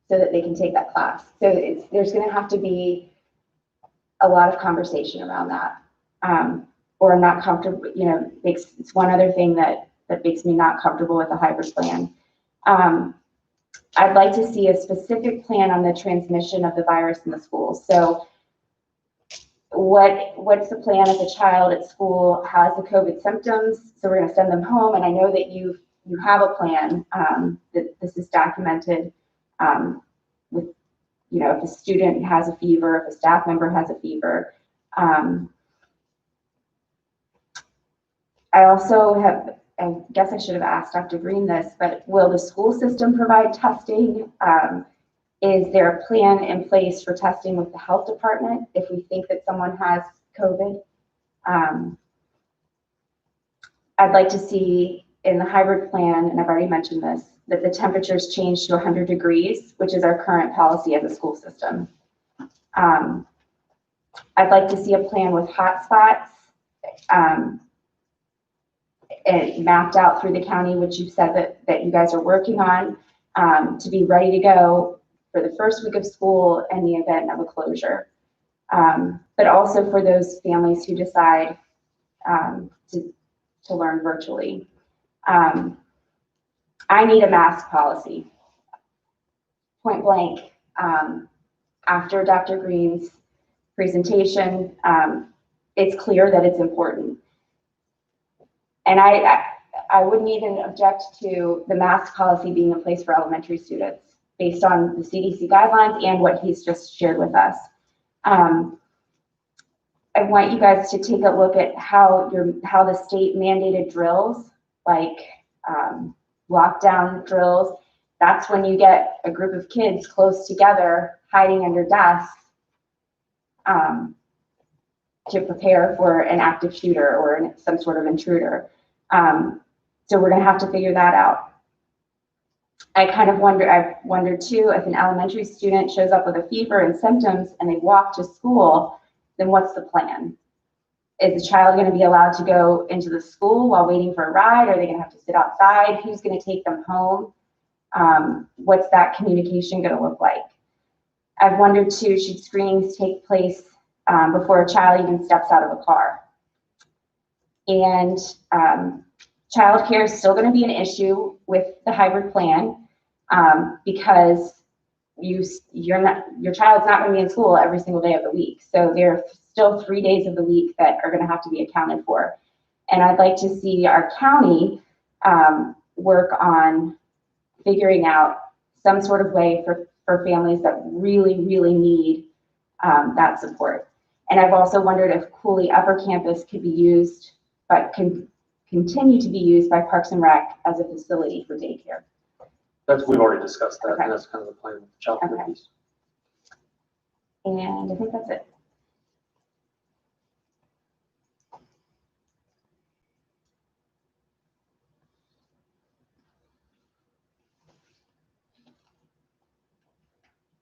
so that they can take that class? So there's going to have to be a lot of conversation around that. Or I'm not comfortable, it's one other thing that makes me not comfortable with the hybrid plan. I'd like to see a specific plan on the transmission of the virus in the schools. So what's the plan if a child at school has the COVID symptoms? So we're going to send them home, and I know that you have a plan that this is documented with, if a student has a fever, if a staff member has a fever. I also I guess I should have asked Dr. Green this, but will the school system provide testing? Is there a plan in place for testing with the health department if we think that someone has COVID? I'd like to see in the hybrid plan, and I've already mentioned this, that the temperatures change to 100 degrees, which is our current policy as a school system. I'd like to see a plan with hotspots and mapped out through the county, which you've said that you guys are working on, to be ready to go for the first week of school and the event of a closure. But also for those families who decide to learn virtually. I need a mask policy. Point blank, after Dr. Green's presentation, it's clear that it's important. And I wouldn't even object to the mask policy being in place for elementary students based on the CDC guidelines and what he's just shared with us. I want you guys to take a look at how the state mandated drills, like lockdown drills, that's when you get a group of kids close together hiding under desks to prepare for an active shooter or some sort of intruder. So we're gonna have to figure that out. I've wondered too, if an elementary student shows up with a fever and symptoms and they walk to school, then what's the plan? Is the child gonna be allowed to go into the school while waiting for a ride? Are they gonna have to sit outside? Who's gonna take them home? What's that communication gonna look like? I've wondered too, should screenings take place before a child even steps out of a car? And childcare is still going to be an issue with the hybrid plan, because your child's not going to be in school every single day of the week. So there are still 3 days of the week that are going to have to be accounted for. And I'd like to see our county work on figuring out some sort of way for families that really, really need that support. And I've also wondered if Cooley Upper Campus could be used, but can continue to be used by Parks and Rec as a facility for daycare. We've already discussed that, Okay. and that's kind of the plan with the child care Okay. piece. And I think that's it.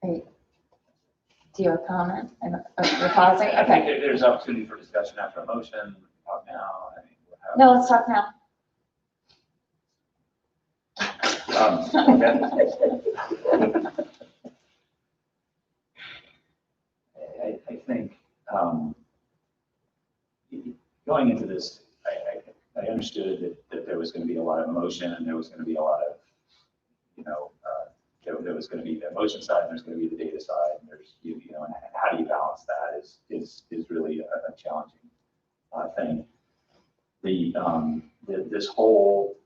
Great. Do you have a comment? You're pausing? I think Okay. there's opportunity for discussion after a motion, talk now, I mean. No, let's talk now. Okay. I think, going into this, I understood that there was going to be a lot of emotion and there was going to be a lot of, there was going to be the emotion side and there's going to be the data side, and there's, and how do you balance that is really a challenging thing. This whole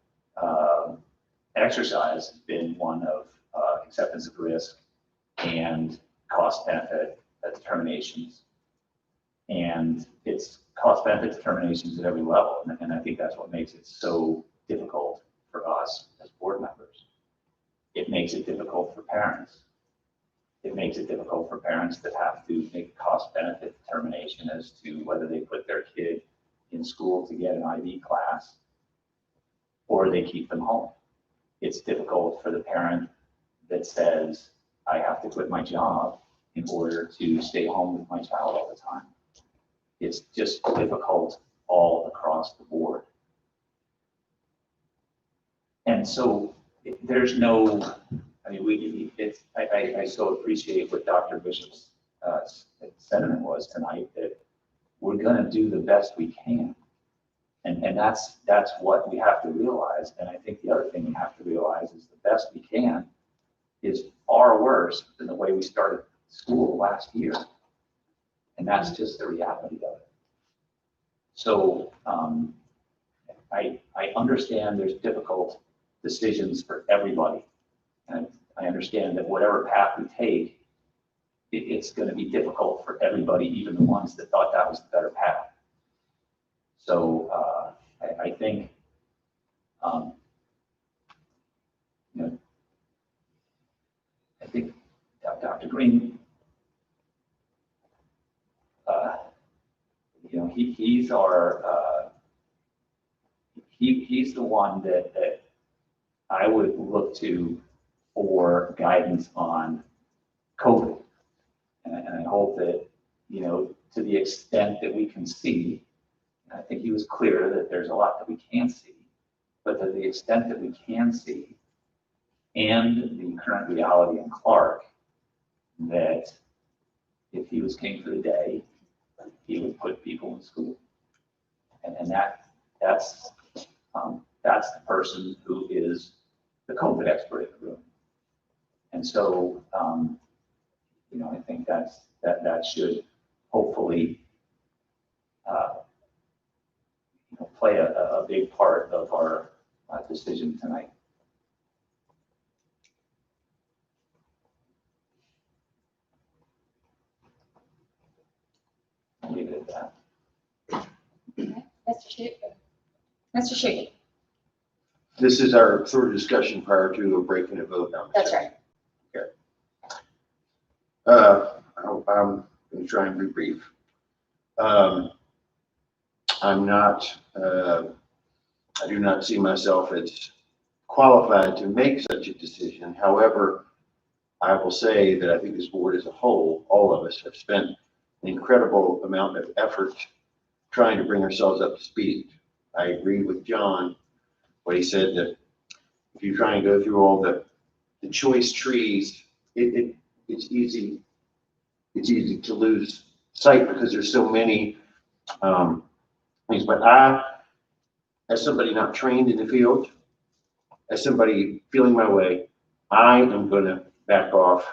exercise has been one of acceptance of risk and cost benefit determinations. And it's cost benefit determinations at every level. And I think that's what makes it so difficult for us as board members. It makes it difficult for parents. It makes it difficult for parents that have to make a cost benefit determination as to whether they put their kid in school to get an IB class or they keep them home. It's difficult for the parent that says, I have to quit my job in order to stay home with my child all the time. It's just difficult all across the board. And so there's no, I mean, I so appreciate what Dr. Bishop's sentiment was tonight, that we're gonna do the best we can. And that's what we have to realize. And I think the other thing we have to realize is the best we can is far worse than the way we started school last year. And that's just the reality of it. So I understand there's difficult decisions for everybody. And I understand that whatever path we take, it's going to be difficult for everybody, even the ones that thought that was the better path. So I think, I think Dr. Green, he's our, he's the one that I would look to for guidance on COVID. And I hope that, to the extent that we can see, I think he was clear that there's a lot that we can't see, but to the extent that we can see, and the current reality in Clarke, that if he was king for the day, he would put people in school. And that's the person who is the COVID expert in the room. And so, I think that should hopefully play a big part of our decision tonight. I'll leave it at that. Mr. Shute. This is our sort of discussion prior to a break and a vote on this. That's right. I'm going to try and be brief. I'm not, I do not see myself as qualified to make such a decision. However, I will say that I think this board as a whole, all of us have spent an incredible amount of effort trying to bring ourselves up to speed. I agree with John, what he said, that if you try and go through all the choice trees, it's easy to lose sight because there's so many things. But as somebody not trained in the field, as somebody feeling my way, I am going to back off.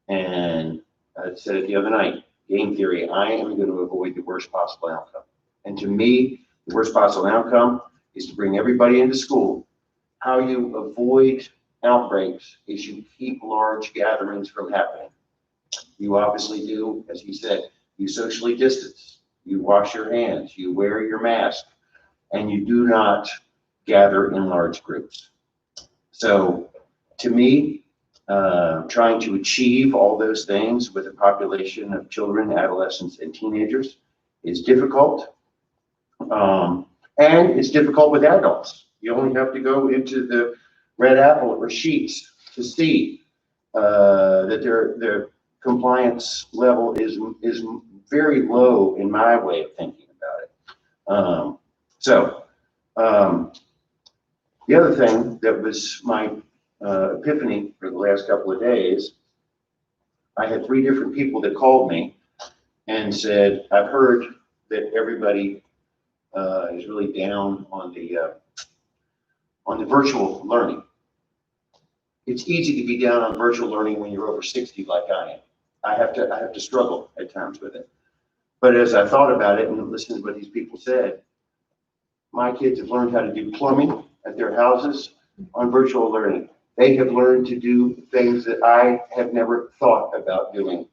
And I said it the other night, game theory, I am going to avoid the worst possible outcome. And to me, the worst possible outcome is to bring everybody into school. How you avoid outbreaks is you keep large gatherings from happening. You obviously do, as he said, you socially distance, you wash your hands, you wear your mask, and you do not gather in large groups. So to me, trying to achieve all those things with a population of children, adolescents, and teenagers is difficult. And it's difficult with adults. You only have to go into the red apple or sheets to see that their compliance level is very low in my way of thinking about it. The other thing that was my epiphany for the last couple of days, I had 3 different people that called me and said, I've heard that everybody is really down on the virtual learning. It's easy to be down on virtual learning when you're over 60 like I am. I have to struggle at times with it. But as I thought about it and listened to what these people said, my kids have learned how to do plumbing at their houses on virtual learning. They have learned to do things that I have never thought about doing.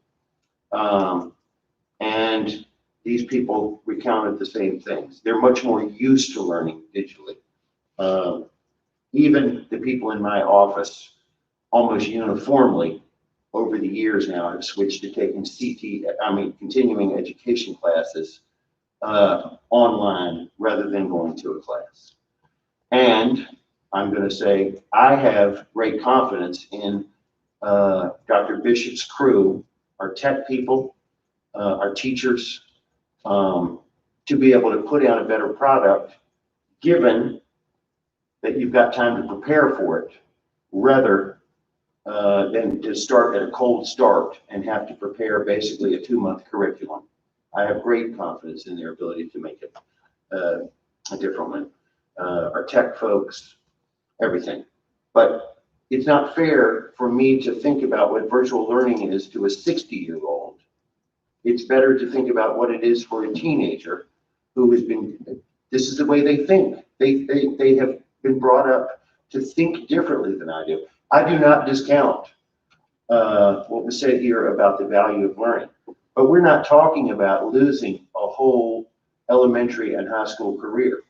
And these people recounted the same things. They're much more used to learning digitally. Even the people in my office, almost uniformly over the years now, have switched to taking continuing education classes online rather than going to a class. And I'm going to say I have great confidence in Dr. Bishop's crew, our tech people, our teachers, to be able to put out a better product, given that you've got time to prepare for it, rather than to start at a cold start and have to prepare basically a 2-month curriculum. I have great confidence in their ability to make it a different one. Our tech folks, everything. But it's not fair for me to think about what virtual learning is to a 60-year-old. It's better to think about what it is for a teenager who has been, this is the way they think. They have been brought up to think differently than I do. I do not discount what was said here about the value of learning, but we're not talking about losing a whole elementary and high school career.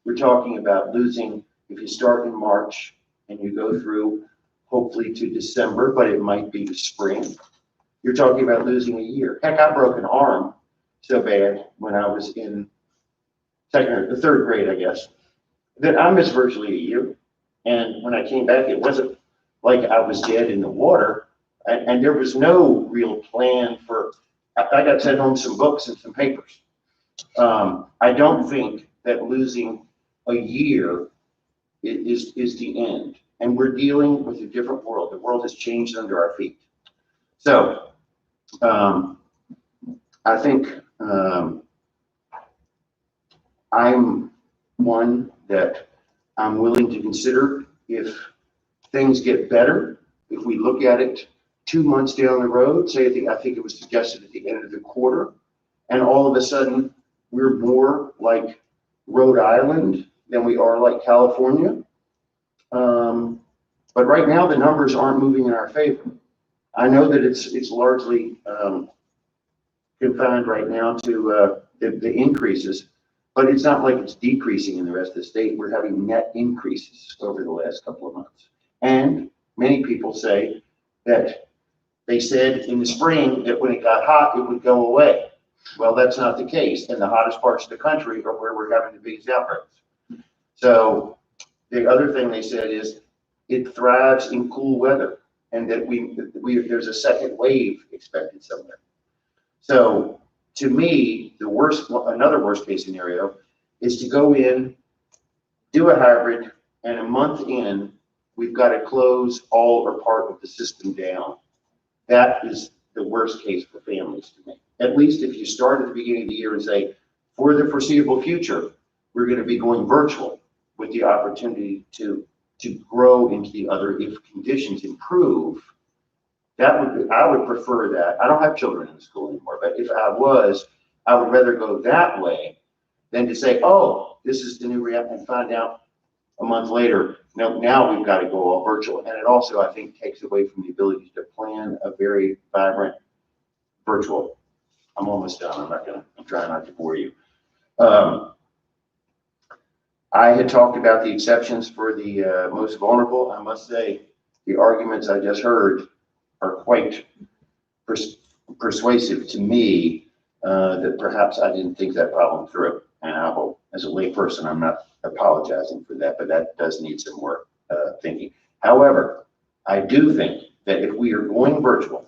We're talking about losing, if you start in March and you go through hopefully to December, but it might be the spring, you're talking about losing a year. Heck, I broke an arm so bad when I was in the 3rd grade, I guess, that I missed virtually a year. And when I came back, it wasn't like I was dead in the water, and there was no real plan for, I got sent home some books and some papers. I don't think that losing a year is the end. And we're dealing with a different world. The world has changed under our feet. So I think I'm one that I'm willing to consider if things get better, if we look at it 2 months down the road, say I think it was suggested at the end of the quarter, and all of a sudden we're more like Rhode Island than we are like California. But right now the numbers aren't moving in our favor. I know that it's largely confined right now to the increases, but it's not like it's decreasing in the rest of the state. We're having net increases over the last couple of months. And many people say that they said in the spring that when it got hot, it would go away. Well, that's not the case. And the hottest parts of the country are where we're having the biggest outbreaks. So the other thing they said is it thrives in cool weather, and that there's a second wave expected somewhere. So to me, another worst case scenario is to go in, do a hybrid, and a month in, we've got to close all or part of the system down. That is the worst case for families to me. At least if you start at the beginning of the year and say, for the foreseeable future, we're going to be going virtual. with the opportunity to grow into the other, if conditions improve, I would prefer that. I don't have children in the school anymore, but if I was, I would rather go that way than to say, oh, this is the new reality, and find out a month later, no, now we've got to go all virtual. And it also, I think, takes away from the ability to plan a very vibrant virtual. I'm almost done. I'm trying not to bore you. I had talked about the exceptions for the most vulnerable. I must say, the arguments I just heard are quite persuasive to me, that perhaps I didn't think that problem through. And I hope, as a layperson, I'm not apologizing for that, but that does need some more thinking. However, I do think that if we are going virtual,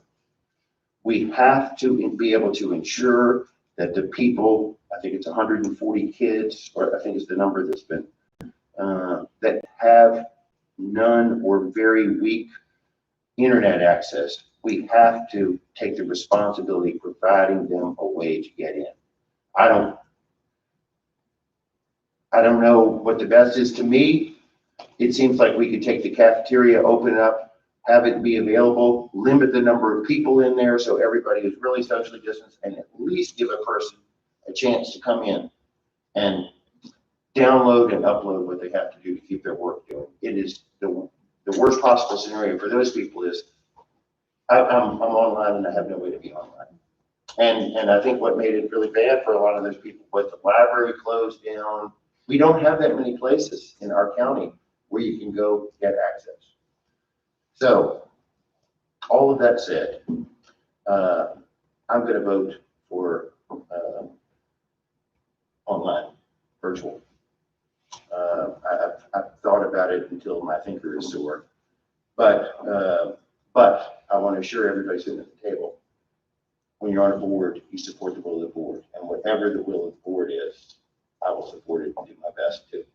we have to be able to ensure that the people, I think it's 140 kids, or I think it's the number that's been, that have none or very weak internet access, we have to take the responsibility of providing them a way to get in. I don't know what the best is. To me, it seems like we could take the cafeteria, open it up, have it be available, limit the number of people in there so everybody is really socially distanced, and at least give a person a chance to come in and download and upload what they have to do to keep their work doing. It is the worst possible scenario for those people is I'm online and I have no way to be online. And I think what made it really bad for a lot of those people was the library closed down. We don't have that many places in our county where you can go get access. So all of that said, I'm going to vote for online, virtual. I've thought about it until my finger is sore, but I want to assure everybody sitting at the table, when you're on a board, you support the will of the board, and whatever the will of the board is, I will support it and do my best to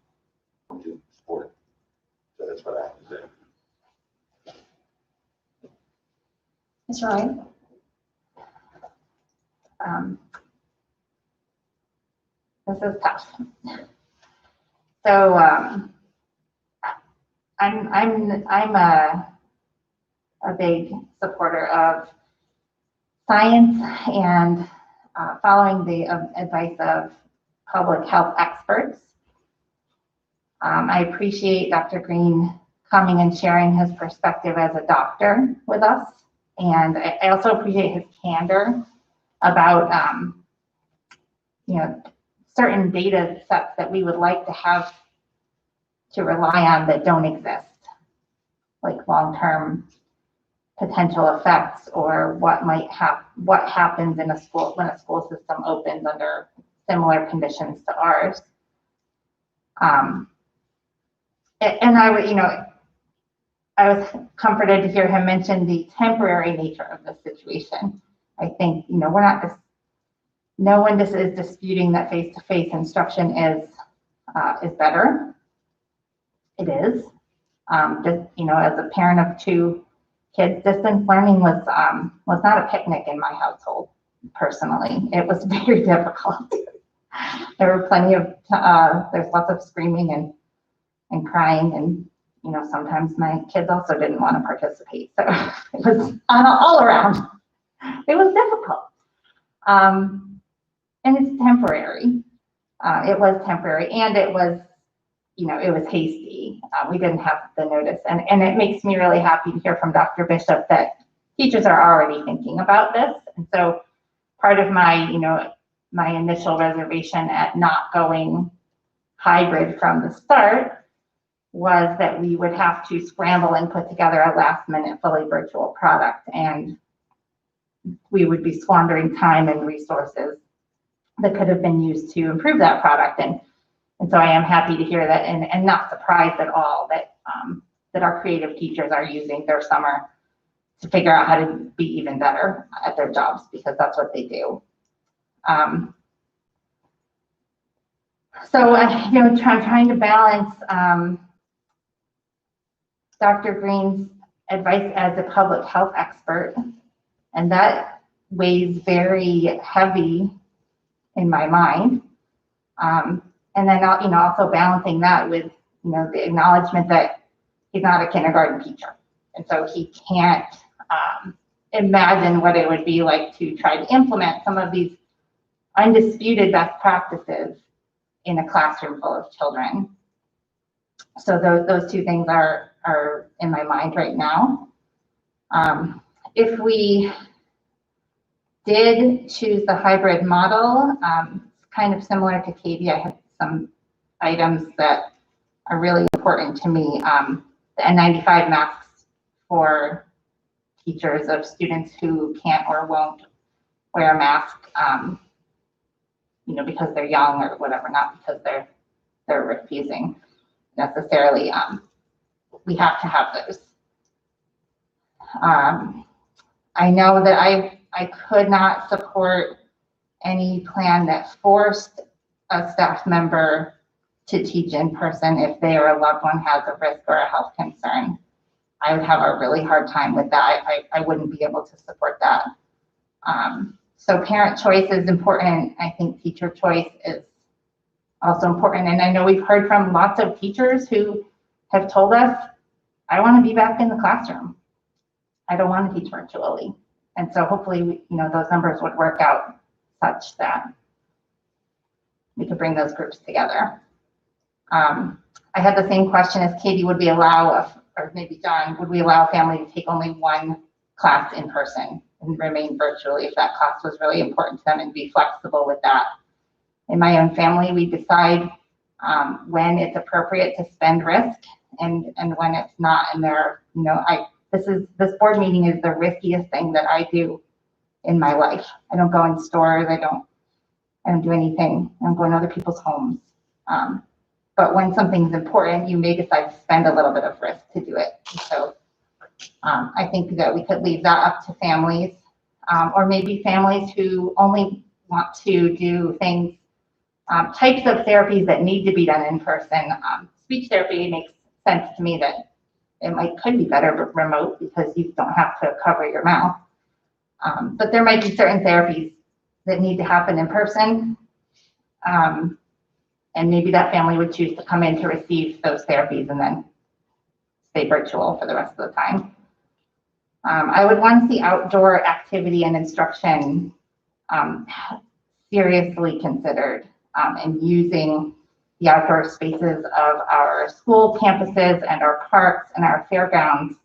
support it. So that's what I have to say. Ms. Ryan? This is tough. So I'm a big supporter of science and following the advice of public health experts. I appreciate Dr. Green coming and sharing his perspective as a doctor with us. And I also appreciate his candor about, certain data sets that we would like to have to rely on that don't exist, like long-term potential effects or what happens in a school when a school system opens under similar conditions to ours. And I would, I was comforted to hear him mention the temporary nature of the situation. I think, we're not just, no one is disputing that face-to-face instruction is better. It is. Just, as a parent of two kids, distance learning was not a picnic in my household, personally. It was very difficult. There were plenty of, there's lots of screaming and crying, and sometimes my kids also didn't want to participate. So it was all around. It was difficult. And it's temporary. It was temporary, and it was, it was hasty. We didn't have the notice. And it makes me really happy to hear from Dr. Bishop that teachers are already thinking about this. And so part of my, my initial reservation at not going hybrid from the start was that we would have to scramble and put together a last minute fully virtual product, and we would be squandering time and resources that could have been used to improve that product. And so I am happy to hear that, and not surprised at all that that our creative teachers are using their summer to figure out how to be even better at their jobs, because that's what they do. So I'm trying to balance Dr. Green's advice as a public health expert, and that weighs very heavy in my mind. And then also balancing that with the acknowledgement that he's not a kindergarten teacher. And so he can't imagine what it would be like to try to implement some of these undisputed best practices in a classroom full of children. So those two things are in my mind right now. If we did choose the hybrid model, kind of similar to Katie, I have some items that are really important to me. The N95 masks for teachers of students who can't or won't wear a mask, because they're young or whatever, not because they're refusing necessarily. We have to have those. I know that I could not support any plan that forced a staff member to teach in person if they or a loved one has a risk or a health concern. I would have a really hard time with that. I wouldn't be able to support that. So parent choice is important. I think teacher choice is also important. And I know we've heard from lots of teachers who have told us, I want to be back in the classroom. I don't want to teach virtually. And so hopefully, those numbers would work out such that we could bring those groups together. I had the same question as Katie, would we allow, or maybe John, would we allow a family to take only one class in person and remain virtually if that class was really important to them, and be flexible with that? In my own family, we decide when it's appropriate to spend risk and when it's not. And this board meeting is the riskiest thing that I do in my life. I don't go in stores. I don't do anything. I don't go in other people's homes. But when something's important, you may decide to spend a little bit of risk to do it. So I think that we could leave that up to families, or maybe families who only want to do things, types of therapies that need to be done in person. Speech therapy makes sense to me that could be better remote because you don't have to cover your mouth. But there might be certain therapies that need to happen in person. And maybe that family would choose to come in to receive those therapies and then stay virtual for the rest of the time. I would want to see outdoor activity and instruction seriously considered, and using the outdoor spaces of our school campuses and our parks and our fairgrounds,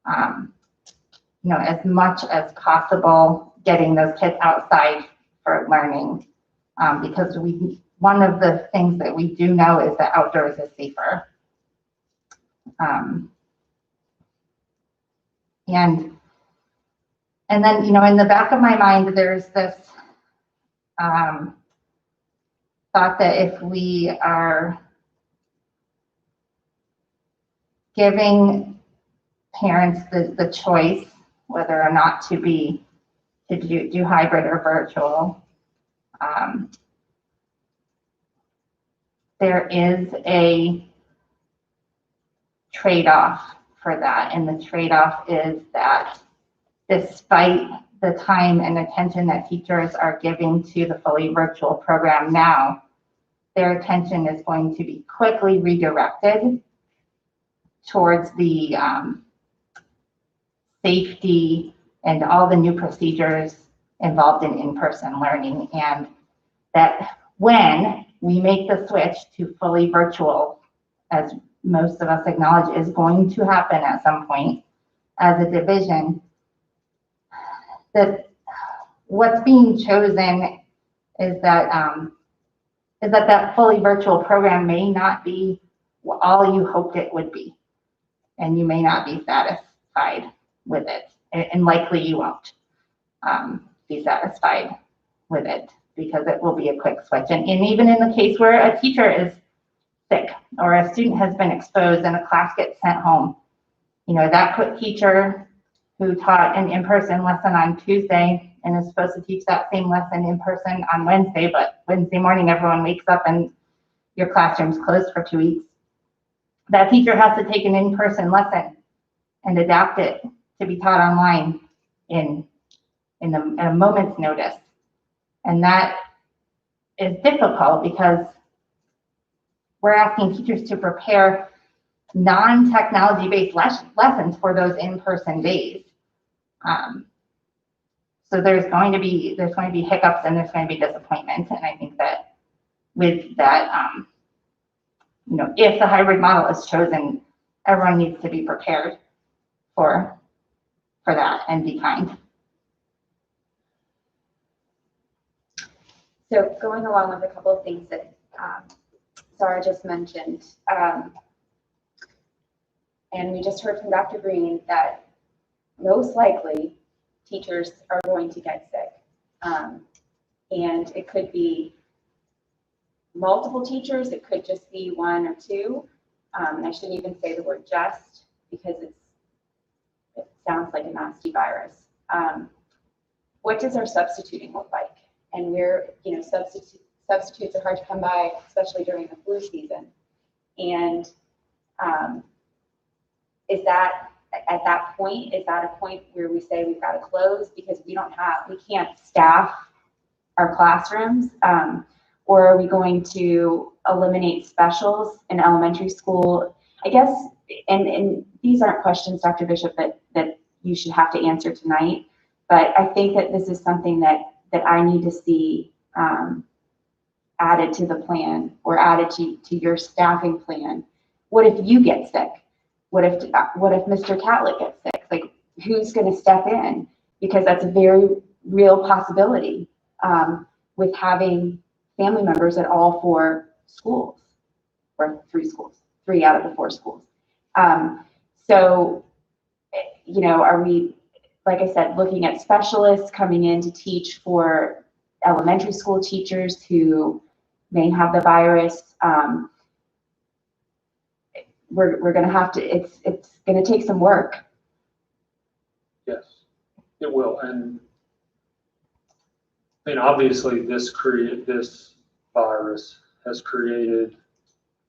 as much as possible, getting those kids outside for learning, because one of the things that we do know is that outdoors is safer. And then, in the back of my mind, there's this thought that if we are giving parents the choice whether or not to do hybrid or virtual, there is a trade-off for that. And the trade-off is that despite the time and attention that teachers are giving to the fully virtual program now, their attention is going to be quickly redirected towards the safety and all the new procedures involved in in-person learning. And that when we make the switch to fully virtual, as most of us acknowledge is going to happen at some point as a division, that what's being chosen is that that fully virtual program may not be all you hoped it would be, and you may not be satisfied with it, and likely you won't be satisfied with it, because it will be a quick switch. And even in the case where a teacher is sick or a student has been exposed and a class gets sent home, that teacher who taught an in-person lesson on Tuesday and is supposed to teach that same lesson in person on Wednesday, but Wednesday morning everyone wakes up and your classroom's closed for 2 weeks. That teacher has to take an in-person lesson and adapt it to be taught online in a moment's notice. And that is difficult because we're asking teachers to prepare non-technology-based lessons for those in-person days. So there's going to be hiccups and there's going to be disappointment. And I think that with that, if the hybrid model is chosen, everyone needs to be prepared for that and be kind. So going along with a couple of things that Sarah just mentioned, and we just heard from Dr. Green that most likely teachers are going to get sick. And it could be multiple teachers, it could just be one or two. And I shouldn't even say the word just because it sounds like a nasty virus. What does our substituting look like? And substitutes are hard to come by, especially during the flu season. And is that at that point, is that a point where we say we've got to close because we can't staff our classrooms? Or are we going to eliminate specials in elementary school? I guess, and these aren't questions, Dr. Bishop, that you should have to answer tonight, but I think that this is something that I need to see added to the plan or added to your staffing plan. What if you get sick? What if Mr. Catlett gets sick? Like, who's going to step in? Because that's a very real possibility with having family members at all 4 schools, or 3 schools, 3 out of the 4 schools. So, are we, like I said, looking at specialists coming in to teach for elementary school teachers who may have the virus? We're going to have to, it's going to take some work. Yes, it will. And I mean, obviously this virus has created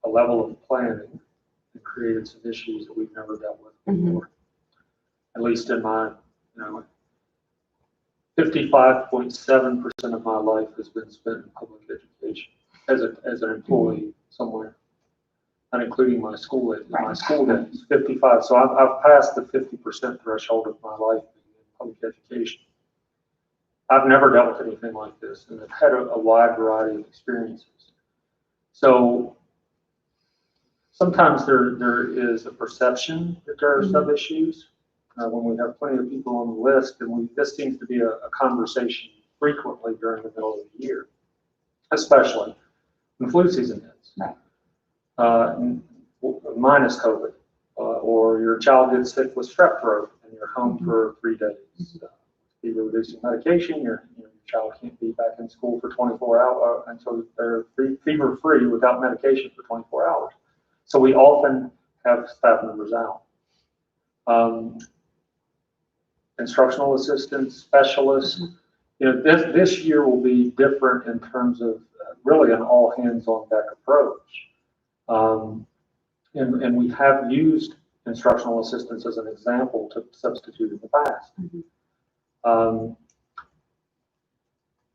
a level of planning and created some issues that we've never dealt with before. At least in my, 55.7% of my life has been spent in public education as an employee somewhere, not including my school days, 55. So I've passed the 50% threshold of my life in public education. I've never dealt with anything like this, and I've had a wide variety of experiences. So sometimes there is a perception that there are some issues when we have plenty of people on the list, and this seems to be a conversation frequently during the middle of the year, especially when flu season hits. Minus COVID, or your child gets sick with strep throat and you're home for 3 days. Fever reducing medication, your child can't be back in school for 24 hours until they're fever free without medication for 24 hours. So we often have staff members out. Instructional assistants, specialists, this year will be different in terms of really an all hands on deck approach. And we have used instructional assistants as an example to substitute in the past.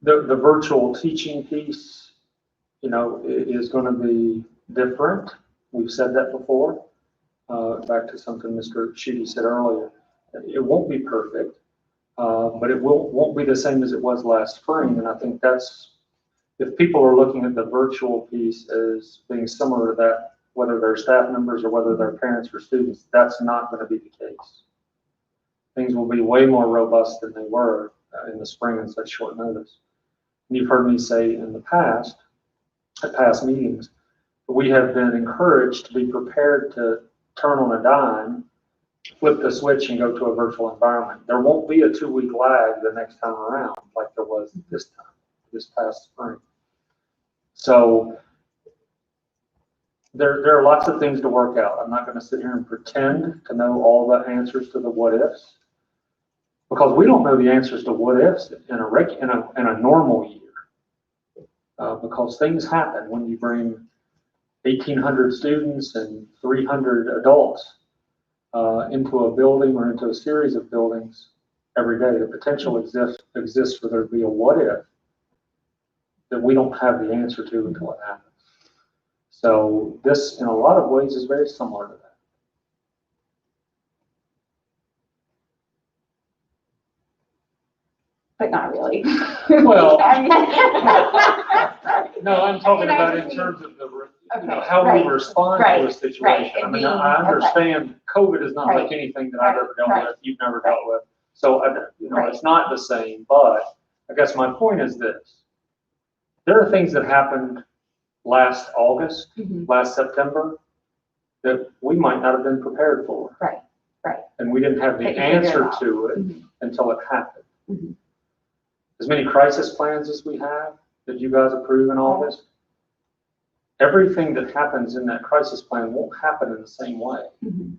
The virtual teaching piece, is going to be different. We've said that before. Back to something Mr. Sheedy said earlier. It won't be perfect, but it won't be the same as it was last spring. And I think if people are looking at the virtual piece as being similar to that, whether they're staff members or whether they're parents or students, that's not going to be the case. Things will be way more robust than they were in the spring in such short notice. And you've heard me say in the past, at past meetings, we have been encouraged to be prepared to turn on a dime, flip the switch, and go to a virtual environment. There won't be a 2-week lag the next time around like there was this past spring. So there are lots of things to work out. I'm not going to sit here and pretend to know all the answers to the what ifs, because we don't know the answers to what ifs in a normal year, because things happen when you bring 1,800 students and 300 adults into a building or into a series of buildings every day. The potential exists for there to be a what if that we don't have the answer to until it happens. So this, in a lot of ways, is very similar to that. But not really. Well, I mean- No, I'm talking I about just in mean- terms of the, Okay, how we right, respond to right, a situation. I and mean, being- I understand COVID is not like Right. anything that I've ever dealt Right. with, you've never dealt with. So, Right. it's not the same, but I guess my point is this. There are things that happened last August, Mhm. last September, that we might not have been prepared for. Right, right. And we didn't have the That you figure it answer out. to it Mhm. until it happened. Mhm. As many crisis plans as we have, that you guys approve in August, everything that happens in that crisis plan won't happen in the same way. Mhm.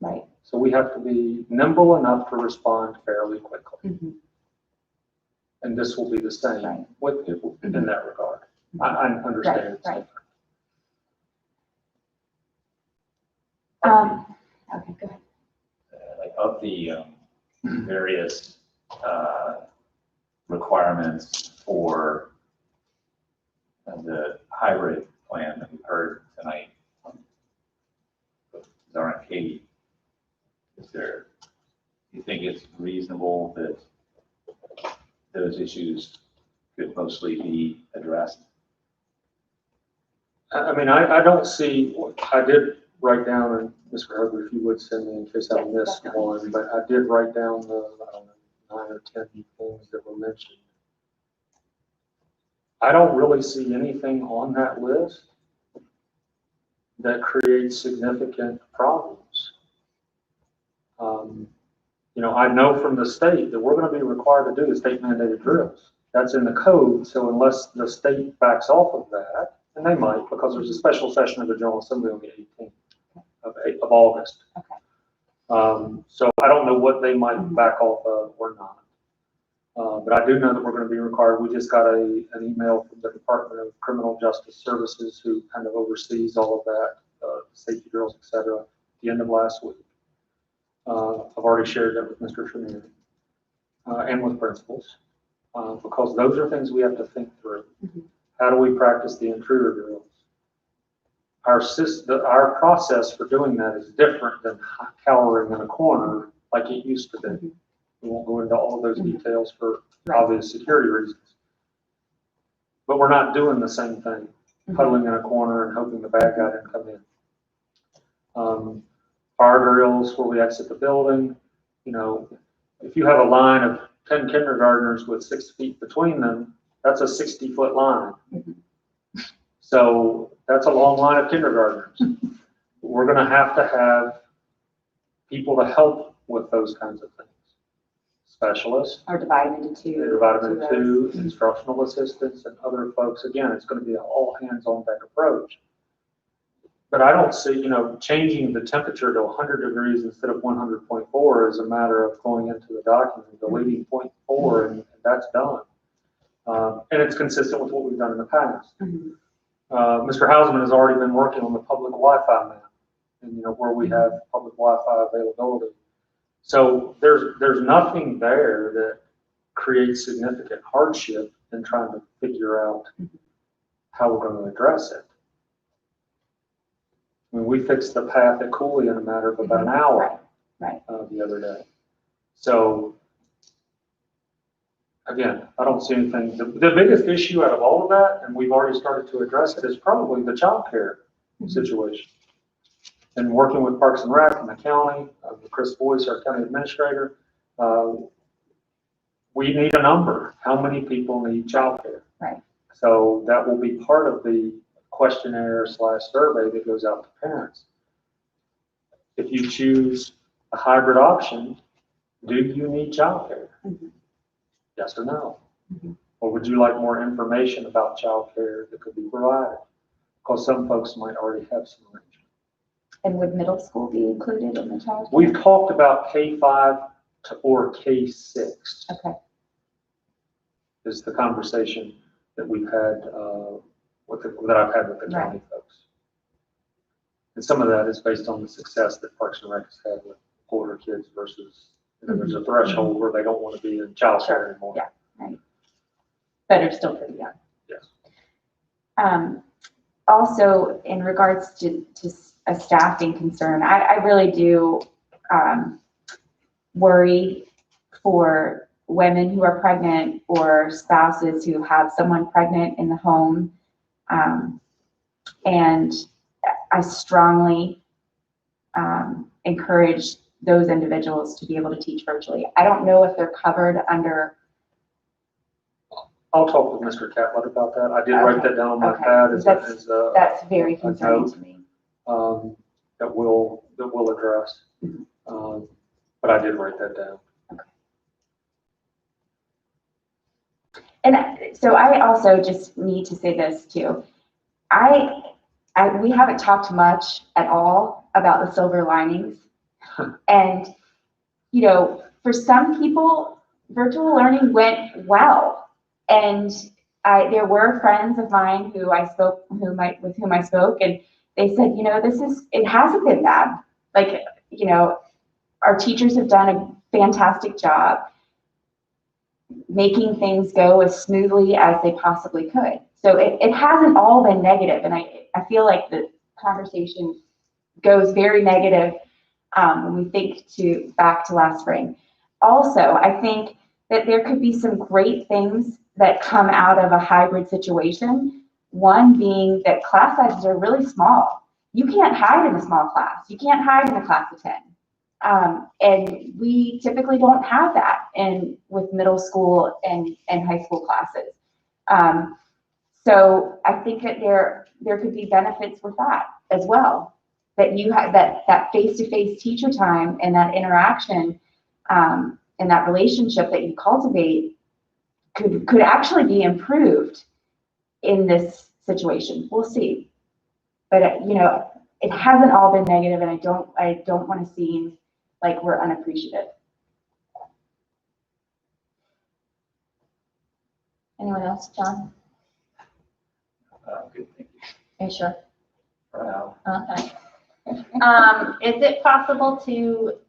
Right. So we have to be nimble enough to respond fairly quickly. Mhm. And this will be the same Right. with, in that regard. I understand. it's Right. Okay, go ahead. Like of the various requirements for the hybrid plan that we heard tonight from Zara and Katie, do you think it's reasonable that those issues could mostly be addressed? I mean, I don't see, I did write down, and Mr. Herbert, if you would send me in case I Yes, missed definitely. one, but I did write down the, I don't know, 9 or 10 things that were mentioned. I don't really see anything on that list that creates significant problems. I know from the state that we're going to be required to do the state mandated drills. That's in the code, so unless the state backs off of that, and they might, because there's a special session of the General Assembly on the 18th of August. Okay. So I don't know what they might back off of or not. But I do know that we're going to be required. We just got an email from the Department of Criminal Justice Services, who kind of oversees all of that, safety drills, et cetera, at the end of last week. I've already shared that with Mr. Tremere and with principals, because those are things we have to think through. Mhm. How do we practice the intruder drills? Our process for doing that is different than cowering in a corner like it used to be. Mhm. We won't go into all of those Mhm. details for Right. obvious security reasons. But we're not doing the same thing, Mhm. huddling in a corner and hoping the bad guy didn't come in. Fire drills where we exit the building, if you have a line of 10 kindergartners with 6 feet between them, that's a 60-foot line. Mhm. So that's a long line of kindergartners. We're going to have people to help with those kinds of things. Specialists, Or divide them into two. vitamin two rows. two, instructional assistants, and other folks. Again, it's going to be an all hands on deck approach. But I don't see, changing the temperature to 100 degrees instead of 100.4 is a matter of going into the document, deleting 0.4, and that's done. And it's consistent with what we've done in the past. Mhm. Mr. Hausman has already been working on the public Wi-Fi map, and where we have public Wi-Fi availability. So there's nothing there that creates significant hardship in trying to figure out how we're going to address it. I mean, we fixed the path at Cooley in a matter of about an hour Right. The other day. So again, I don't see anything. The biggest issue out of all of that, and we've already started to address it, is probably the child care situation. And working with Parks and Rec and the county, with Chris Boyce, our county administrator, we need a number. How many people need child care? Right. So that will be part of the questionnaire/survey that goes out to parents. If you choose a hybrid option, do you need childcare? Mhm. Yes or no? Mhm. Or would you like more information about childcare that could be provided? Because some folks might already have some arrangement. And would middle school be included in the child care? We've talked about K-5 or K-6 Okay. is the conversation that we've had, that I've had with the county folks. And some of that is based on the success that Parks and Rec has had with older kids versus, there's a threshold where they don't want to be in child care anymore. Yeah. Right. But are still pretty young. Yes. also in regards to a staffing concern, I really do worry for women who are pregnant or spouses who have someone pregnant in the home. And I strongly encourage those individuals to be able to teach virtually. I don't know if they're covered under. I'll talk with Mr. Catlett about that. I did write that down on my pad as a, That's very concerning note. to me. that we'll address. But I did write that down. And so I also just need to say this too. We haven't talked much at all about the silver linings. And, you know, for some people, virtual learning went well. And there were friends of mine with whom I spoke, and they said, you know, it hasn't been bad. Like, you know, our teachers have done a fantastic job making things go as smoothly as they possibly could. So it hasn't all been negative. And I feel like the conversation goes very negative when we think back to last spring. Also, I think that there could be some great things that come out of a hybrid situation. One being that class sizes are really small. You can't hide in a small class. You can't hide in a class of 10. And we typically don't have that with middle school and high school classes. So I think that there could be benefits with that as well. That you have that face-to-face teacher time and that interaction and that relationship that you cultivate could actually be improved in this situation. We'll see. But you know, it hasn't all been negative, and I don't want to seem like we're unappreciative. Anyone else, John? Good, thank you. Are you sure? For now. Okay. Is it possible to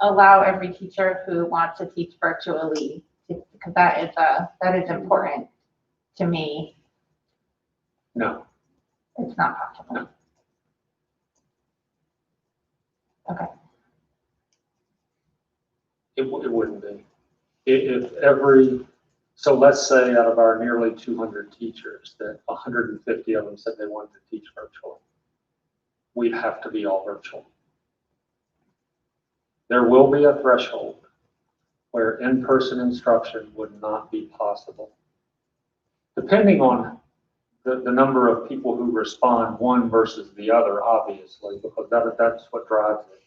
allow every teacher who wants to teach virtually, because that is important to me? No. It's not possible. No. Okay. It wouldn't be. So let's say out of our nearly 200 teachers that 150 of them said they wanted to teach virtually, we'd have to be all virtual. There will be a threshold where in-person instruction would not be possible, depending on the number of people who respond, one versus the other, obviously, because that's what drives it.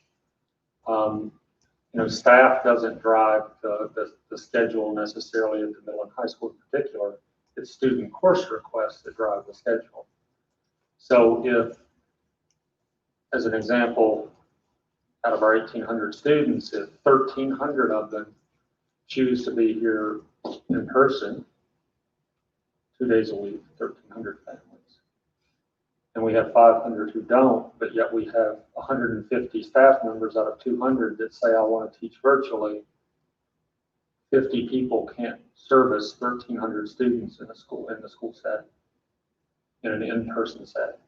You know, staff doesn't drive the schedule necessarily at the middle and high school in particular. It's student course requests that drive the schedule. So if, as an example, out of our 1,800 students, if 1,300 of them choose to be here in person 2 days a week, 1,300 families, and we have 500 who don't, but yet we have 150 staff members out of 200 that say, I want to teach virtually. 50 people can't service 1,300 students in the school setting, in an in-person setting.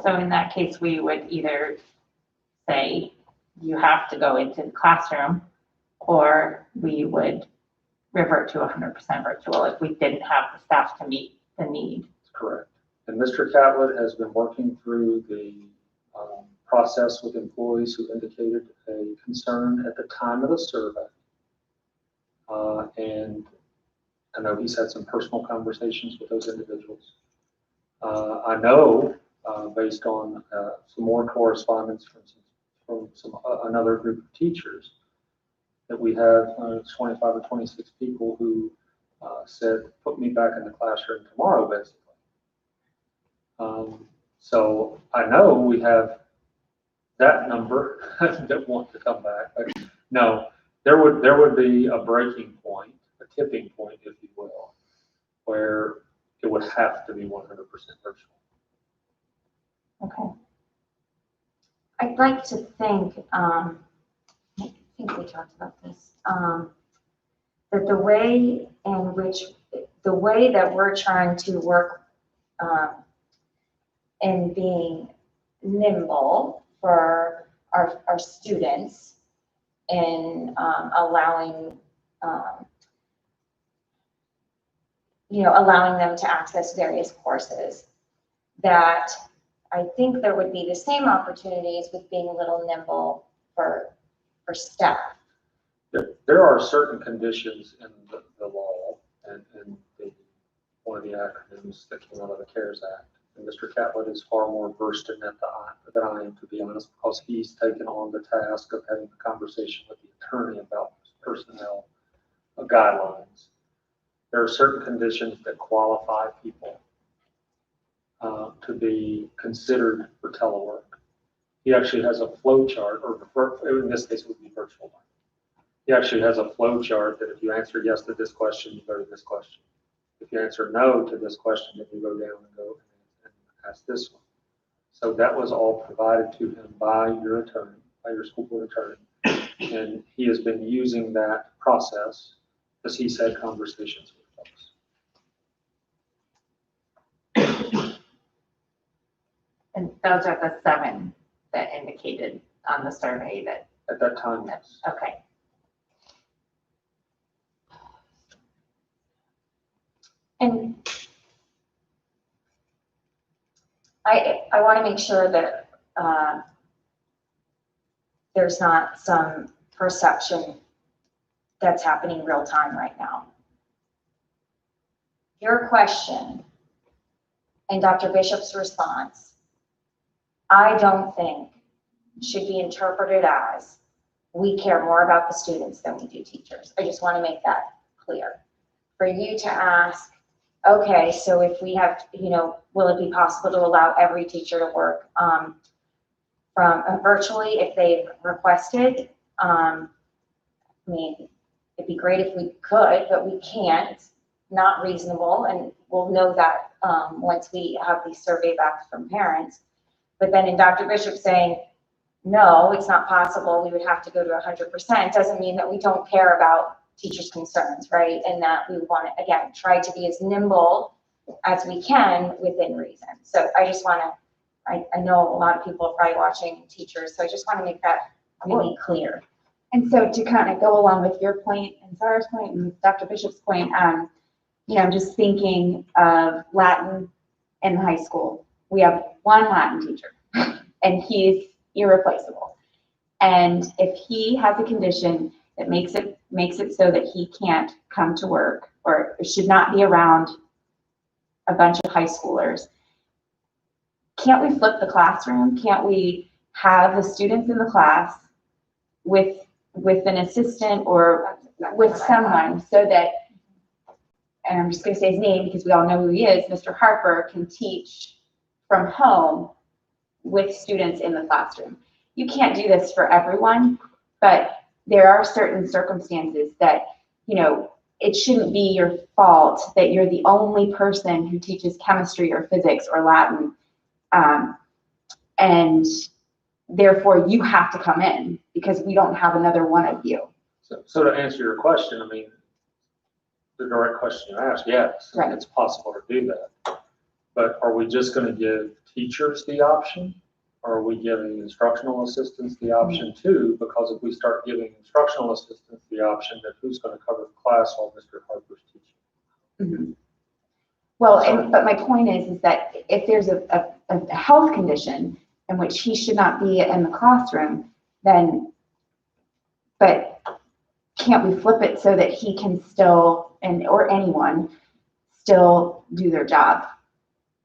So in that case, we would either say you have to go into the classroom, or we would revert to 100% virtual if we didn't have the staff to meet the need. Correct. And Mr. Catlett has been working through the process with employees who indicated a concern at the time of the survey. And I know he's had some personal conversations with those individuals. I know, based on some more correspondence from another group of teachers, that we have 25 or 26 people who said, put me back in the classroom tomorrow, basically. So I know we have that number that want to come back. But no, there would be a breaking point, a tipping point, if you will, where it would have to be 100% virtual. Okay. I'd like to think, I think we talked about this, that the way that we're trying to work in being nimble for our students in allowing, allowing them to access various courses, that I think there would be the same opportunities with being a little nimble for staff. There are certain conditions in the law and one of the acronyms that came out of the CARES Act. And Mr. Catlett is far more versed in that than I am, to be honest, because he's taken on the task of having a conversation with the attorney about personnel guidelines. There are certain conditions that qualify people to be considered for telework. He actually has a flow chart, or in this case it would be virtual learning. He actually has a flow chart that if you answer yes to this question, you go to this question. If you answer no to this question, then you go down and go and ask this one. So that was all provided to him by your attorney, by your school board attorney. And he has been using that process as he's had conversations with folks. And those are the 7 that indicated on the survey that, At that time, yes. okay. And I want to make sure that there's not some perception that's happening real time right now. Your question and Dr. Bishop's response, I don't think should be interpreted as we care more about the students than we do teachers. I just want to make that clear. For you to ask, okay, so if we have, will it be possible to allow every teacher to work from virtually if they've requested? I mean, it'd be great if we could, but we can't. Not reasonable, and we'll know that once we have the survey back from parents. But then in Dr. Bishop saying, no, it's not possible, we would have to go to 100%, doesn't mean that we don't care about teachers' concerns, right? And that we want to, again, try to be as nimble as we can within reason. So I just want to, I know a lot of people are probably watching teachers, so I just want to make that really clear. And so to kind of go along with your point and Sarah's point and Dr. Bishop's point, I'm just thinking of Latin in high school. We have one Latin teacher and he's irreplaceable. And if he has a condition that makes it so that he can't come to work or should not be around a bunch of high schoolers, can't we flip the classroom? Can't we have the students in the class with an assistant or with someone so that, and I'm just going to say his name because we all know who he is, Mr. Harper can teach from home with students in the classroom. You can't do this for everyone, but there are certain circumstances that, it shouldn't be your fault that you're the only person who teaches chemistry or physics or Latin. And therefore you have to come in because we don't have another one of you. So to answer your question, I mean, the direct question you asked, yes, Right. It's possible to do that. But are we just going to give teachers the option? Or are we giving instructional assistants the option too? Because if we start giving instructional assistants the option, then who's going to cover the class while Mr. Harper's teaching? Mm-hmm. Well, but my point is that if there's a health condition in which he should not be in the classroom, then, but can't we flip it so that he can still, or anyone, still do their job?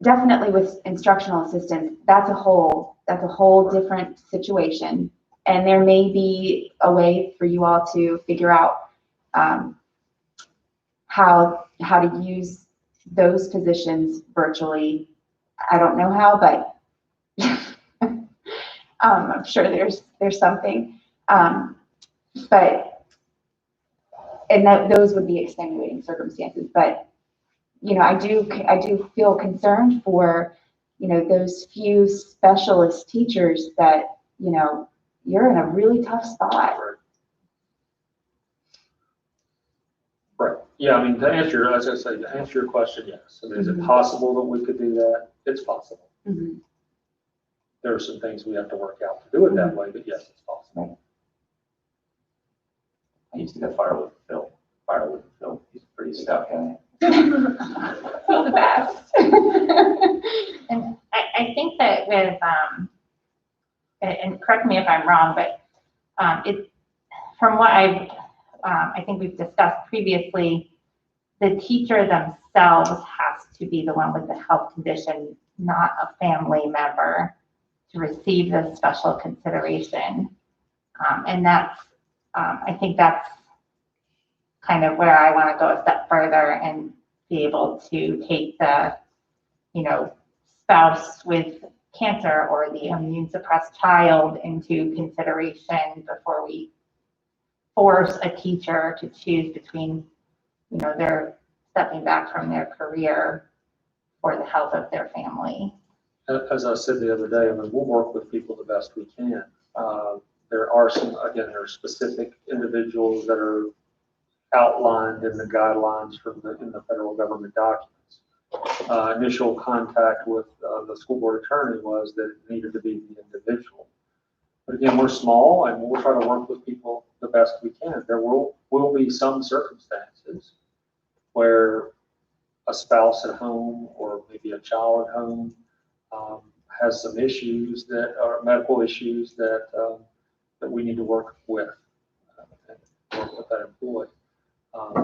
Definitely with instructional assistants, that's a whole different situation. And there may be a way for you all to figure out how to use those positions virtually. I don't know how, but I'm sure there's something. But those would be extenuating circumstances. But I do feel concerned for those few specialist teachers that you're in a really tough spot. Right. Yeah, I mean, to answer your question, yes. I mean, is it possible that we could do that? It's possible. Mm-hmm. there are some things we have to work out to do it that way, but yes, it's possible. I used to go firewood with Phil. Firewood with Phil. He's a pretty stout guy. The best. And I think that with, and correct me if I'm wrong, but from what I think we've discussed previously, the teacher themselves has to be the one with the health condition, not a family member, to receive this special consideration. And that's, I think that's kind of where I want to go a step further and be able to take the, spouse with cancer or the immune suppressed child into consideration before we force a teacher to choose between, their stepping back from their career for the health of their family. As I said the other day, I mean, we'll work with people the best we can. There are there are specific individuals that are outlined in the guidelines in the federal government documents. Initial contact with the school board attorney was that it needed to be the individual. But again, we're small and we'll try to work with people the best we can. There will be some circumstances where a spouse at home or maybe a child at home has some issues that are medical issues that we need to work with that employee.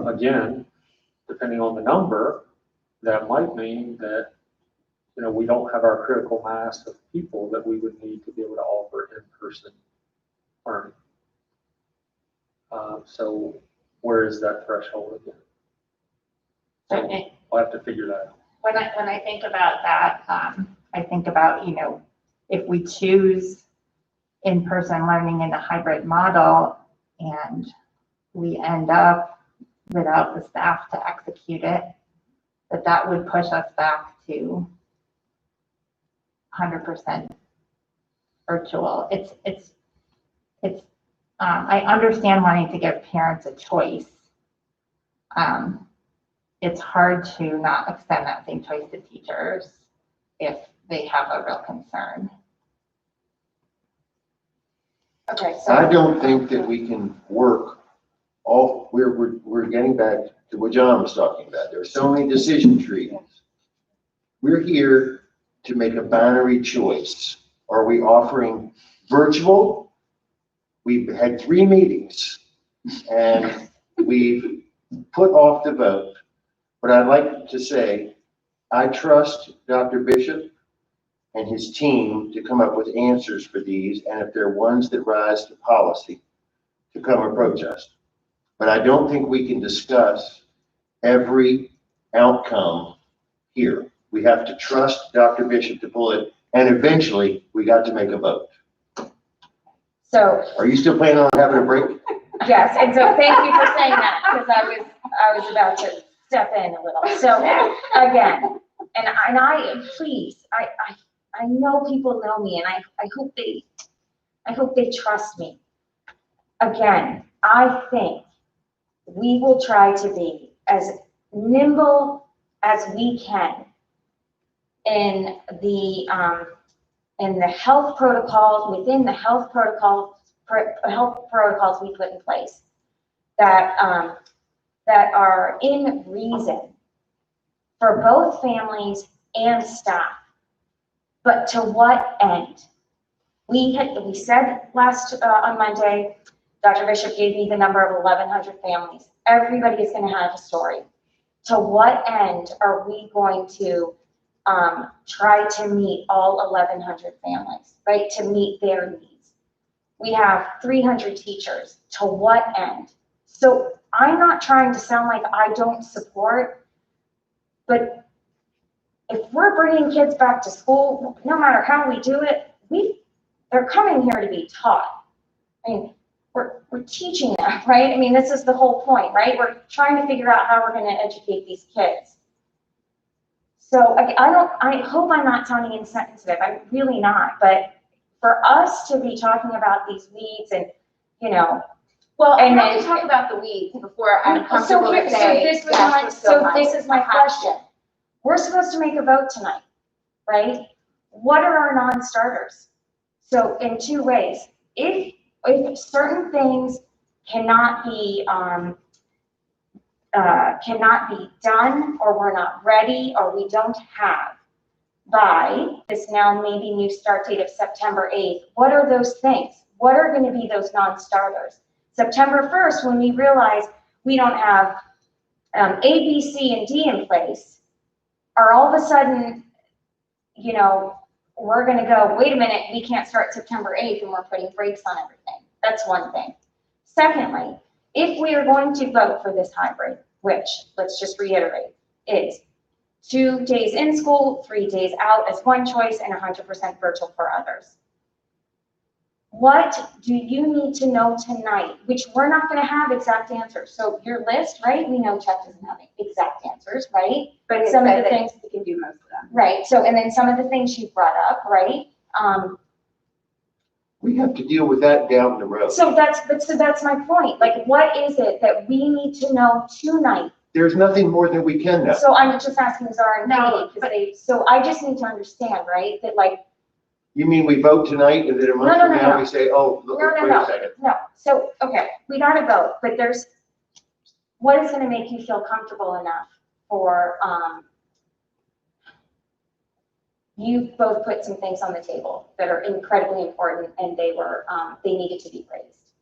Again, depending on the number, that might mean that we don't have our critical mass of people that we would need to be able to offer in-person learning. So where is that threshold again? So we'll have to figure that out. When I think about that, I think about, if we choose in-person learning in a hybrid model and we end up without the staff to execute it, that would push us back to 100% virtual. I understand wanting to give parents a choice. It's hard to not extend that same choice to teachers if they have a real concern. Okay, so. I don't think that we can work we're getting back to what John was talking about. There are so many decision trees. We're here to make a binary choice. Are we offering virtual? We've had 3 meetings and we've put off the vote. But I'd like to say, I trust Dr. Bishop and his team to come up with answers for these, and if they're ones that rise to policy, to come approach us. But I don't think we can discuss every outcome here. We have to trust Dr. Bishop to pull it, and eventually we got to make a vote. So. Are you still planning on having a break? Yes, and so thank you for saying that, because I was about to step in a little. So again, and I please, I know people know me, and I hope they trust me. Again, I think we will try to be as nimble as we can in the health protocols, within the health protocols we put in place that are in reason for both families and staff. But to what end? We said last on Monday, Dr. Bishop gave me the number of 1,100 families. Everybody is going to have a story. To what end are we going to try to meet all 1,100 families, right? To meet their needs. We have 300 teachers. To what end? So I'm not trying to sound like I don't support, but if we're bringing kids back to school, no matter how we do it, they're coming here to be taught. I mean, we're teaching them, right? I mean, this is the whole point, right? We're trying to figure out how we're going to educate these kids. So I hope I'm not sounding insensitive. I'm really not. But for us to be talking about these weeds and, Well, and I have then to talk about the weeds before I'm comfortable to say. This is my question. We're supposed to make a vote tonight, right? what are our non-starters? So in two ways, if certain things cannot be done, or we're not ready, or we don't have by this now maybe new start date of September 8th, what are those things? What are going to be those non-starters? September 1st, when we realize we don't have A, B, C, and D in place, are all of a sudden, you know, we're going to go, wait a minute, we can't start September 8th and we're putting brakes on everything. That's one thing. Secondly, if we are going to vote for this hybrid, which, let's just reiterate, is 2 days in school, 3 days out as one choice, and 100% virtual for others. What do you need to know tonight? Which we're not going to have exact answers. So your list, right? We know Chuck doesn't have exact answers, right? But some of the things we can do most of them. Right. So, and then some of the things you brought up, right? We have to deal with that down the road. So that's my point. Like, what is it that we need to know tonight? There's nothing more than we can know. So I'm just asking Zara and No, Katie, so I just need to understand, right? That like, You mean we vote tonight and then a month from now we say, oh, look, wait a second. no. So, okay, we got to vote, but what is going to make you feel comfortable enough for, you both put some things on the table that are incredibly important, and they needed to be raised.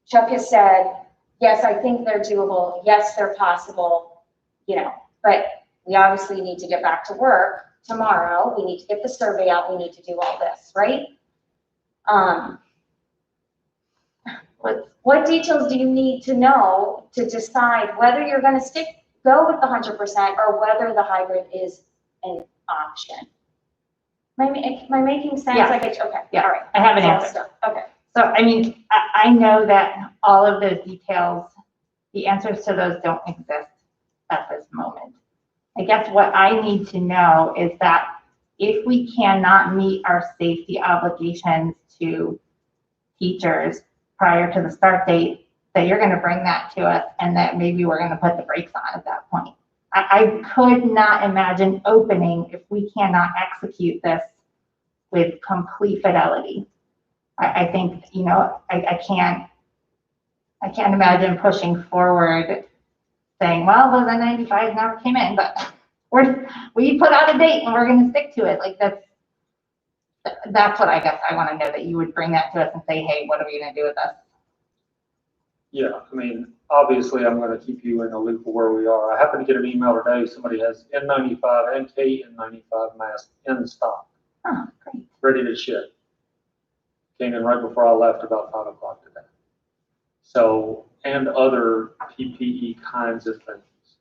Chuck has said, yes, I think they're doable. Yes, they're possible, you know, but we obviously need to get back to work tomorrow. We need to get the survey out. We need to do all this, right? What details do you need to know to decide whether you're going to go with the 100% or whether the hybrid is an option? Am I making sense? Yeah. Okay, Yeah. all right. I have an So, answer. Okay. So, I mean, I know that all of those details, the answers to those don't exist at this moment. I guess what I need to know is that if we cannot meet our safety obligations to teachers prior to the start date, that you're going to bring that to us, and that maybe we're going to put the brakes on at that point. I could not imagine opening if we cannot execute this with complete fidelity. I think, you know, I can't imagine pushing forward saying, well, the 95 never came in, but we put out a date and we're going to stick to it. Like that's what I guess I want to know, that you would bring that to us and say, hey, what are we going to do with us? Yeah, I mean, obviously, I'm going to keep you in the loop of where we are. I happened to get an email today. Somebody has N95 and KN95 masks in stock. Oh, great. Ready to ship. Came in right before I left, about 5 o'clock today. So, and other PPE kinds of things.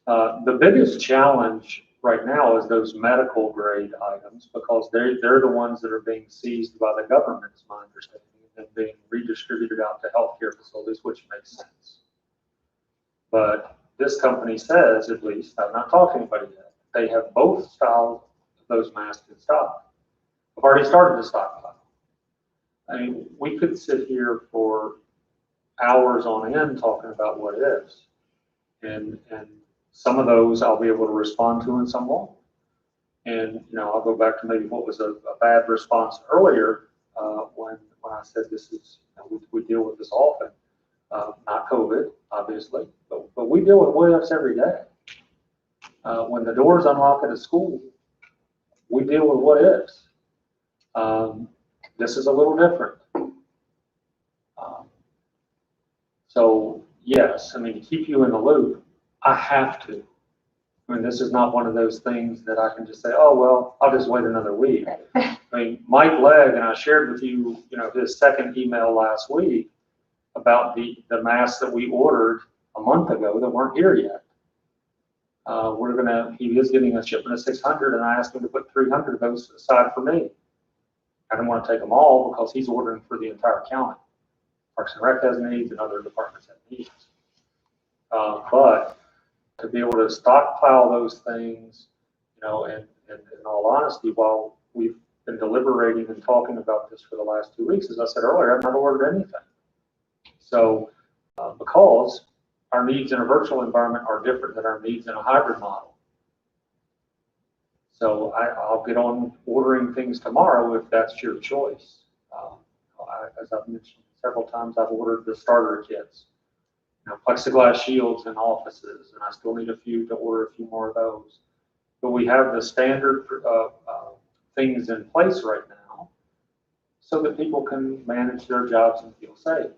The biggest challenge right now is those medical grade items, because they're the ones that are being seized by the government, is my understanding, and being redistributed out to healthcare facilities, which makes sense. But this company says, at least, I've not talked to anybody yet, they have both styles of those masks in stock. I've already started to stockpile. I mean, we could sit here for hours on end talking about what ifs. And some of those I'll be able to respond to and some won't. And, you know, I'll go back to maybe what was a bad response earlier when I said this is, you know, we deal with this often. Not COVID, obviously, but we deal with what ifs every day. When the doors unlock at a school, we deal with what ifs. This is a little different. So yes, I mean, to keep you in the loop, I have to. I mean, this is not one of those things that I can just say, oh, well, I'll just wait another week. I mean, Mike Legg, and I shared with you, you know, his second email last week about the masks that we ordered a month ago that weren't here yet. He is getting a shipment of 600, and I asked him to put 300 of those aside for me. I didn't want to take them all because he's ordering for the entire county. Parks and Rec has needs and other departments have needs. But to be able to stockpile those things, you know, and in all honesty, while we've been deliberating and talking about this for the last 2 weeks, as I said earlier, I've not ordered anything. So because our needs in a virtual environment are different than our needs in a hybrid model. So I'll get on ordering things tomorrow if that's your choice. As I've mentioned several times, I've ordered the starter kits, plexiglass shields in offices, and I still need to order a few more of those. But we have the standard things in place right now so that people can manage their jobs and feel safe.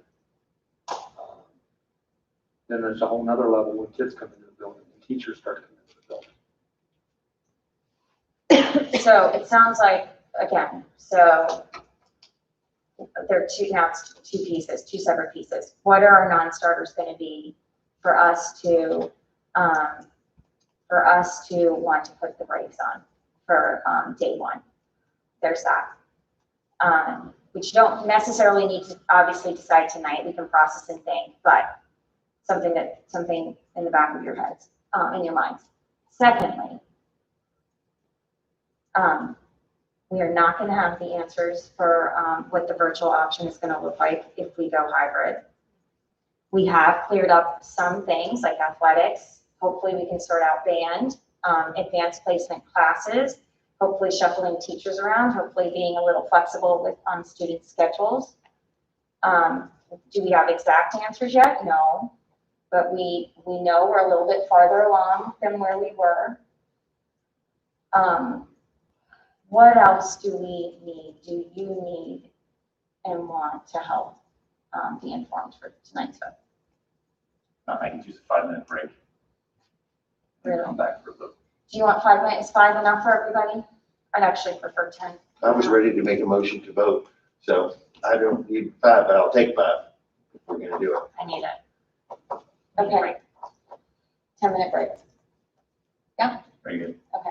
Then there's a whole nother level when kids come into the building and teachers start coming into the building. So it sounds like, again, so there are two pieces, two separate pieces. What are our non-starters going to be for us to want to put the brakes on for day one? There's that. Which you don't necessarily need to obviously decide tonight. We can process and think, but something in the back of your heads, in your minds. Secondly, we are not going to have the answers for what the virtual option is going to look like if we go hybrid. We have cleared up some things like athletics. Hopefully we can sort out band, advanced placement classes, hopefully shuffling teachers around, hopefully being a little flexible with student schedules. Do we have exact answers yet? No, but we know we're a little bit farther along than where we were. What else do we need? Do you need and want to help be informed for tonight's vote? I can use a 5-minute break. Really? Come back for a vote. Do you want 5 minutes? Is 5 enough for everybody? I'd actually prefer 10. I was ready to make a motion to vote, so I don't need 5, but I'll take 5 if we're gonna do it. I need it. Okay. 10-minute break. Very good. Okay.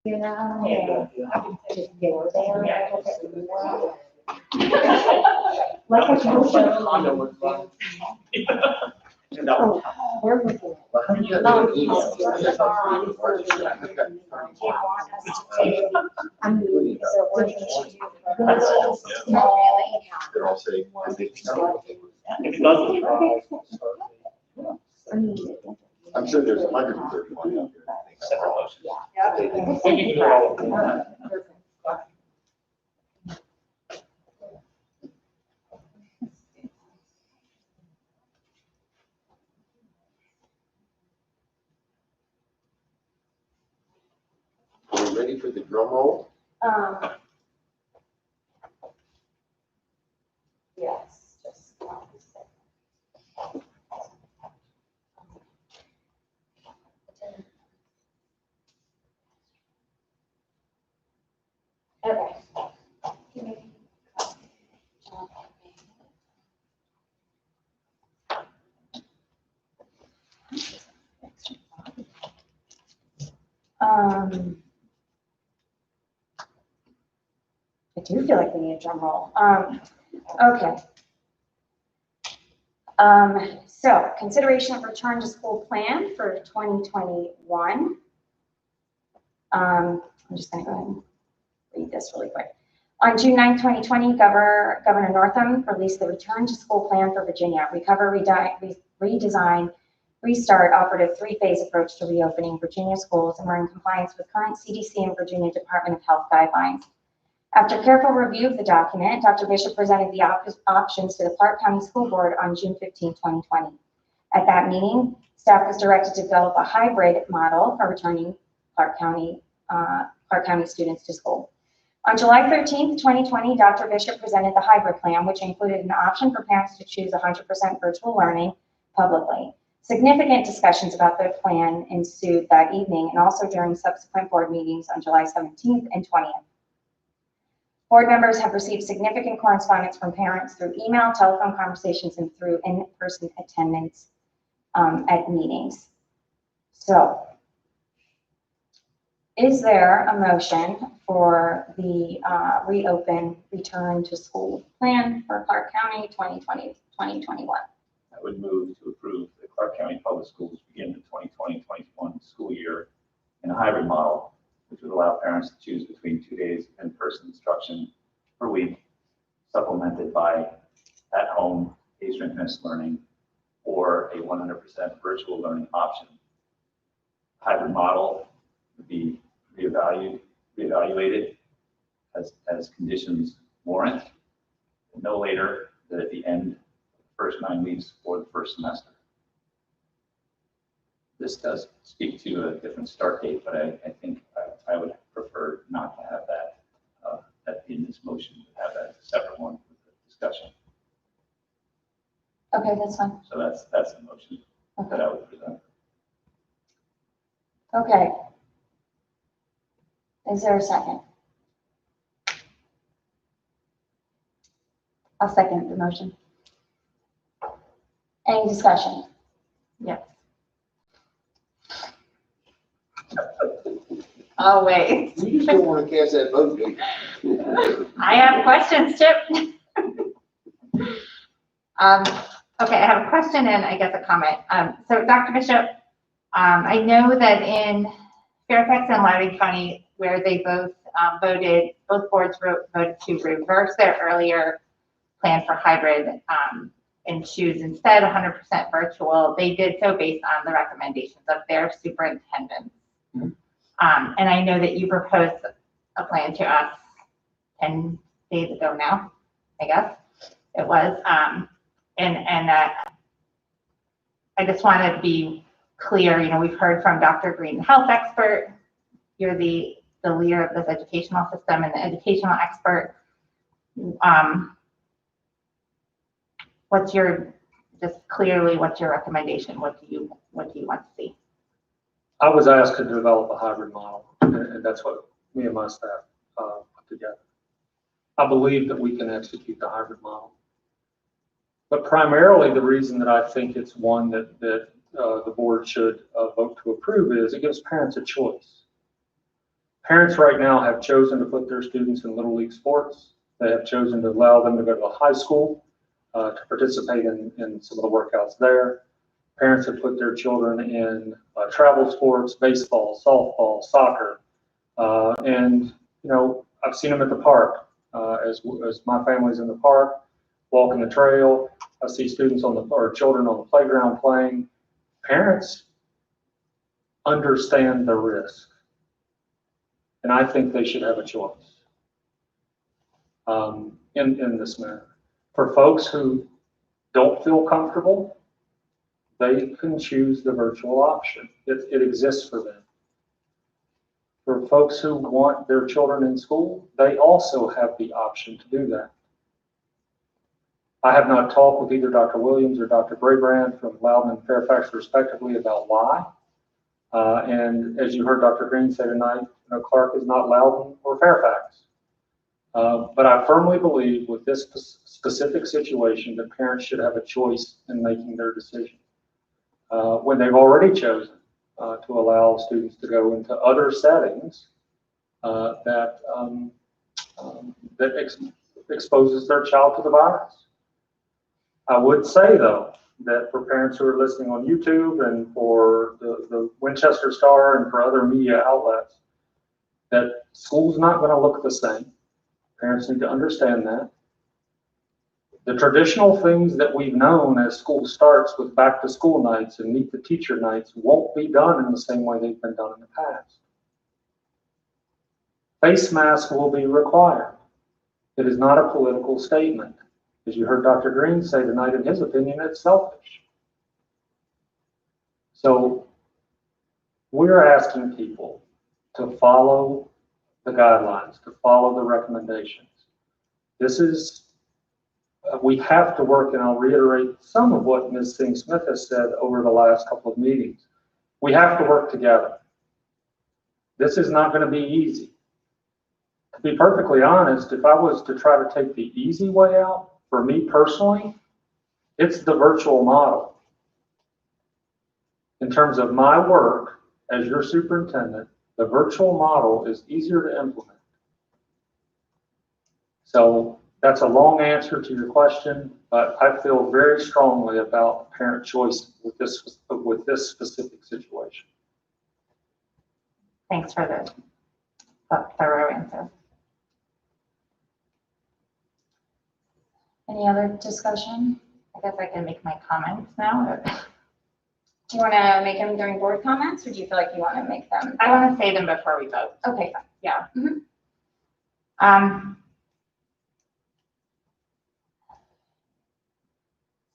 You know? Like a show. Where was it? Well, how do you get Um, an email? Do you want us to take, I mean, is there one thing to do? They're all saying, I think so. It doesn't. I mean, I'm sure there's 131 out there. I think. We can do all of them. Are we ready for the drum roll? Yes, just. 1 second. Okay. I do feel like we need a drum roll. Okay. So consideration of return to school plan for 2021. I'm just gonna go ahead and read this really quick. On June 9, 2020, Governor Northam released the return to school plan for Virginia. Recover, redesign, restart offered a 3-phase approach to reopening Virginia schools and were in compliance with current CDC and Virginia Department of Health guidelines. After careful review of the document, Dr. Bishop presented the options to the Clarke County School Board on June 15, 2020. At that meeting, staff was directed to develop a hybrid model for returning Clarke County students to school. On July 13, 2020, Dr. Bishop presented the hybrid plan, which included an option for parents to choose 100% virtual learning publicly. Significant discussions about the plan ensued that evening and also during subsequent board meetings on July 17th and 20th. Board members have received significant correspondence from parents through email, telephone conversations, and through in-person attendance at meetings. So, is there a motion for the return to school plan for Clarke County 2020-2021? I would move to approve the Clarke County Public Schools begin the 2020-21 school year in a hybrid model, which would allow parents to choose between 2 days of in-person instruction per week, supplemented by at-home asynchronous learning or a 100% virtual learning option. Hybrid model would be reevaluated as conditions warrant, no later than at the end of the first 9 weeks or the first semester. This does speak to a different start date, but I think I would prefer not to have that in this motion, have that as a separate one with the discussion. Okay, that's fine. So that's the motion that I would present. Okay. Is there a second? I'll second the motion. Any discussion? Yes. Oh, wait. You just don't want to cast that vote, do you? I have questions, Chip. Okay, I have a question and I guess a comment. So Dr. Bishop, I know that in Fairfax and Loudoun County, where they both both boards voted to reverse their earlier plan for hybrid and choose instead 100% virtual, they did so based on the recommendations of their superintendents. And I know that you proposed a plan to us 10 days ago now, I guess it was. And I just wanted to be clear, you know, we've heard from Dr. Green, health expert. You're the leader of this educational system and the educational expert. What's your recommendation? What do you want to see? I was asked to develop a hybrid model, and that's what me and my staff put together. I believe that we can execute the hybrid model. But primarily the reason that I think it's one that the board should vote to approve is it gives parents a choice. Parents right now have chosen to put their students in Little League sports. They have chosen to allow them to go to a high school to participate in some of the workouts there. Parents have put their children in travel sports, baseball, softball, soccer. And, you know, I've seen them at the park as my family's in the park, walking the trail. I see students or children on the playground playing. Parents understand the risk. And I think they should have a choice in this matter. For folks who don't feel comfortable, they can choose the virtual option. It exists for them. For folks who want their children in school, they also have the option to do that. I have not talked with either Dr. Williams or Dr. Braybrand from Loudon and Fairfax respectively about why. And as you heard Dr. Green say tonight, you know, Clarke is not Loudon or Fairfax. But I firmly believe with this specific situation that parents should have a choice in making their decision. When they've already chosen to allow students to go into other settings that exposes their child to the virus. I would say though, that for parents who are listening on YouTube and for the Winchester Star and for other media outlets, that school's not going to look the same. Parents need to understand that. The traditional things that we've known as school starts with back to school nights and meet the teacher nights won't be done in the same way they've been done in the past. Face masks will be required. It is not a political statement. As you heard Dr. Green say tonight, in his opinion, it's selfish. So we're asking people to follow the guidelines, to follow the recommendations. This is, we have to work, and I'll reiterate some of what Ms. Singh-Smith has said over the last couple of meetings. We have to work together. This is not going to be easy. To be perfectly honest, if I was to try to take the easy way out, for me personally, it's the virtual model. In terms of my work as your superintendent, the virtual model is easier to implement. So that's a long answer to your question, but I feel very strongly about parent choice with this specific situation. Thanks for the thorough answer. Any other discussion? I guess I can make my comments now. Do you want to make them during board comments, or do you feel like you want to make them? I want to say them before we vote. Okay, fine. Yeah. Mm-hmm.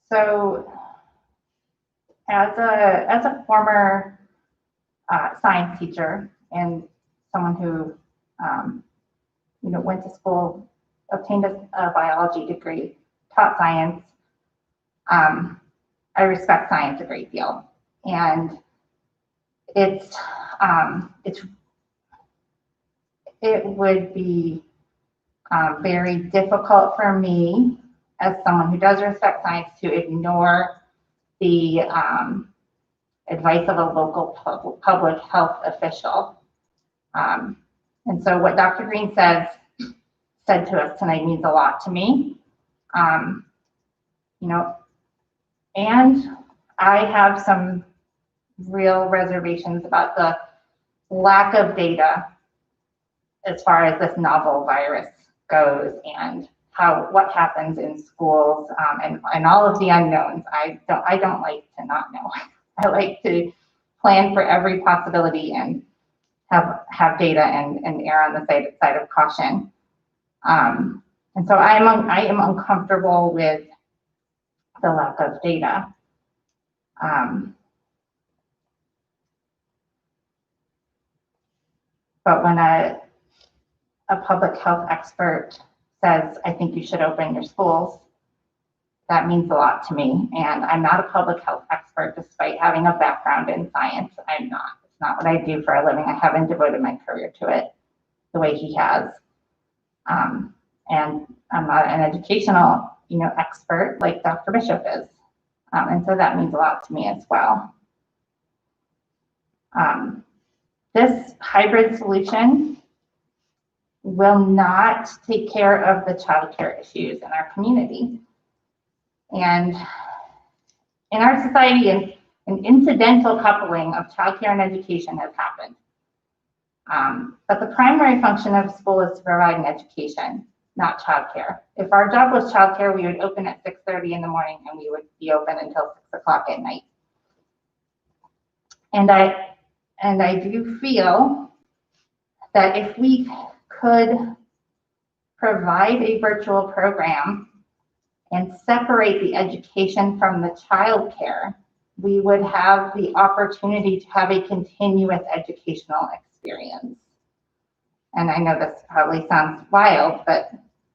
So as a former science teacher and someone who went to school, obtained a biology degree, taught science, I respect science a great deal, and it would be very difficult for me as someone who does respect science to ignore the advice of a local public health official. And so what Dr. Green said to us tonight means a lot to me. And I have some real reservations about the lack of data as far as this novel virus goes and what happens in schools, and all of the unknowns. I don't like to not know. I like to plan for every possibility and have data and err on the side of caution. And so I am uncomfortable with the lack of data. But when a public health expert says, I think you should open your schools, that means a lot to me. And I'm not a public health expert, despite having a background in science. I'm not. It's not what I do for a living. I haven't devoted my career to it the way he has. And I'm not an educational, expert like Dr. Bishop is. And so that means a lot to me as well. This hybrid solution will not take care of the childcare issues in our community. And in our society, an incidental coupling of childcare and education has happened. But the primary function of school is to provide an education, not childcare. If our job was childcare, we would open at 6:30 in the morning and we would be open until 6 o'clock at night. And I do feel that if we could provide a virtual program and separate the education from the childcare, we would have the opportunity to have a continuous educational experience. And I know this probably sounds wild, but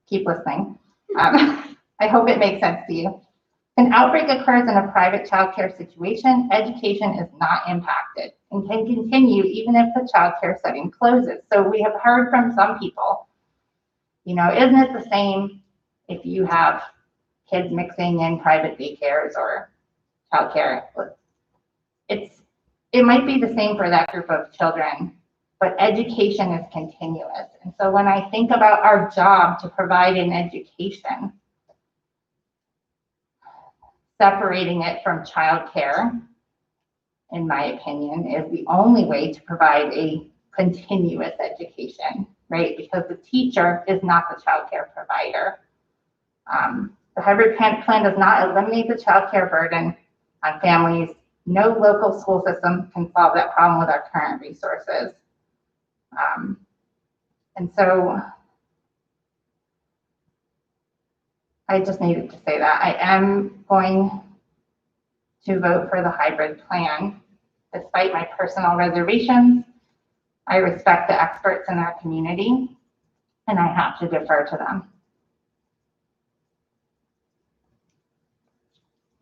keep listening. I hope it makes sense to you. If an outbreak occurs in a private childcare situation, education is not impacted and can continue even if the childcare setting closes. So we have heard from some people, isn't it the same if you have kids mixing in private daycares or childcare? It might be the same for that group of children, but education is continuous. And so when I think about our job to provide an education, separating it from childcare, in my opinion, is the only way to provide a continuous education, right? Because the teacher is not the childcare provider. The hybrid plan does not eliminate the childcare burden on families. No local school system can solve that problem with our current resources. And so I just needed to say that. I am going to vote for the hybrid plan. Despite my personal reservations, I respect the experts in our community, and I have to defer to them.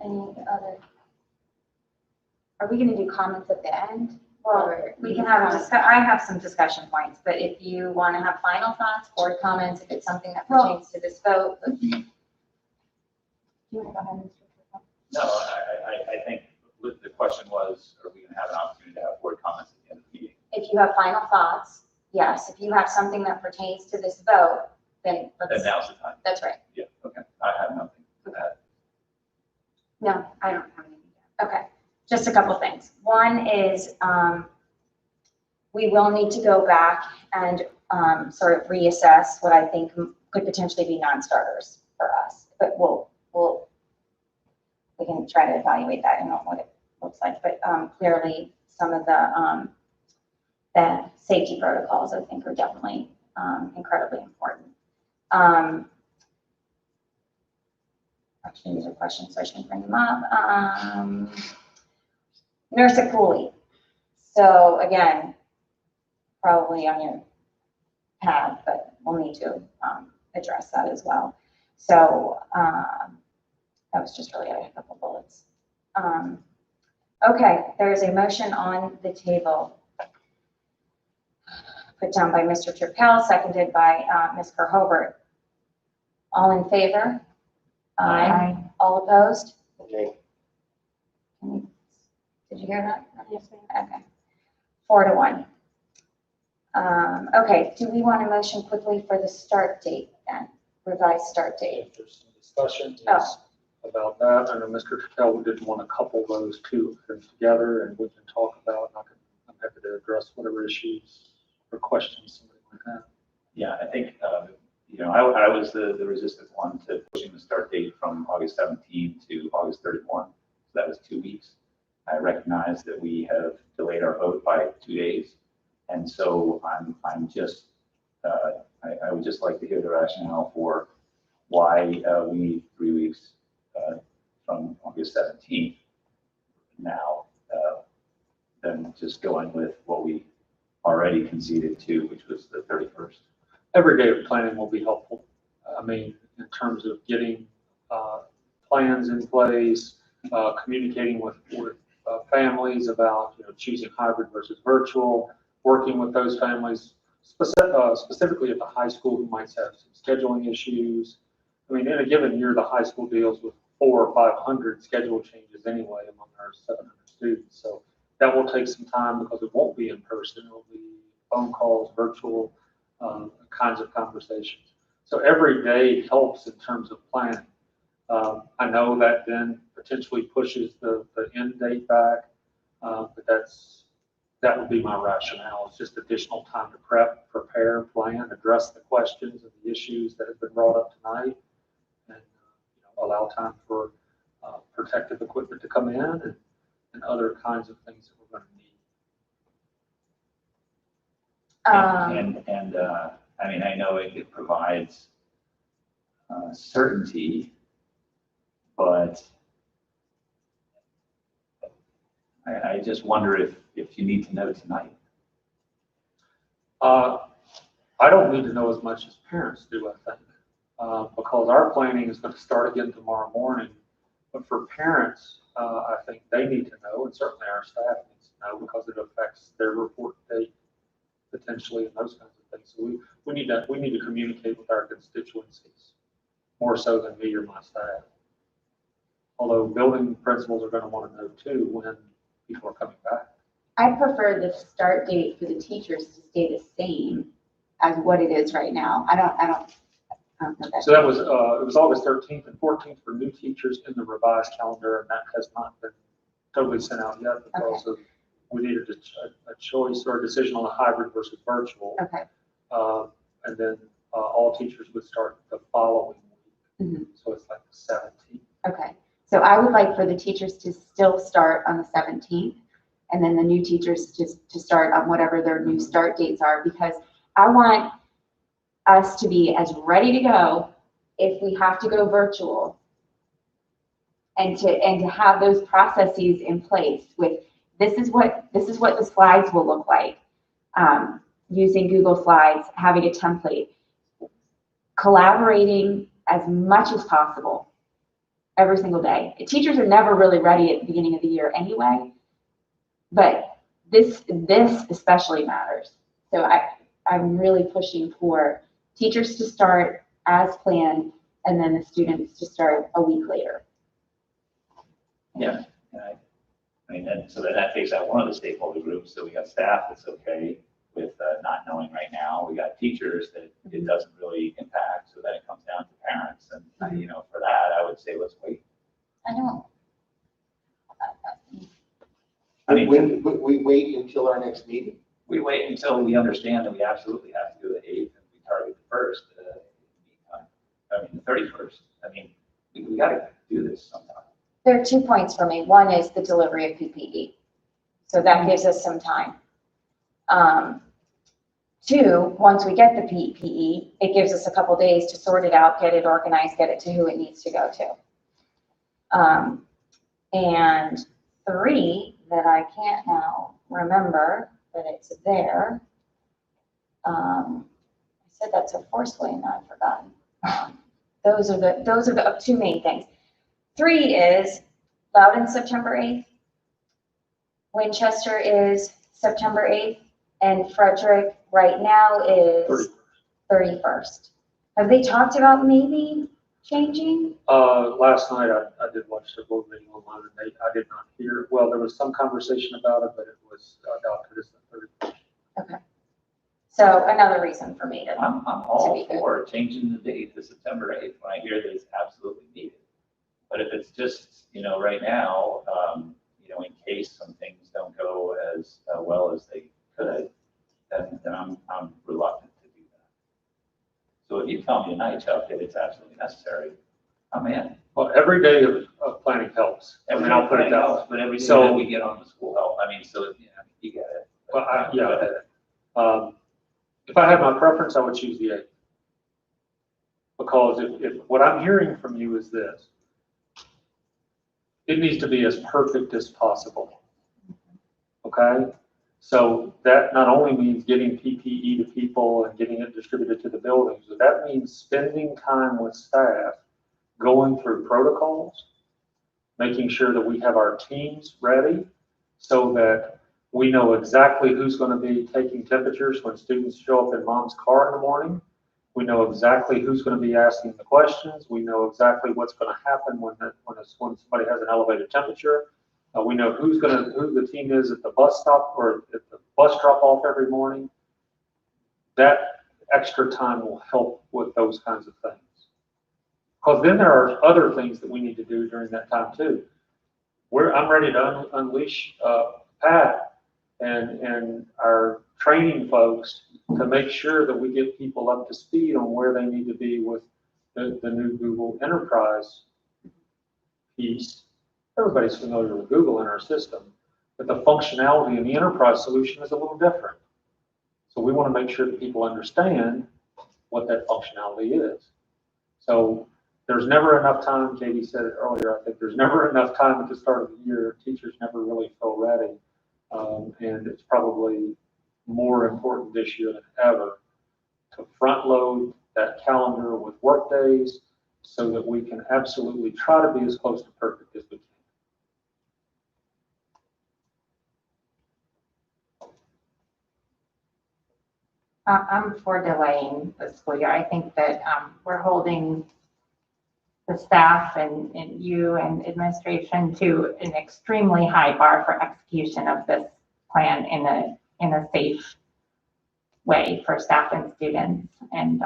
Any other? Are we going to do comments at the end? Well, Or we can have I have some discussion points, but if you want to have final thoughts, board comments, if it's something that Well- pertains to this vote. No, I think the question was, are we going to have an opportunity to have board comments at the end of the meeting? If you have final thoughts, yes. If you have something that pertains to this vote, then Then let's, now's the time. that's right. Yeah, okay. I have nothing to add. No, I don't have anything. Okay, just a couple things. One is, we will need to go back and sort of reassess what I think could potentially be non-starters for us. But we can try to evaluate that and know what it looks like. But clearly, some of the safety protocols, I think, are definitely incredibly important. Actually, these are questions, so I shouldn't bring them up. Nurse at Cooley. So again, probably on your path, but we'll need to address that as well. So that was just really a couple bullets. Okay, there's a motion on the table put down by Mr. Turpel, seconded by Ms. Kerhobert. All in favor? Aye. All opposed? Okay. Did you hear that? Yes, ma'am. Okay. 4-1. Okay, do we want a motion quickly for the start date then? Revised start date? If there's some discussion Oh. about that, I know Mr. Patel didn't want to couple those two items together, and we can talk about, I'm happy to address whatever issues or questions somebody might have. Yeah, I think, I was the resistant one to pushing the start date from August 17 to August 31. So that was 2 weeks. I recognize that we have delayed our vote by 2 days. And so I'm just, I would just like to hear the rationale for why we need 3 weeks from August 17th now, than just going with what we already conceded to, which was the 31st. Every day of planning will be helpful. I mean, in terms of getting plans in place, communicating with families about, choosing hybrid versus virtual, working with those families, specifically at the high school who might have some scheduling issues. I mean, in a given year, the high school deals with 400 or 500 schedule changes anyway among our 700 students. So that will take some time because it won't be in person. It'll be phone calls, virtual kinds of conversations. So every day helps in terms of planning. I know that then potentially pushes the end date back, but that would be my rationale. It's just additional time to prepare, plan, address the questions and the issues that have been brought up tonight, and allow time for protective equipment to come in and other kinds of things that we're going to need. I mean, I know it provides certainty, but I just wonder if you need to know tonight. I don't need to know as much as parents do, I think, because our planning is going to start again tomorrow morning. But for parents, I think they need to know, and certainly our staff needs to know, because it affects their report date potentially and those kinds of things. So we need to communicate with our constituencies more so than me or my staff. Although building principals are going to want to know too when people are coming back. I prefer the start date for the teachers to stay the same as what it is right now. I don't know that. So that was, it was August 13th and 14th for new teachers in the revised calendar, and that has not been totally sent out yet because of, we needed a choice or a decision on a hybrid versus virtual. Okay. And then all teachers would start the following week. Mm-hmm. So it's like the 17th. Okay. So I would like for the teachers to still start on the 17th, and then the new teachers to start on whatever their new start dates are, because I want us to be as ready to go if we have to go virtual, and to have those processes in place with this is what the slides will look like, using Google Slides, having a template, collaborating as much as possible every single day. Teachers are never really ready at the beginning of the year anyway, but this especially matters. So I'm really pushing for teachers to start as planned, and then the students to start a week later. Yeah, I mean, so then that takes out one of the stakeholder groups. So we got staff that's okay with not knowing right now. We got teachers that it doesn't really impact. So then it comes down to parents, and for that, I would say let's wait. I don't. I mean, we wait until our next meeting. we wait until we understand that we absolutely have to do the 8th, and we target the 1st. I mean, the 31st. I mean, we got to do this sometime. There are 2 points for me. One is the delivery of PPE. So that gives us some time. 2, once we get the PPE, it gives us a couple days to sort it out, get it organized, get it to who it needs to go to. And 3, that I can't now remember, but it's there. I said that so forcefully and now I've forgotten. Those are the 2 main things. 3 is Loudon, September 8th. Winchester is September 8th. And Frederick right now is 31st. Have they talked about maybe changing? Last night I did watch the board meeting online, and I did not hear, well, there was some conversation about it, but it was adopted as the 31st. Okay. So another reason for me to. I'm all for changing the date to September 8th when I hear that it's absolutely needed. But if it's just, right now, in case some things don't go as well as they could, then I'm reluctant to do that. So if you tell me tonight, Chuck, that it's absolutely necessary, I'm in. Well, every day of planning helps. I'll put it down. But every day So- that we get on the school help, so you get it. Well, I get it. If I had my preference, I would choose the 8th. Because if what I'm hearing from you is this, it needs to be as perfect as possible. Okay? So that not only means getting PPE to people and getting it distributed to the buildings, but that means spending time with staff, going through protocols, making sure that we have our teams ready so that we know exactly who's going to be taking temperatures when students show up in mom's car in the morning. We know exactly who's going to be asking the questions. We know exactly what's going to happen when somebody has an elevated temperature. We know who the team is at the bus stop or at the bus drop off every morning. That extra time will help with those kinds of things. Because then there are other things that we need to do during that time too. I'm ready to unleash Pat and our training folks to make sure that we get people up to speed on where they need to be with the new Google Enterprise piece. Everybody's familiar with Google in our system, but the functionality in the enterprise solution is a little different. So we want to make sure that people understand what that functionality is. So there's never enough time, Katie said it earlier, I think there's never enough time at the start of the year. Teachers never really feel ready. And it's probably more important this year than ever to front load that calendar with work days so that we can absolutely try to be as close to perfect as we can. I'm for delaying the school year. I think that we're holding the staff and you and administration to an extremely high bar for execution of this plan in a safe way for staff and students. And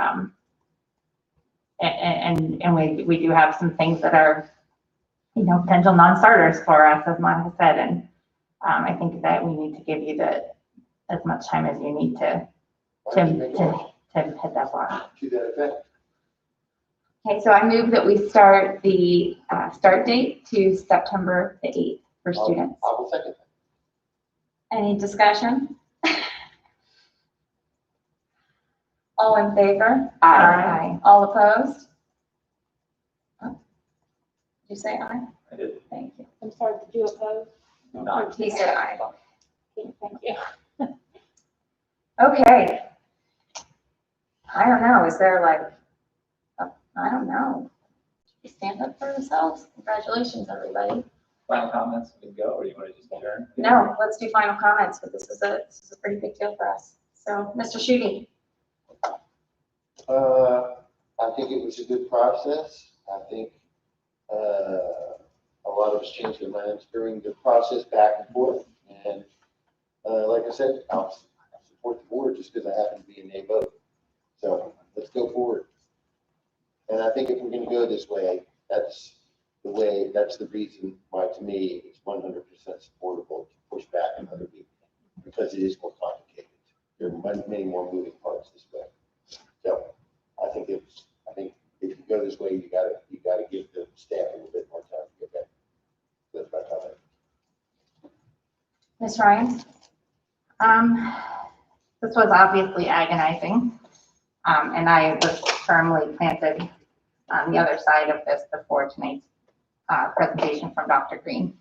we do have some things that are, potential non-starters for us, as Monica said. And I think that we need to give you as much time as you need to hit that bar. To that effect. Okay, so I move that we start the start date to September the 8th for students. I will second that. Any discussion? All in favor? Aye. All opposed? Did you say aye? I did. Thank you. I'm sorry, did you oppose? No. He said aye. Okay, thank you. Okay. I don't know, is there I don't know. Stand up for yourselves. Congratulations, everybody. Final comments, we can go, or you want to just adjourn? No, let's do final comments, but this is a pretty big deal for us. So, Mr. Shooty. I think it was a good process. I think a lot of us changed their minds during the process back and forth. And like I said, I'll support the board just because I happen to be in a vote. So let's go forward. And I think if we're going to go this way, that's the reason why, to me, it's 100% supportable to push back another week, because it is more complicated. There are many more moving parts this way. So I think if you go this way, you gotta give the staff a little bit more time to get back. That's my comment. Ms. Ryan? This was obviously agonizing, and I was firmly planted on the other side of this before tonight's presentation from Dr. Green.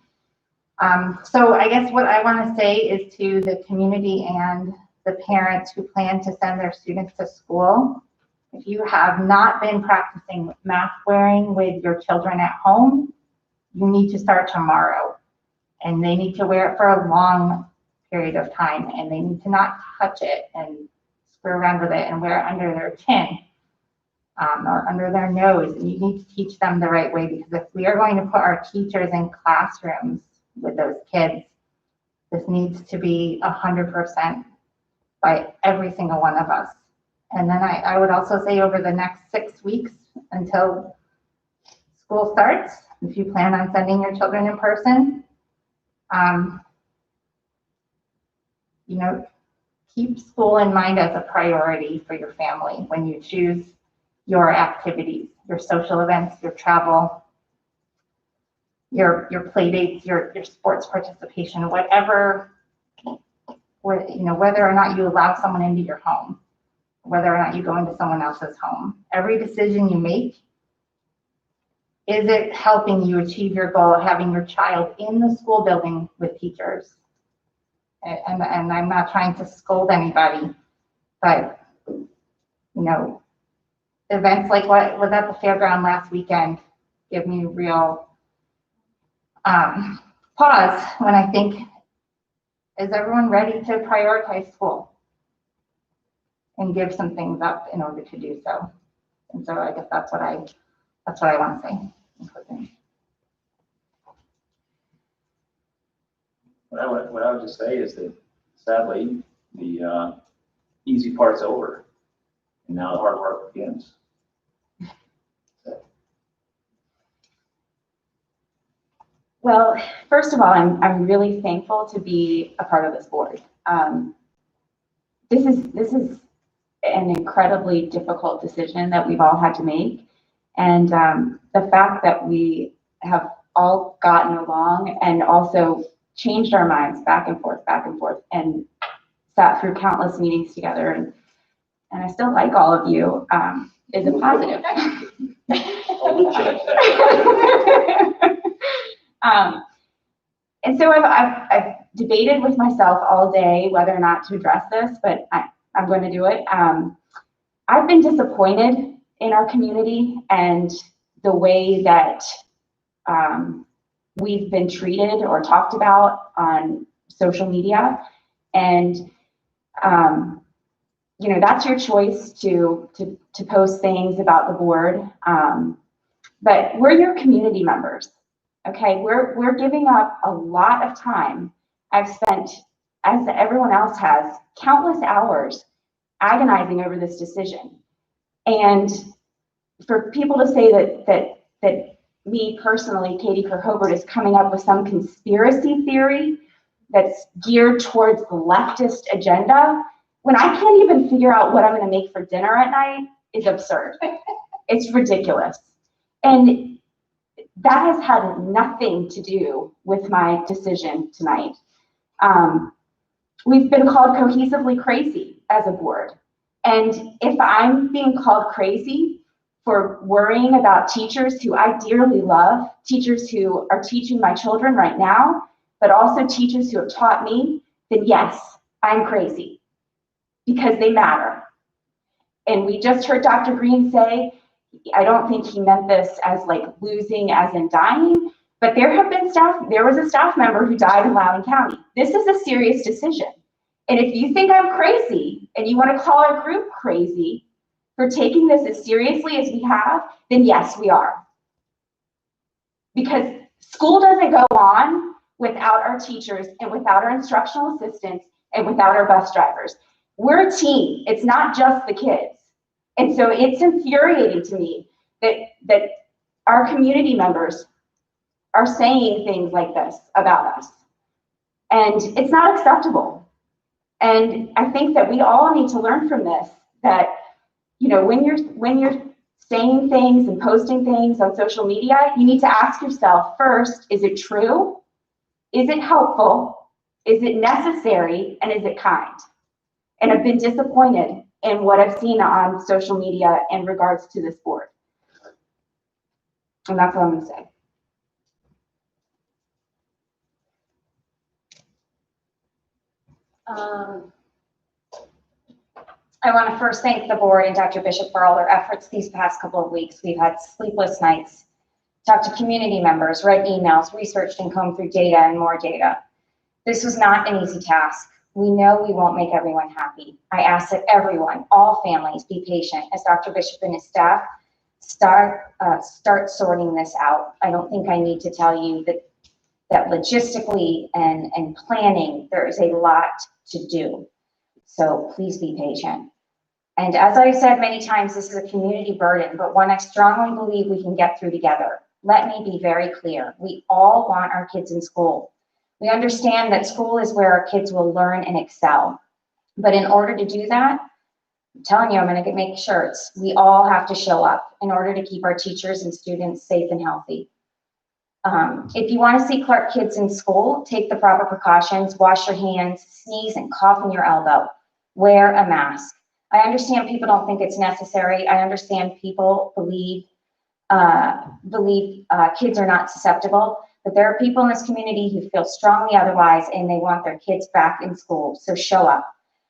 So I guess what I want to say is to the community and the parents who plan to send their students to school, if you have not been practicing mask wearing with your children at home, you need to start tomorrow. And they need to wear it for a long period of time, and they need to not touch it and screw around with it and wear it under their chin or under their nose. And you need to teach them the right way, because if we are going to put our teachers in classrooms with those kids, this needs to be 100% by every single one of us. And then I would also say over the next 6 weeks until school starts, if you plan on sending your children in person, keep school in mind as a priority for your family when you choose your activities, your social events, your travel, your play dates, your sports participation, whatever, whether or not you allow someone into your home, whether or not you go into someone else's home. Every decision you make, is it helping you achieve your goal of having your child in the school building with teachers? And I'm not trying to scold anybody, but, events like what was at the fairground last weekend give me real pause when I think, is everyone ready to prioritize school and give some things up in order to do so? And so I guess that's what I want to say in closing. What I would just say is that sadly, the easy part's over. And now the hard work begins. Well, first of all, I'm really thankful to be a part of this board. This is an incredibly difficult decision that we've all had to make. And the fact that we have all gotten along and also changed our minds back and forth, and sat through countless meetings together, and I still like all of you, is a positive. And so I've debated with myself all day whether or not to address this, but I'm going to do it. I've been disappointed in our community and the way that we've been treated or talked about on social media. And, you know, that's your choice to post things about the board. But we're your community members. Okay, we're giving up a lot of time. I've spent, as everyone else has, countless hours agonizing over this decision. And for people to say that me personally, Katie Kerr-Hobart, is coming up with some conspiracy theory that's geared towards the leftist agenda, when I can't even figure out what I'm going to make for dinner at night, is absurd. It's ridiculous. And that has had nothing to do with my decision tonight. We've been called cohesively crazy as a board. And if I'm being called crazy for worrying about teachers who I dearly love, teachers who are teaching my children right now, but also teachers who have taught me, then yes, I'm crazy, because they matter. And we just heard Dr. Green say, I don't think he meant this as like losing as in dying, but there was a staff member who died in Loudoun County. This is a serious decision. And if you think I'm crazy and you want to call our group crazy for taking this as seriously as we have, then yes, we are. Because school doesn't go on without our teachers and without our instructional assistants and without our bus drivers. We're a team. It's not just the kids. And so it's infuriating to me that our community members are saying things like this about us. And it's not acceptable. And I think that we all need to learn from this, that, you know, when you're saying things and posting things on social media, you need to ask yourself first, is it true? Is it helpful? Is it necessary? And is it kind? And I've been disappointed in what I've seen on social media in regards to this board. And that's all I'm going to say. I want to first thank the board and Dr. Bishop for all their efforts these past couple of weeks. We've had sleepless nights, talked to community members, read emails, researched and combed through data and more data. This was not an easy task. We know we won't make everyone happy. I ask that everyone, all families, be patient as Dr. Bishop and his staff start sorting this out. I don't think I need to tell you that logistically and planning, there is a lot to do. So please be patient. And as I've said many times, this is a community burden, but one I strongly believe we can get through together. Let me be very clear. We all want our kids in school. We understand that school is where our kids will learn and excel. But in order to do that, I'm telling you, I'm going to make shirts. We all have to show up in order to keep our teachers and students safe and healthy. If you want to see Clarke kids in school, take the proper precautions, wash your hands, sneeze and cough in your elbow, wear a mask. I understand people don't think it's necessary. I understand people believe kids are not susceptible, but there are people in this community who feel strongly otherwise and they want their kids back in school. So show up.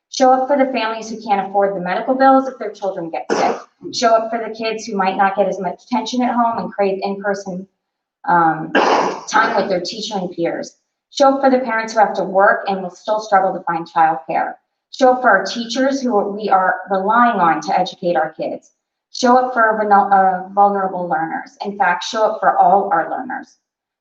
Show up for the families who can't afford the medical bills if their children get sick. Show up for the kids who might not get as much attention at home and crave in-person time with their teacher and peers. Show up for the parents who have to work and will still struggle to find childcare. Show up for our teachers who we are relying on to educate our kids. Show up for our vulnerable learners. In fact, show up for all our learners.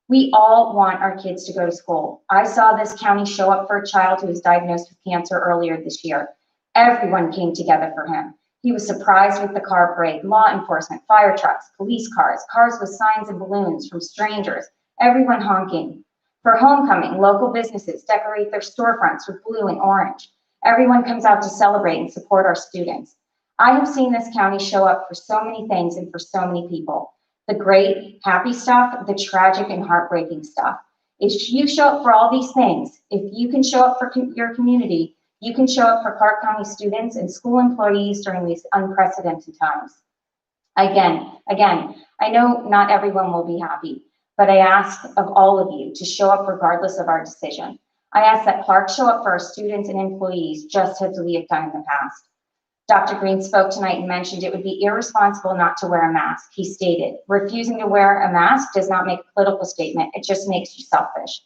We all want our kids to go to school. I saw this county show up for a child who was diagnosed with cancer earlier this year. Everyone came together for him. He was surprised with the car parade, law enforcement, fire trucks, police cars, cars with signs and balloons from strangers, everyone honking. For homecoming, local businesses decorate their storefronts with blue and orange. Everyone comes out to celebrate and support our students. I have seen this county show up for so many things and for so many people. The great, happy stuff, the tragic and heartbreaking stuff. If you show up for all these things, if you can show up for your community, you can show up for Clarke County students and school employees during these unprecedented times. Again, I know not everyone will be happy, but I ask of all of you to show up regardless of our decision. I ask that Clarke show up for our students and employees just as we have done in the past. Dr. Green spoke tonight and mentioned it would be irresponsible not to wear a mask. He stated, refusing to wear a mask does not make a political statement, it just makes you selfish.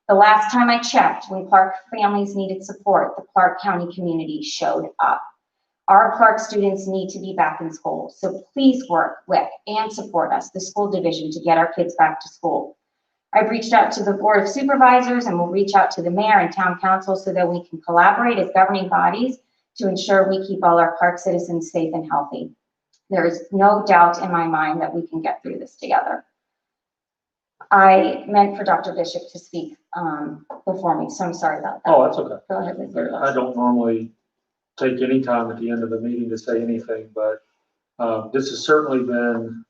The last time I checked, when Clarke families needed support, the Clarke County community showed up. Our Clarke students need to be back in school, so please work with and support us, the school division, to get our kids back to school. I've reached out to the Board of Supervisors and will reach out to the mayor and town council so that we can collaborate as governing bodies to ensure we keep all our Clarke citizens safe and healthy. There is no doubt in my mind that we can get through this together. I meant for Dr. Bishop to speak before me, so I'm sorry about that. Oh, that's okay. Go ahead with your I don't normally take any time at the end of the meeting to say anything, but this has certainly been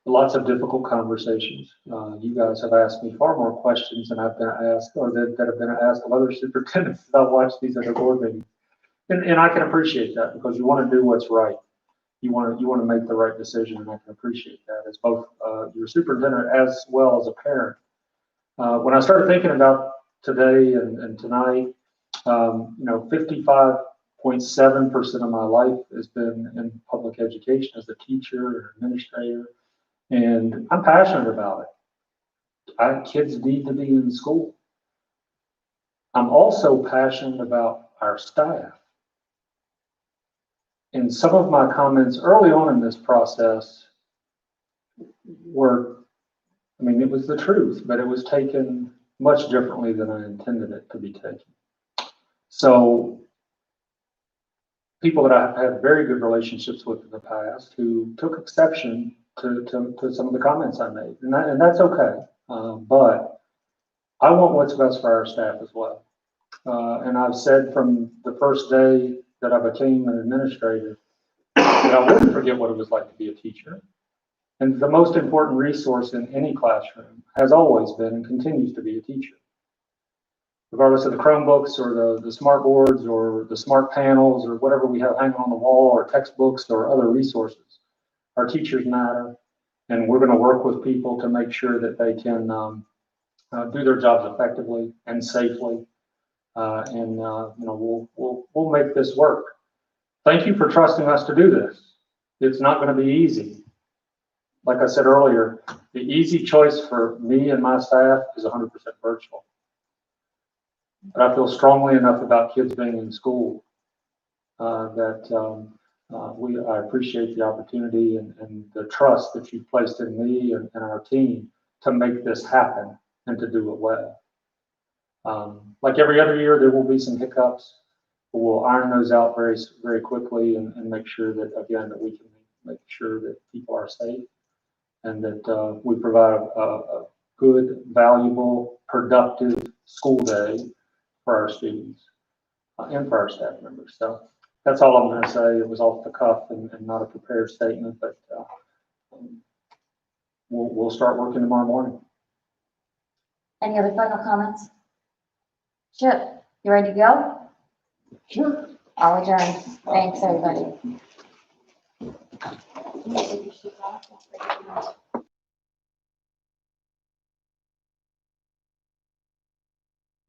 lots of difficult conversations. You guys have asked me far more questions than I've been asked, or that have been asked of other superintendents that I've watched these other board meetings. And I can appreciate that because you want to do what's right. You want to make the right decision, and I can appreciate that as both your superintendent as well as a parent. When I started thinking about today and tonight, 55.7% of my life has been in public education as a teacher or administrator, and I'm passionate about it. Kids need to be in school. I'm also passionate about our staff. And some of my comments early on in this process were, it was the truth, but it was taken much differently than I intended it to be taken. So people that I've had very good relationships with in the past who took exception to some of the comments I made, and that's okay. But I want what's best for our staff as well. And I've said from the first day that I became an administrator that I wouldn't forget what it was like to be a teacher. And the most important resource in any classroom has always been and continues to be a teacher. Regardless of the Chromebooks or the smart boards or the smart panels or whatever we have hanging on the wall or textbooks or other resources, our teachers matter, and we're going to work with people to make sure that they can do their jobs effectively and safely, we'll make this work. Thank you for trusting us to do this. It's not going to be easy. Like I said earlier, the easy choice for me and my staff is 100% virtual. But I feel strongly enough about kids being in school that I appreciate the opportunity and the trust that you've placed in me and our team to make this happen and to do it well. Like every other year, there will be some hiccups, but we'll iron those out very, very quickly and make sure that, again, that we can make sure that people are safe and that we provide a good, valuable, productive school day for our students and for our staff members. So that's all I'm going to say. It was off the cuff and not a prepared statement, but we'll start working tomorrow morning. Any other final comments? Chip, you ready to go? Sure. I'll adjourn. Thanks, everybody.